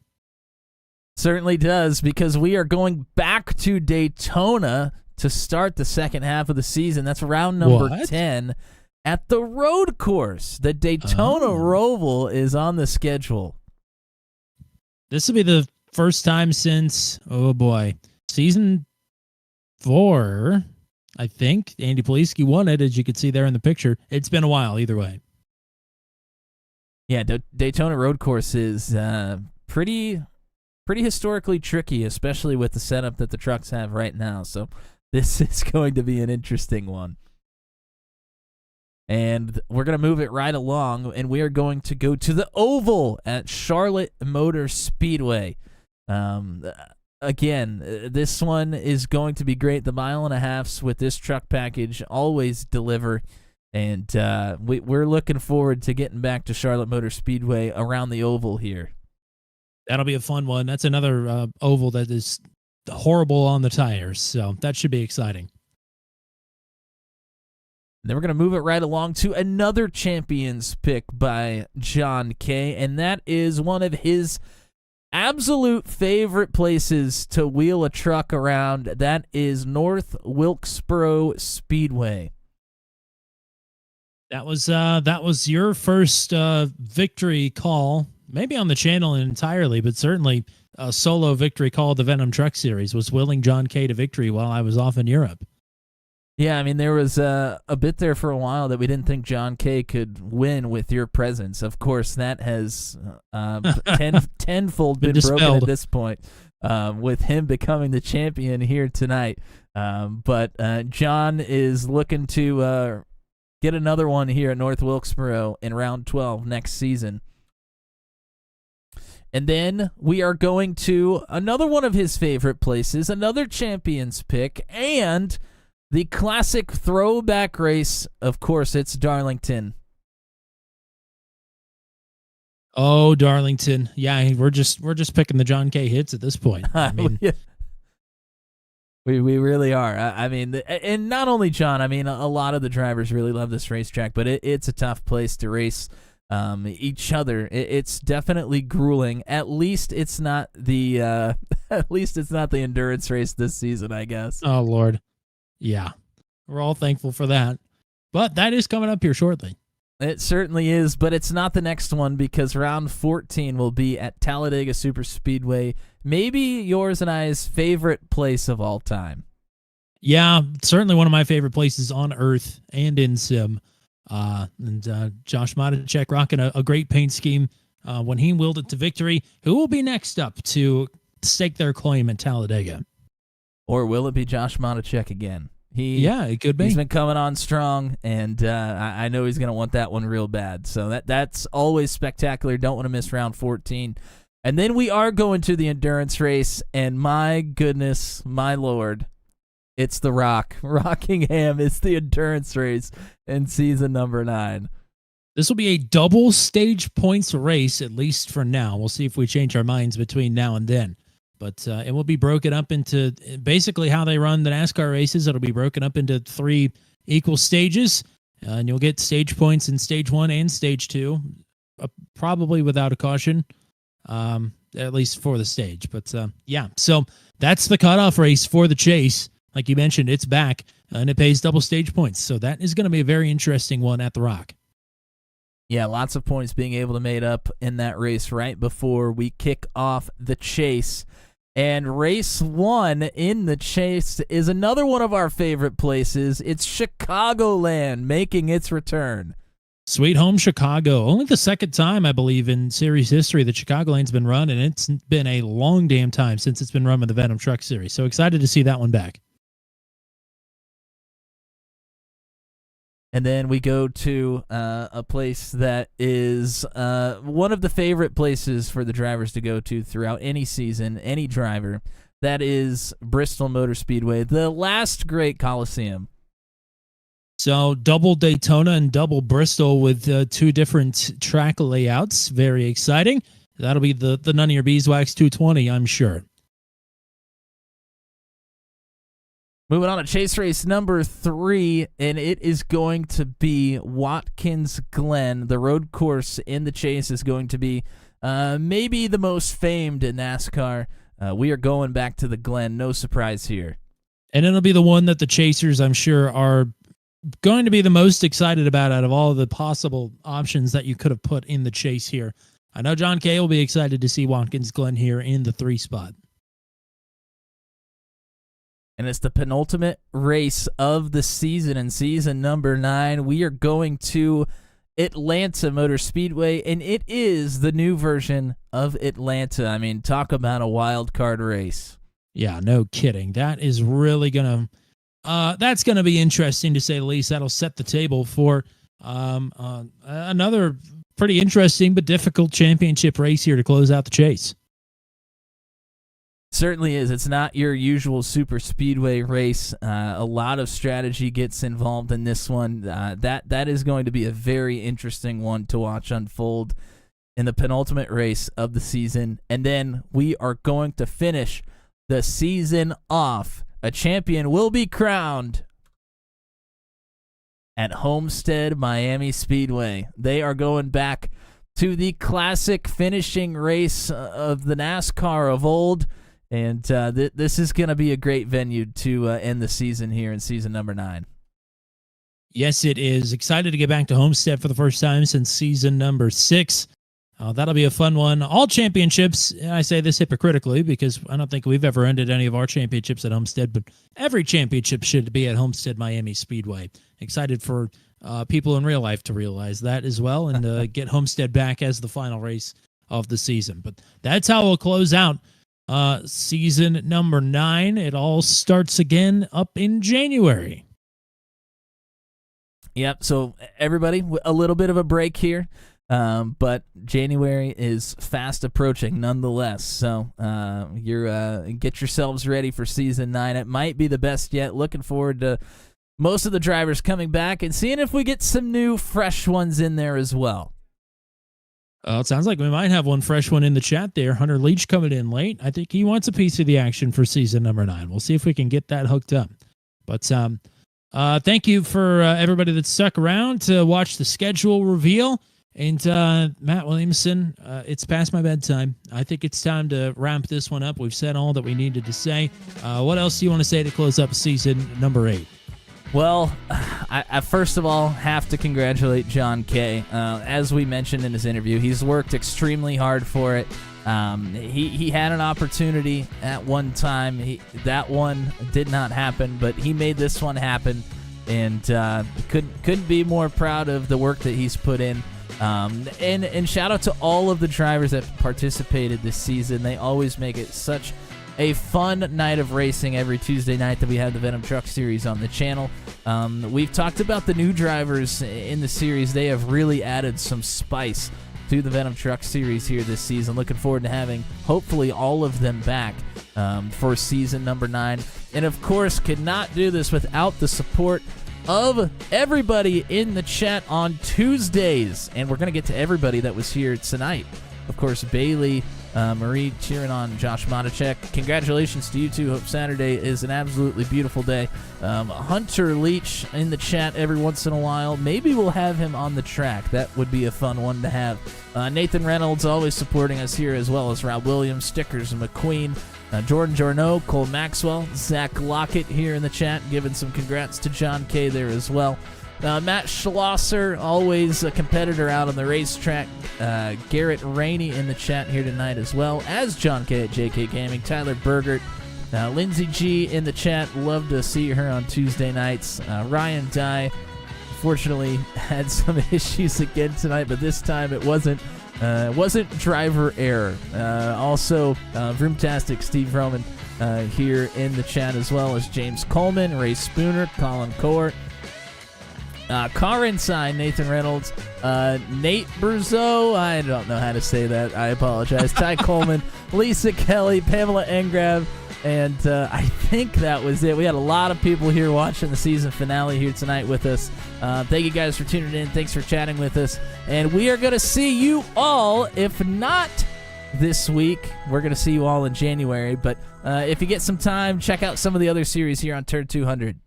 S8: Certainly does, because we are going back to Daytona to start the second half of the season. That's round number 10 at the road course. The Daytona Roval is on the schedule. This
S7: will be the first time since, season for, I think, Andy Poliski won it, as you can see there in the picture. It's been a while either way.
S8: Yeah, Daytona Road Course is pretty historically tricky, especially with the setup that the trucks have right now. So this is going to be an interesting one. And we're going to move it right along, and we are going to go to the oval at Charlotte Motor Speedway. Again, this one is going to be great. The 1.5 miles with this truck package always deliver, and we're looking forward to getting back to Charlotte Motor Speedway around the oval here.
S7: That'll be a fun one. That's another oval that is horrible on the tires, so that should be exciting.
S8: Then we're going to move it right along to another champions pick by John Kay, and that is one of his absolute favorite places to wheel a truck around. That is North Wilkesboro Speedway.
S7: That was your first victory call, maybe on the channel entirely, but certainly a solo victory call of the Venom Truck Series, was willing John Kay to victory while I was off in Europe.
S8: Yeah, I mean, there was a bit there for a while that we didn't think John Kay could win with your presence. Of course, that has tenfold been broken at this point with him becoming the champion here tonight. But John is looking to get another one here at North Wilkesboro in round 12 next season. And then we are going to another one of his favorite places, another champions pick, and the classic throwback race. Of course, it's Darlington.
S7: Oh, Darlington. Yeah, we're just picking the John Kay hits at this point. I mean,
S8: we really are. I mean, and not only John, I mean, a lot of the drivers really love this racetrack, but it's a tough place to race each other. It's definitely grueling. At least it's not the endurance race this season, I guess.
S7: Oh, Lord. Yeah, we're all thankful for that. But that is coming up here shortly.
S8: It certainly is, but it's not the next one, because round 14 will be at Talladega Superspeedway, maybe yours and I's favorite place of all time.
S7: Yeah, certainly one of my favorite places on Earth and in Sim. And Josh Matichek rocking a great paint scheme when he willed it to victory. Who will be next up to stake their claim at Talladega?
S8: Or will it be Josh Matichek again?
S7: Yeah, it could be.
S8: He's been coming on strong, and I know he's going to want that one real bad. So that's always spectacular. Don't want to miss round 14. And then we are going to the endurance race, and my goodness, my Lord, it's the Rock. Rockingham is the endurance race in season number 9.
S7: This will be a double stage points race, at least for now. We'll see if we change our minds between now and then. But it will be broken up into basically how they run the NASCAR races. It'll be broken up into 3 equal stages, and you'll get stage points in stage 1 and stage 2, probably without a caution, at least for the stage. But yeah, so that's the cutoff race for the chase. Like you mentioned, it's back, and it pays double stage points. So that is going to be a very interesting one at the Rock.
S8: Yeah, lots of points being able to made up in that race right before we kick off the chase. And race 1 in the chase is another one of our favorite places. It's Chicagoland making its return.
S7: Sweet home Chicago. Only the second time, I believe, in series history that Chicagoland's been run, and it's been a long damn time since it's been run with the Venom Truck Series. So excited to see that one back.
S8: And then we go to a place that is one of the favorite places for the drivers to go to throughout any season, any driver. That is Bristol Motor Speedway, the last great Coliseum.
S7: So double Daytona and double Bristol with 2 different track layouts. Very exciting. That'll be the None of Your Beeswax 220, I'm sure.
S8: Moving on to chase race number 3, and it is going to be Watkins Glen. The road course in the chase is going to be maybe the most famed in NASCAR. We are going back to the Glen. No surprise here.
S7: And it'll be the one that the chasers, I'm sure, are going to be the most excited about out of all the possible options that you could have put in the chase here. I know John Kay will be excited to see Watkins Glen here in the 3 spot.
S8: and it's the penultimate race of the season in season number 9. We are going to Atlanta Motor Speedway, and it is the new version of Atlanta. I mean, talk about a wild card race.
S7: Yeah, no kidding. That is really gonna that's gonna be interesting to say the least. That'll set the table for another pretty interesting but difficult championship race here to close out the chase.
S8: Certainly is. It's not your usual super speedway race. A lot of strategy gets involved in this one. That is going to be a very interesting one to watch unfold in the penultimate race of the season. And then we are going to finish the season off. A champion will be crowned at Homestead Miami Speedway. They are going back to the classic finishing race of the NASCAR of old. And this is going to be a great venue to end the season here in season number 9.
S7: Yes, it is. Excited to get back to Homestead for the first time since season number 6. That'll be a fun one. All championships, and I say this hypocritically because I don't think we've ever ended any of our championships at Homestead, but every championship should be at Homestead Miami Speedway. Excited for people in real life to realize that as well and get Homestead back as the final race of the season. But that's how we'll close out season number 9. It all starts again up in January.
S8: Yep. So everybody, a little bit of a break here, but January is fast approaching nonetheless. So you're get yourselves ready for season 9. It might be the best yet. Looking forward to most of the drivers coming back and seeing if we get some new fresh ones in there as well.
S7: It sounds like we might have one fresh one in the chat there. Hunter Leach coming in late. I think he wants a piece of the action for season number 9. We'll see if we can get that hooked up. But thank you for everybody that stuck around to watch the schedule reveal. And Matt Williamson, it's past my bedtime. I think it's time to ramp this one up. We've said all that we needed to say. What else do you want to say to close up season number 8?
S8: Well, I first of all have to congratulate John Kay. As we mentioned in his interview, he's worked extremely hard for it. He had an opportunity at one time. That one did not happen, but he made this one happen, and couldn't be more proud of the work that he's put in. And shout out to all of the drivers that participated this season. They always make it such a fun night of racing every Tuesday night that we have the Venom Truck Series on the channel. We've talked about the new drivers in the series. They have really added some spice to the Venom Truck Series here this season. Looking forward to having, hopefully, all of them back for season number 9. And, of course, could not do this without the support of everybody in the chat on Tuesdays. And we're going to get to everybody that was here tonight. Of course, Bailey, Marie cheering on Josh Monacek. Congratulations to you two. Hope Saturday is an absolutely beautiful day. Hunter Leach in the chat every once in a while. Maybe we'll have him on the track. That would be a fun one to have. Nathan Reynolds always supporting us here, as well as Rob Williams, Stickers McQueen, Jordan Jorno, Cole Maxwell, Zach Lockett here in the chat, giving some congrats to John Kay there as well. Matt Schlosser, always a competitor out on the racetrack. Garrett Rainey in the chat here tonight, as well as John K at JK Gaming. Tyler Burgert, Lindsay G in the chat. Love to see her on Tuesday nights. Ryan Dye, fortunately, had some issues again tonight, but this time it wasn't driver error. Also, Vroomtastic Steve Roman here in the chat, as well as James Coleman, Ray Spooner, Colin Court. Car Inside, Nathan Reynolds, Nate Berzo, I don't know how to say that, I apologize, Ty Coleman, Lisa Kelly, Pamela Engrav, and I think that was it. We had a lot of people here watching the season finale here tonight with us. Thank you guys for tuning in. Thanks for chatting with us. And we are going to see you all, if not this week, we're going to see you all in January. But if you get some time, check out some of the other series here on Turn 200.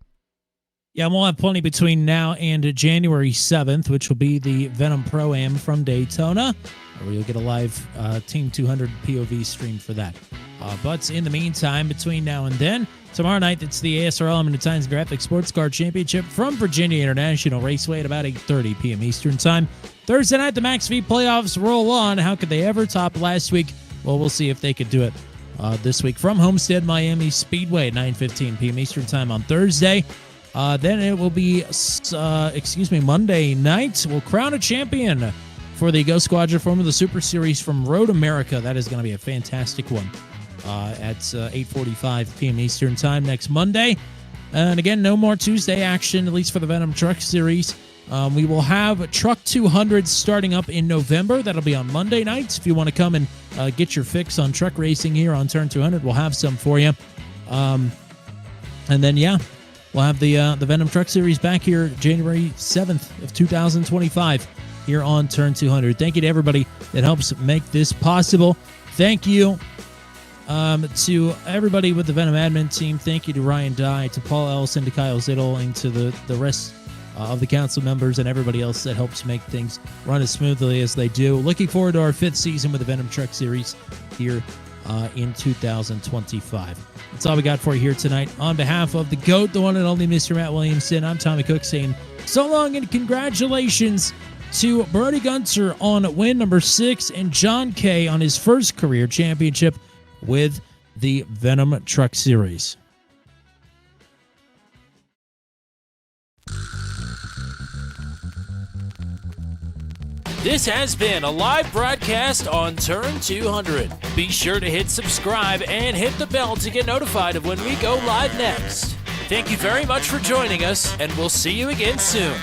S7: Yeah, we'll have plenty between now and January 7th, which will be the Venom Pro-Am from Daytona, where you'll get a live Team 200 POV stream for that. But in the meantime, between now and then, tomorrow night, it's the ASRL Limited Times Graphic Sports Car Championship from Virginia International Raceway at about 8:30 p.m. Eastern Time. Thursday night, the Max V playoffs roll on. How could they ever top last week? Well, we'll see if they could do it this week from Homestead Miami Speedway at 9:15 p.m. Eastern Time on Thursday. Then it will be, Monday night. We'll crown a champion for the Ghost Squadron Formula Super Series from Road America. That is going to be a fantastic one at 8:45 p.m. Eastern Time next Monday. And again, no more Tuesday action, at least for the Venom Truck Series. We will have Truck 200 starting up in November. That'll be on Monday nights. If you want to come and get your fix on truck racing here on Turn 200, we'll have some for you. And then, we'll have the Venom Truck Series back here January 7th of 2025 here on Turn 200. Thank you to everybody that helps make this possible. Thank you to everybody with the Venom admin team. Thank you to Ryan Dye, to Paul Ellison, to Kyle Zittel, and to the rest of the council members and everybody else that helps make things run as smoothly as they do. Looking forward to our 5th season with the Venom Truck Series here in 2025. That's all we got for you here tonight. On behalf of the GOAT, the one and only Mr. Matt Williamson, I'm Tommy Cook saying so long and congratulations to Brody Gunter on win number 6 and John Kay on his first career championship with the Venom Truck Series.
S12: This has been a live broadcast on Turn 200. Be sure to hit subscribe and hit the bell to get notified of when we go live next. Thank you very much for joining us, and we'll see you again soon.